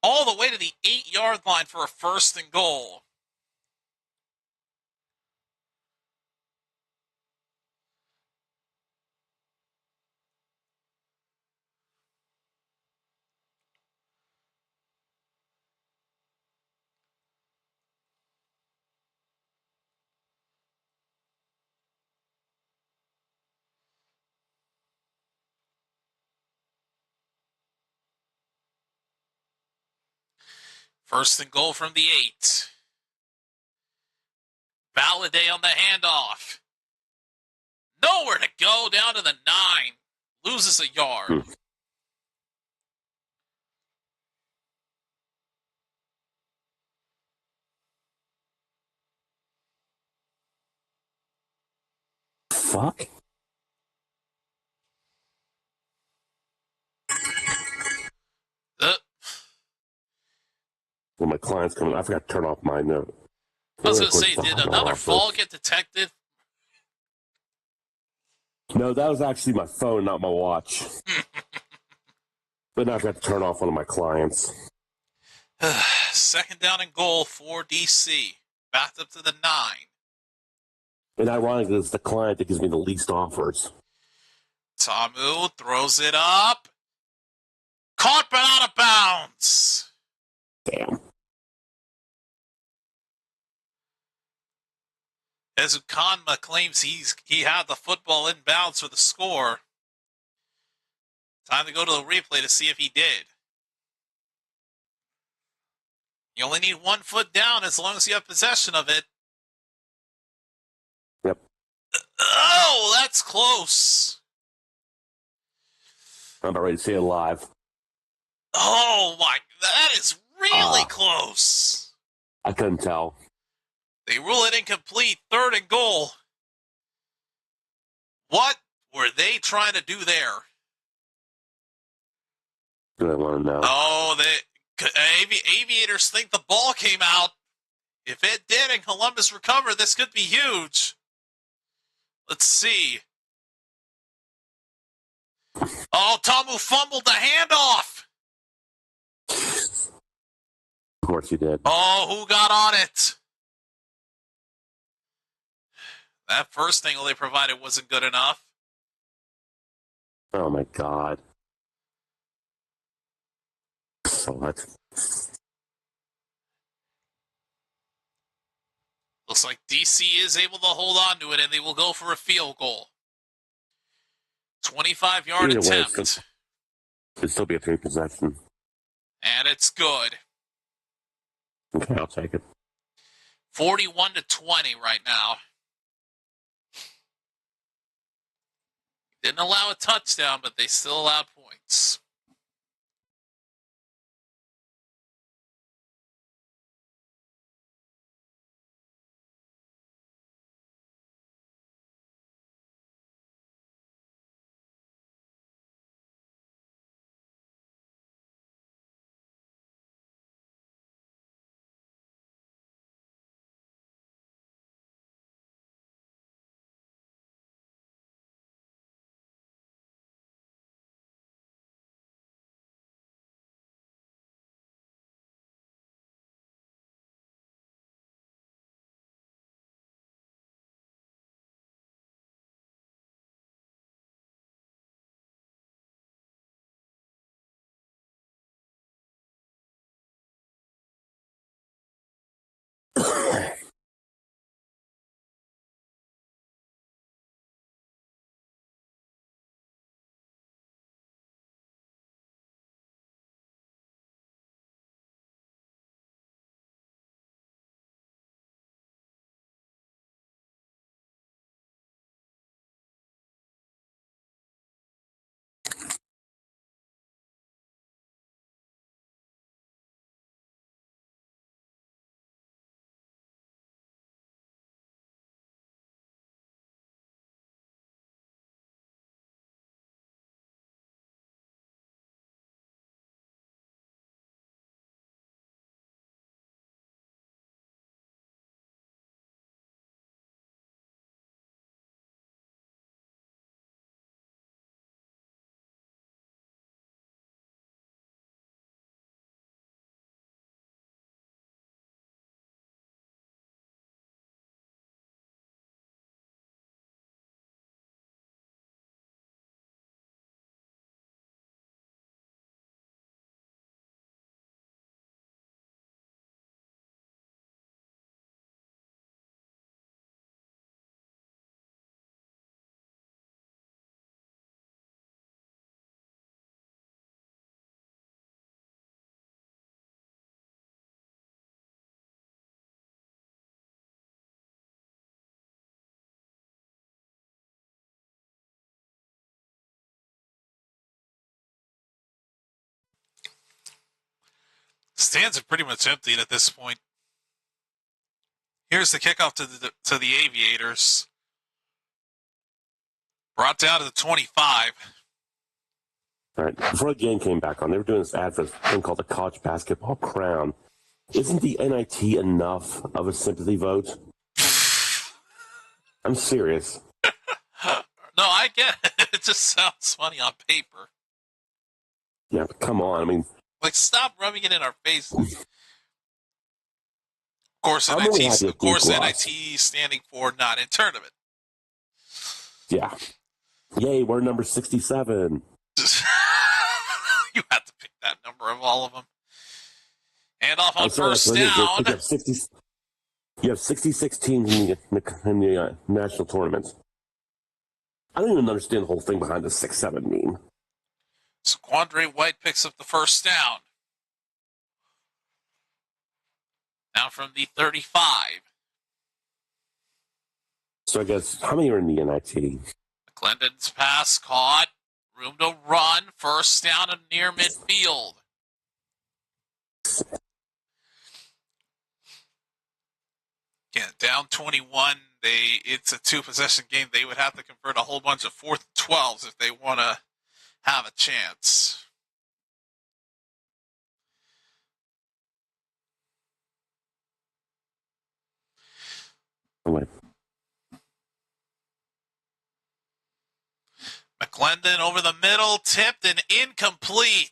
All the way to the 8-yard line for a first and goal. First and goal from the 8. Galladay on the handoff. Nowhere to go, down to the 9. Loses a yard. Fuck. When my client's coming, I forgot to turn off my note. I was going to say, did another fall get detected? No, that was actually my phone, not my watch. But now I forgot to turn off one of my clients. Second down and goal for DC. Backed up to the 9. And ironically, it's the client that gives me the least offers. Tamu throws it up. Caught but out of bounds. Damn. As Ukanma claims he had the football inbounds for the score. Time to go to the replay to see if he did. You only need 1 foot down as long as you have possession of it. Yep. Oh, that's close. I'm about ready to see it live. Oh, my. That is really close. I couldn't tell. They rule it incomplete. 3rd and goal. What were they trying to do there? Do I want to know? Oh, the Aviators think the ball came out. If it did and Columbus recovered, this could be huge. Let's see. Oh, Tamu fumbled the handoff. Of course you did. Oh, who got on it? That first angle they provided wasn't good enough. Oh my god. What? Looks like DC is able to hold on to it, and they will go for a field goal. 25-yard attempt. It'd still be a 3 possession. And it's good. Okay, I'll take it. 41-20 right now. Didn't allow a touchdown, but they still allowed points. Stands are pretty much emptied at this point. Here's the kickoff to the Aviators. Brought down to the 25. All right. Before the game came back on, they were doing this ad for this thing called the College Basketball Crown. Isn't the NIT enough of a sympathy vote? I'm serious. No, I get it. It just sounds funny on paper. Yeah, but come on. I mean, like, stop rubbing it in our faces. Of course, I'm really happy of course, Duke NIT lost. standing for not in tournament. Yeah. Yay, we're number 67. You have to pick that number of all of them. And off on I'm sorry, first that's what down. it is. You have 66 teams in the national tournaments. I don't even understand the whole thing behind the 6-7 meme. So Quandre White picks up the first down. Now from the 35. So I guess, how many are in the NIT? McClendon's pass caught. Room to run. First down and near midfield. Again, down 21. It's a two-possession game. They would have to convert a whole bunch of 4th and 12s if they want to have a chance. Oh, wait. McClendon over the middle, tipped and incomplete.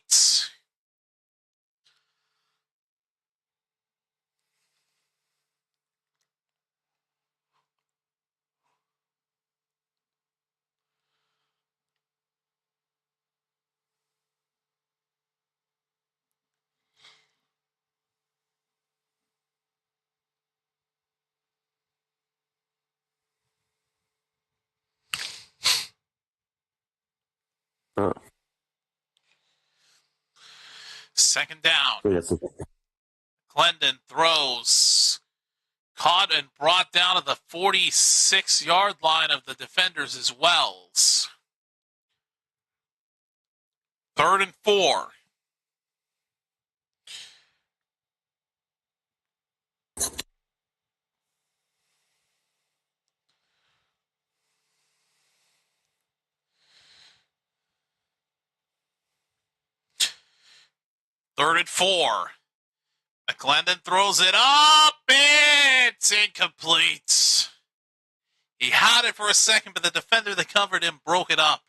Second down. McClendon throws. Caught and brought down to the 46-yard line of the defenders as Wells. 3rd and 4. Third and 4. McClendon throws it up. It's incomplete. He had it for a second, but the defender that covered him broke it up.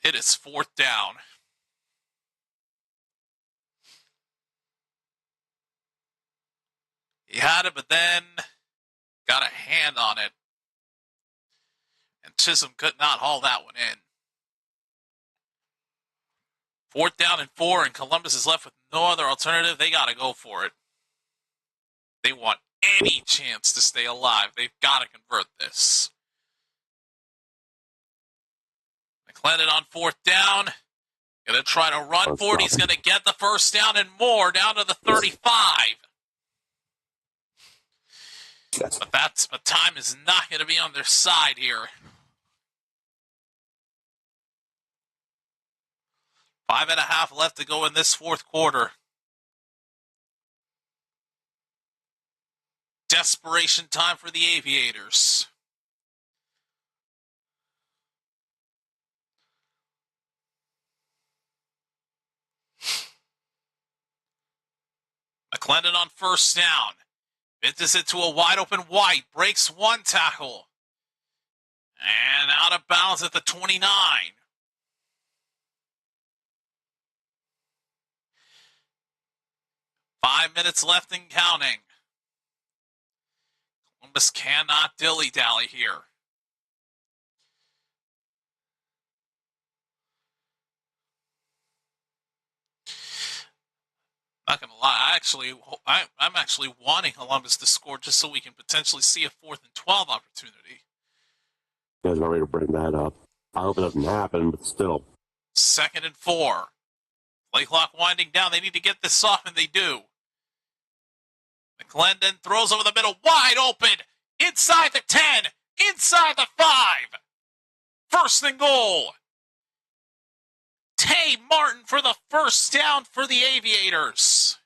It is 4th down. He had it, but then got a hand on it. And Chisholm could not haul that one in. 4th down and 4, and Columbus is left with no other alternative. They got to go for it. They want any chance to stay alive. They've got to convert this. McClendon on 4th down. Going to try to run for it. He's going to get the first down and more down to the 35. But time is not going to be on their side here. 5.5 left to go in this 4th quarter. Desperation time for the Aviators. McClendon on first down. Fits it to a wide open White. Breaks one tackle. And out of bounds at the 29. 5 minutes left and counting. Columbus cannot dilly-dally here. Not going to lie, I'm actually wanting Columbus to score just so we can potentially see a 4th and 12 opportunity. You guys are ready to bring that up. I hope it doesn't happen, but still. 2nd and 4. Play clock winding down. They need to get this off, and they do. McClendon throws over the middle, wide open, inside the 10, inside the 5. 1st and goal. Tay Martin for the first down for the Aviators.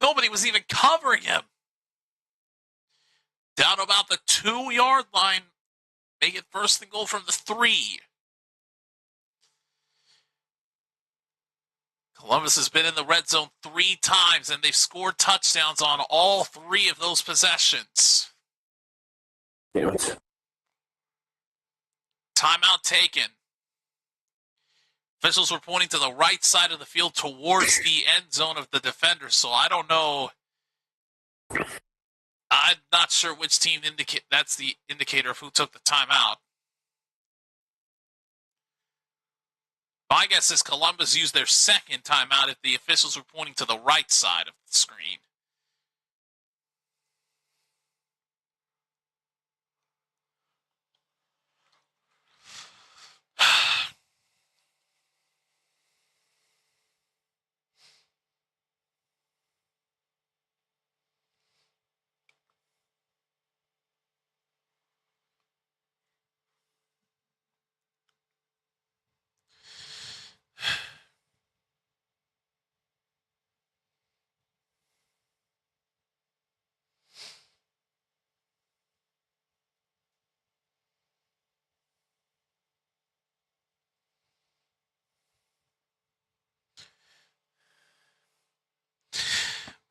Nobody was even covering him. Down about the 2-yard line. Make it first and goal from the 3. Columbus has been in the red zone 3 times, and they've scored touchdowns on all 3 of those possessions. Damn it. Timeout taken. Officials were pointing to the right side of the field towards the end zone of the Defenders, so I don't know. I'm not sure which team that's the indicator of who took the timeout. My guess is Columbus used their second timeout if the officials were pointing to the right side of the screen.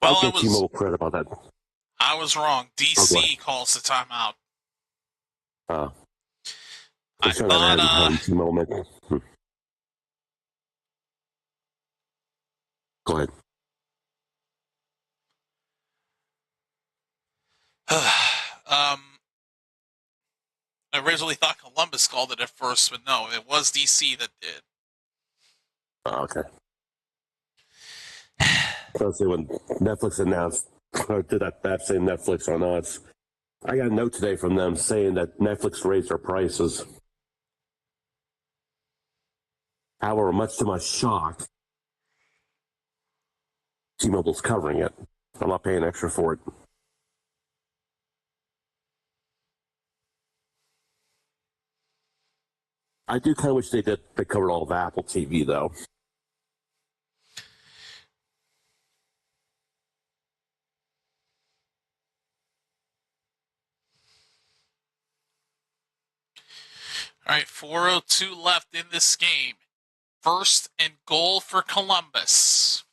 Well, I'll get T-Mobile credit about that. I was wrong. DC calls the timeout. I thought, T-Mobile. Go ahead. I originally thought Columbus called it at first, but no, it was DC that did. Oh, okay. Let's see, when Netflix announced, or did that same Netflix on us, I got a note today from them saying that Netflix raised their prices. However, much to my shock, T-Mobile's covering it. I'm not paying extra for it. I do kind of wish they covered all of Apple TV, though. All right, 4:02 left in this game. First and goal for Columbus.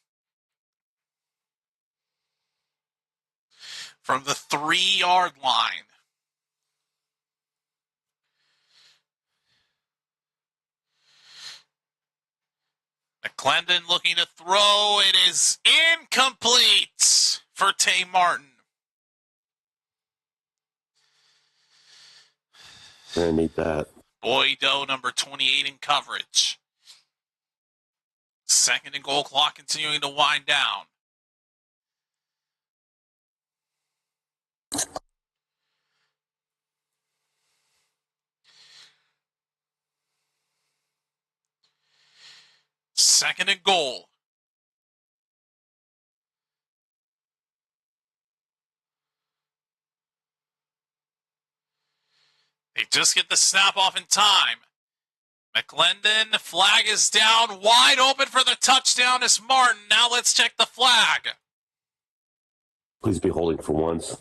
From the 3-yard line. McClendon looking to throw. It is incomplete for Tay Martin. I need that. Boydo, number 28 in coverage. Second and goal clock continuing to wind down. Second and goal. They just get the snap off in time. McClendon, flag is down, wide open for the touchdown is Martin. Now let's check the flag. Please be holding for once.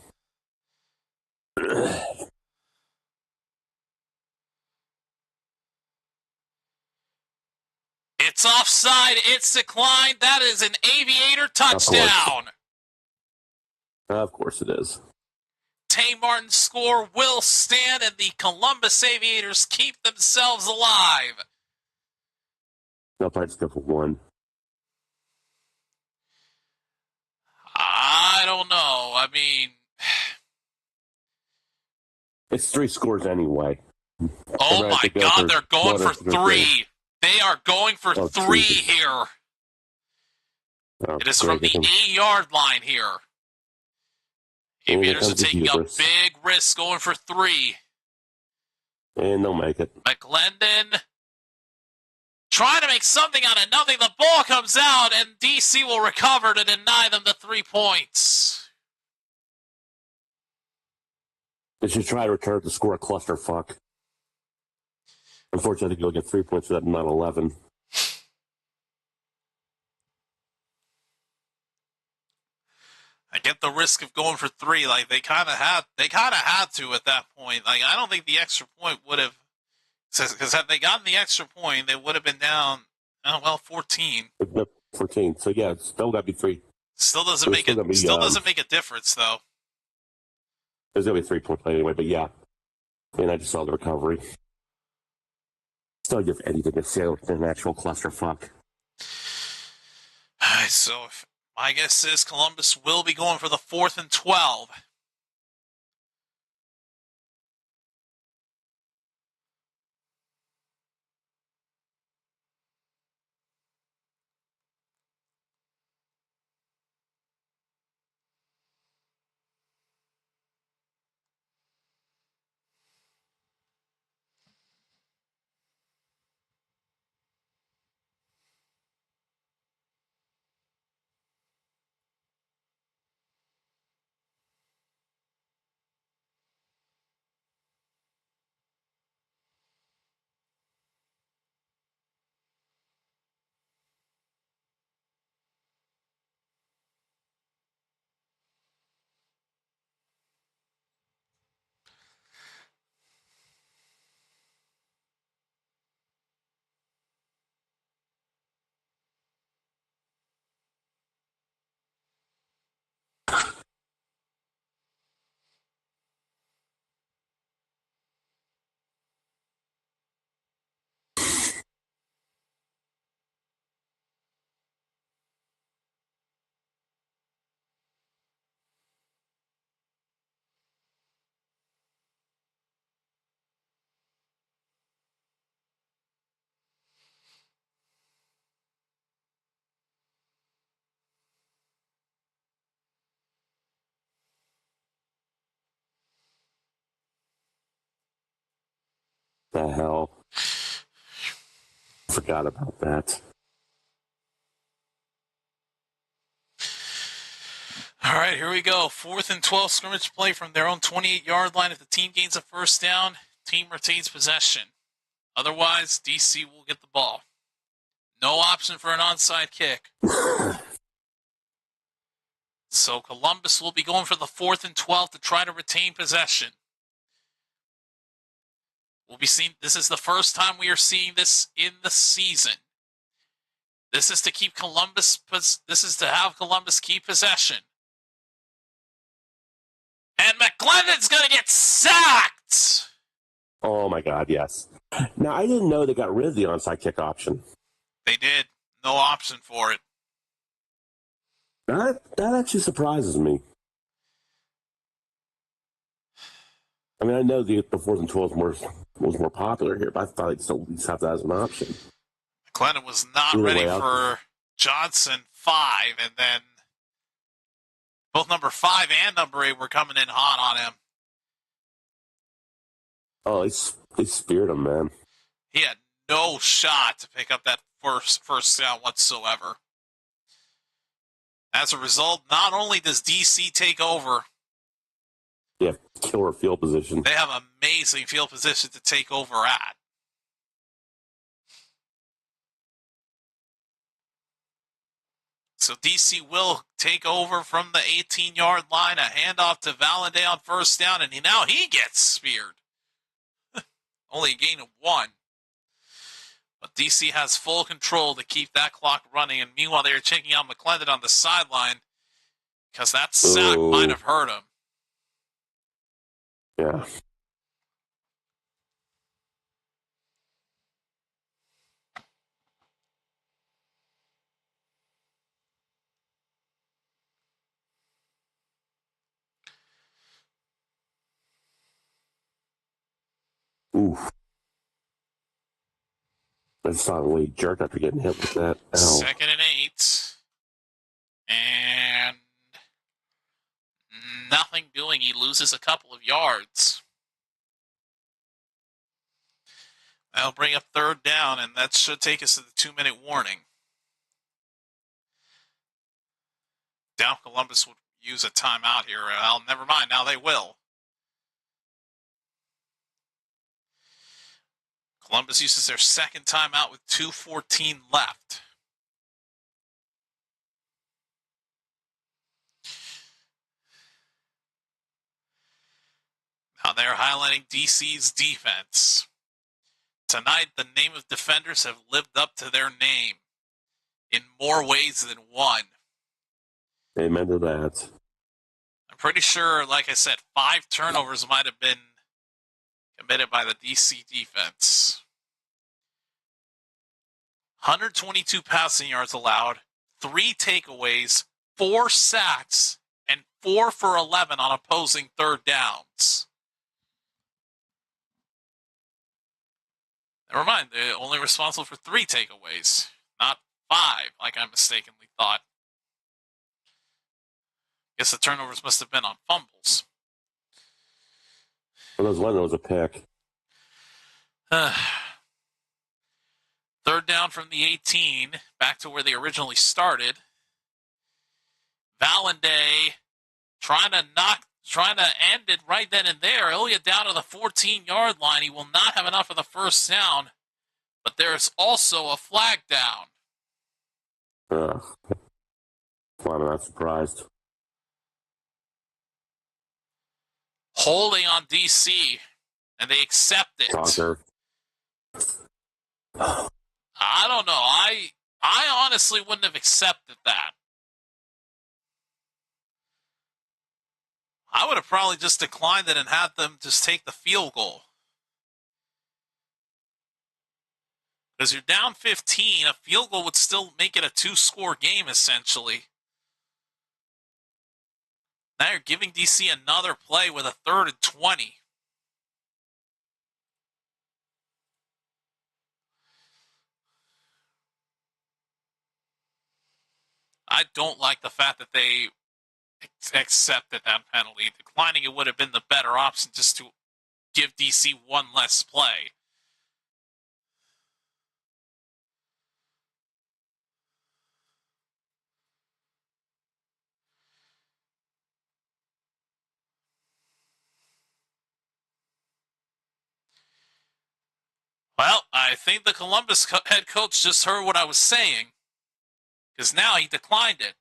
It's offside. It's declined. That is an Aviator touchdown. Of course it is. Tay Martin's score will stand, and the Columbus Aviators keep themselves alive. No, probably just go for one. I don't know. I mean, it's 3 scores anyway. Oh my God, they're going for 3. They are going for 3 here. It is from the 8-yard line here. Aviators are taking a big risk going for 3. And they'll make it. McClendon trying to make something out of nothing. The ball comes out, and DC will recover to deny them the 3 points. They should try to return to score a clusterfuck. Unfortunately, I think you'll get 3 points for that, not 11. I get the risk of going for 3. Like they kind of had to at that point. Like I don't think the extra point would have, because had they gotten the extra point, they would have been down. 14. 14. So yeah, it's still got to be 3. Still doesn't make it. Still doesn't make a difference though. There's gonna be a 3-point play anyway, but yeah. And I just saw the recovery. Still give anything to sail an actual clusterfuck. All right, so my guess is Columbus will be going for the 4th and 12. The hell? Forgot about that. All right, here we go. 4th and 12 scrimmage play from their own 28-yard line. If the team gains a first down, team retains possession. Otherwise, DC will get the ball. No option for an onside kick. So Columbus will be going for the 4th and 12 to try to retain possession. We'll be seeing. This is the first time we are seeing this in the season. This is to keep Columbus. This is to have Columbus keep possession. And McClendon's going to get sacked. Oh my God, yes. Now I didn't know they got rid of the onside kick option. They did. No option for it. That actually surprises me. I mean, I know the 4th and 12 was more popular here, but I thought they'd still at least have that as an option. McClendon was not Either ready way, for Johnson 5, and then both number 5 and number 8 were coming in hot on him. Oh, they speared him, man. He had no shot to pick up that first down whatsoever. As a result, not only does DC take over, Yeah, killer field position. they have amazing field position to take over at. So DC will take over from the 18-yard line, a handoff to Valenday on first down, and now he gets speared. Only a gain of 1. But DC has full control to keep that clock running, and meanwhile they're checking out McClendon on the sideline because that sack might have hurt him. Yeah. Oof. I saw the way he jerked after getting hit with that. Ow. 2nd and 8. And nothing doing. He loses a couple of yards. That'll bring up 3rd down, and that should take us to the 2-minute warning. Down Columbus would use a timeout here. Well, never mind. Now they will. Columbus uses their second timeout with 2:14 left. Now they're highlighting DC's defense. Tonight, the name of Defenders have lived up to their name in more ways than one. Amen to that. I'm pretty sure, like I said, 5 turnovers might have been committed by the DC defense. 122 passing yards allowed, 3 takeaways, 4 sacks, and 4 for 11 on opposing third downs. Never mind, they're only responsible for 3 takeaways, not 5, like I mistakenly thought. Guess the turnovers must have been on fumbles. Well, there was one that was a pick. Third down from the 18, back to where they originally started. Valenday trying to end it right then and there. Ilya down to the 14-yard line. He will not have enough of the first down, but there's also a flag down. Well, I'm not surprised. Holding on DC, and they accept it. Talker. I don't know. I honestly wouldn't have accepted that. I would have probably just declined it and had them just take the field goal. Because you're down 15, a field goal would still make it a 2-score game, essentially. Now you're giving DC another play with a 3rd and 20. I don't like the fact that they accepted that penalty. Declining it would have been the better option just to give DC one less play. Well, I think the Columbus head coach just heard what I was saying, because now he declined it.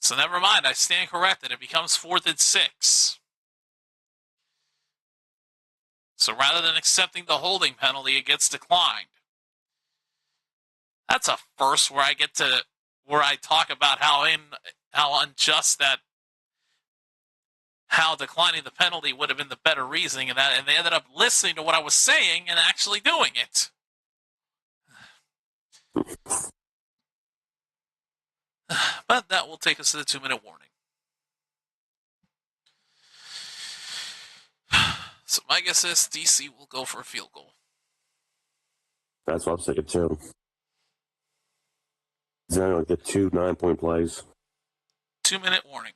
So never mind, I stand corrected. It becomes 4th and 6. So rather than accepting the holding penalty, it gets declined. That's a first where I talk about how unjust that, how declining the penalty would have been the better reasoning, and they ended up listening to what I was saying and actually doing it. But that will take us to the 2-minute warning. So my guess is DC will go for a field goal. That's what I'm thinking too. Then I'll get 2 9-point plays. 2-minute warning.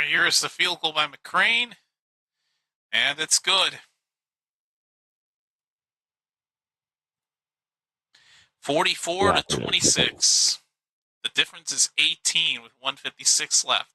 Here's the field goal by McCrane. And it's good. 44-26. The difference is 18 with 1:56 left.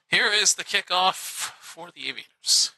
Here is the kickoff for the Aviators.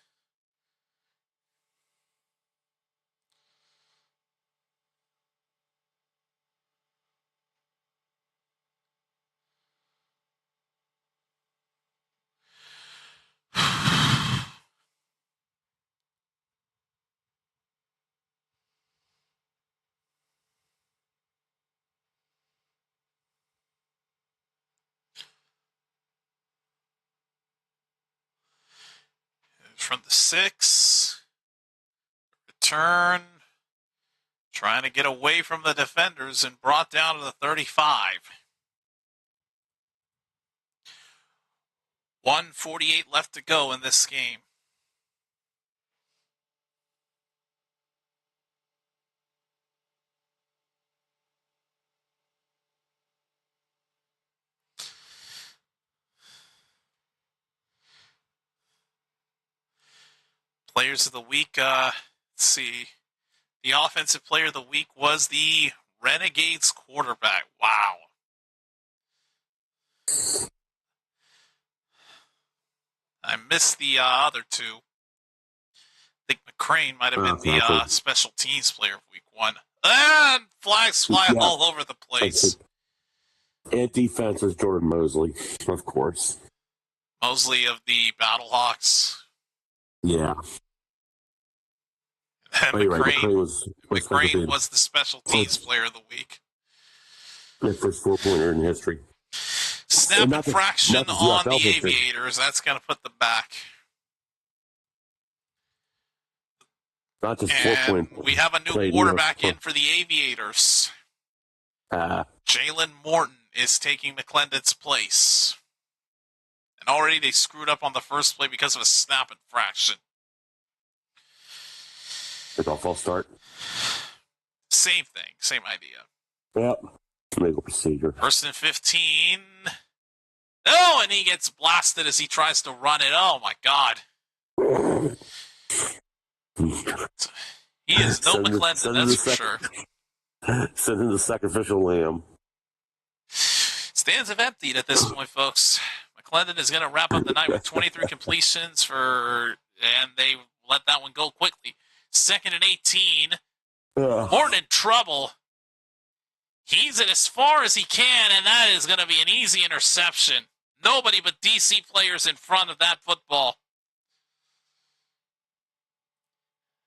From the 6. Return. Trying to get away from the defenders and brought down to the 35. 1:48 left to go in this game. Players of the week, let's see. The offensive player of the week was the Renegades quarterback. Wow. I missed the other two. I think McCrane might have been the special teams player of week 1. And flags fly all over the place. And defense is Jordan Mosley, of course. Mosley of the Battlehawks. Yeah. And McCrane was the special teams player of the week. The first 4-pointer in history. Snap infraction on the Aviators. That's going to put them back. Not just 4-point. We have a new quarterback in for the Aviators. Jalen Morton is taking McClendon's place. And already they screwed up on the first play because of a snap infraction. Kickoff false start. Same thing. Same idea. Yep. Legal procedure. 1st and 15. Oh, and he gets blasted as he tries to run it. Oh, my God. He is no McClendon, that's for sure. Send in the sacrificial lamb. Stands have emptied at this point, folks. McClendon is going to wrap up the night with 23 completions and they let that one go quickly. 2nd and 18. Morton in trouble. He's it as far as he can, and that is going to be an easy interception. Nobody but DC players in front of that football.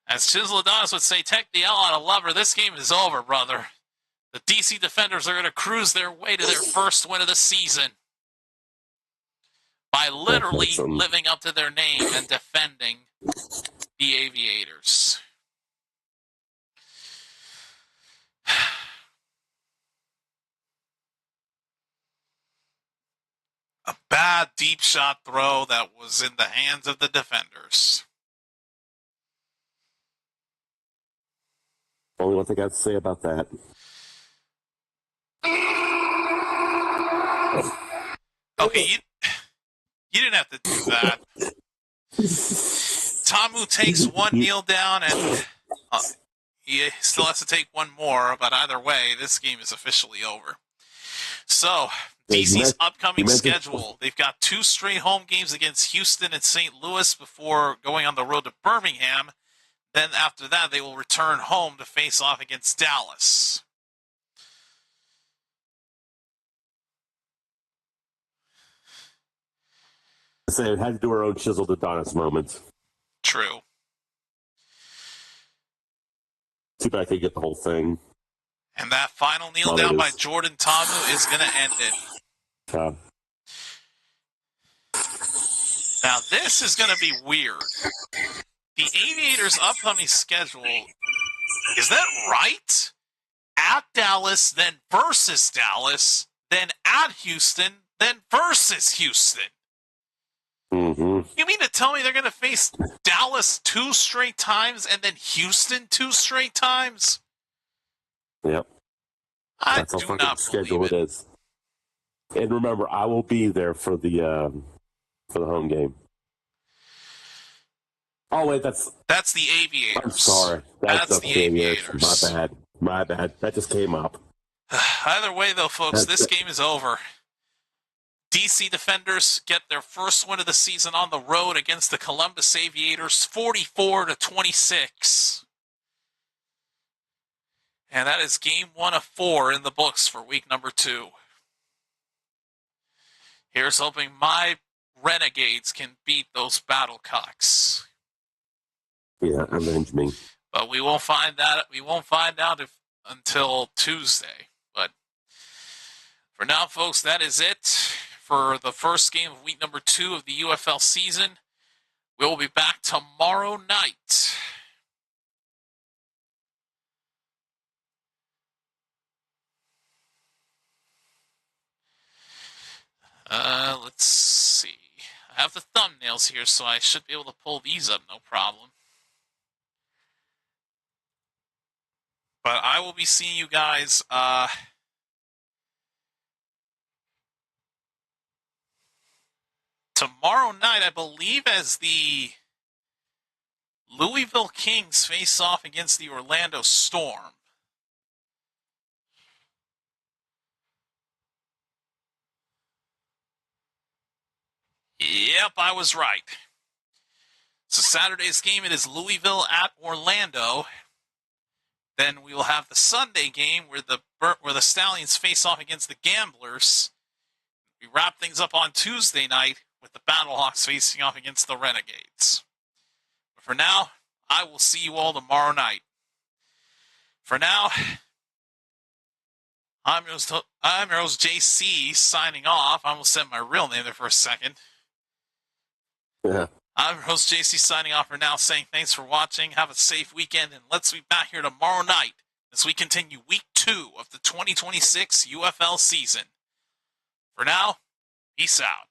As Chisel Adonis would say, take the L out of Lover. This game is over, brother. The DC Defenders are going to cruise their way to their first win of the season by literally living up to their name and defending the Aviators. A bad deep shot throw that was in the hands of the defenders. Only one thing I have to say about that. Okay, you didn't have to do that. Tamu takes one kneel down, and he still has to take one more, but either way, this game is officially over. So, DC's upcoming schedule, they've got 2 straight home games against Houston and St. Louis before going on the road to Birmingham. Then after that, they will return home to face off against Dallas. So it had to do our own chiseled Adonis moments. True. Too bad I could get the whole thing. And that final kneel down by Jordan Tamu is going to end it. Now, this is going to be weird. The Aviators' upcoming schedule, is that right? At Dallas, then versus Dallas, then at Houston, then versus Houston. Mm-hmm. You mean to tell me they're going to face Dallas 2 straight times and then Houston 2 straight times? Yep. That's how do fucking not schedule believe it is. And remember, I will be there for the home game. Oh wait, that's the Aviators. I'm sorry. That's the Aviators. My bad. That just came up. Either way, though, folks, this game is over. DC Defenders get their first win of the season on the road against the Columbus Aviators, 44-26. And that is game 1 of 4 in the books for week number 2. Here's hoping my Renegades can beat those Battlecocks. Yeah, avenge me. But we won't find that. We won't find out until Tuesday. But for now, folks, that is it for the first game of week number 2 of the UFL season. We'll be back tomorrow night. Let's see. I have the thumbnails here, so I should be able to pull these up, no problem. But I will be seeing you guys tomorrow night, I believe, as the Louisville Kings face off against the Orlando Storm. Yep, I was right. So Saturday's game, it is Louisville at Orlando. Then we will have the Sunday game where the Stallions face off against the Gamblers. We wrap things up on Tuesday night with the Battlehawks facing off against the Renegades. But for now, I will see you all tomorrow night. For now, I'm your host JC signing off. I almost said my real name there for a second. Yeah. I'm your host JC signing off for now, saying thanks for watching. Have a safe weekend, and let's be back here tomorrow night as we continue week 2 of the 2026 UFL season. For now, peace out.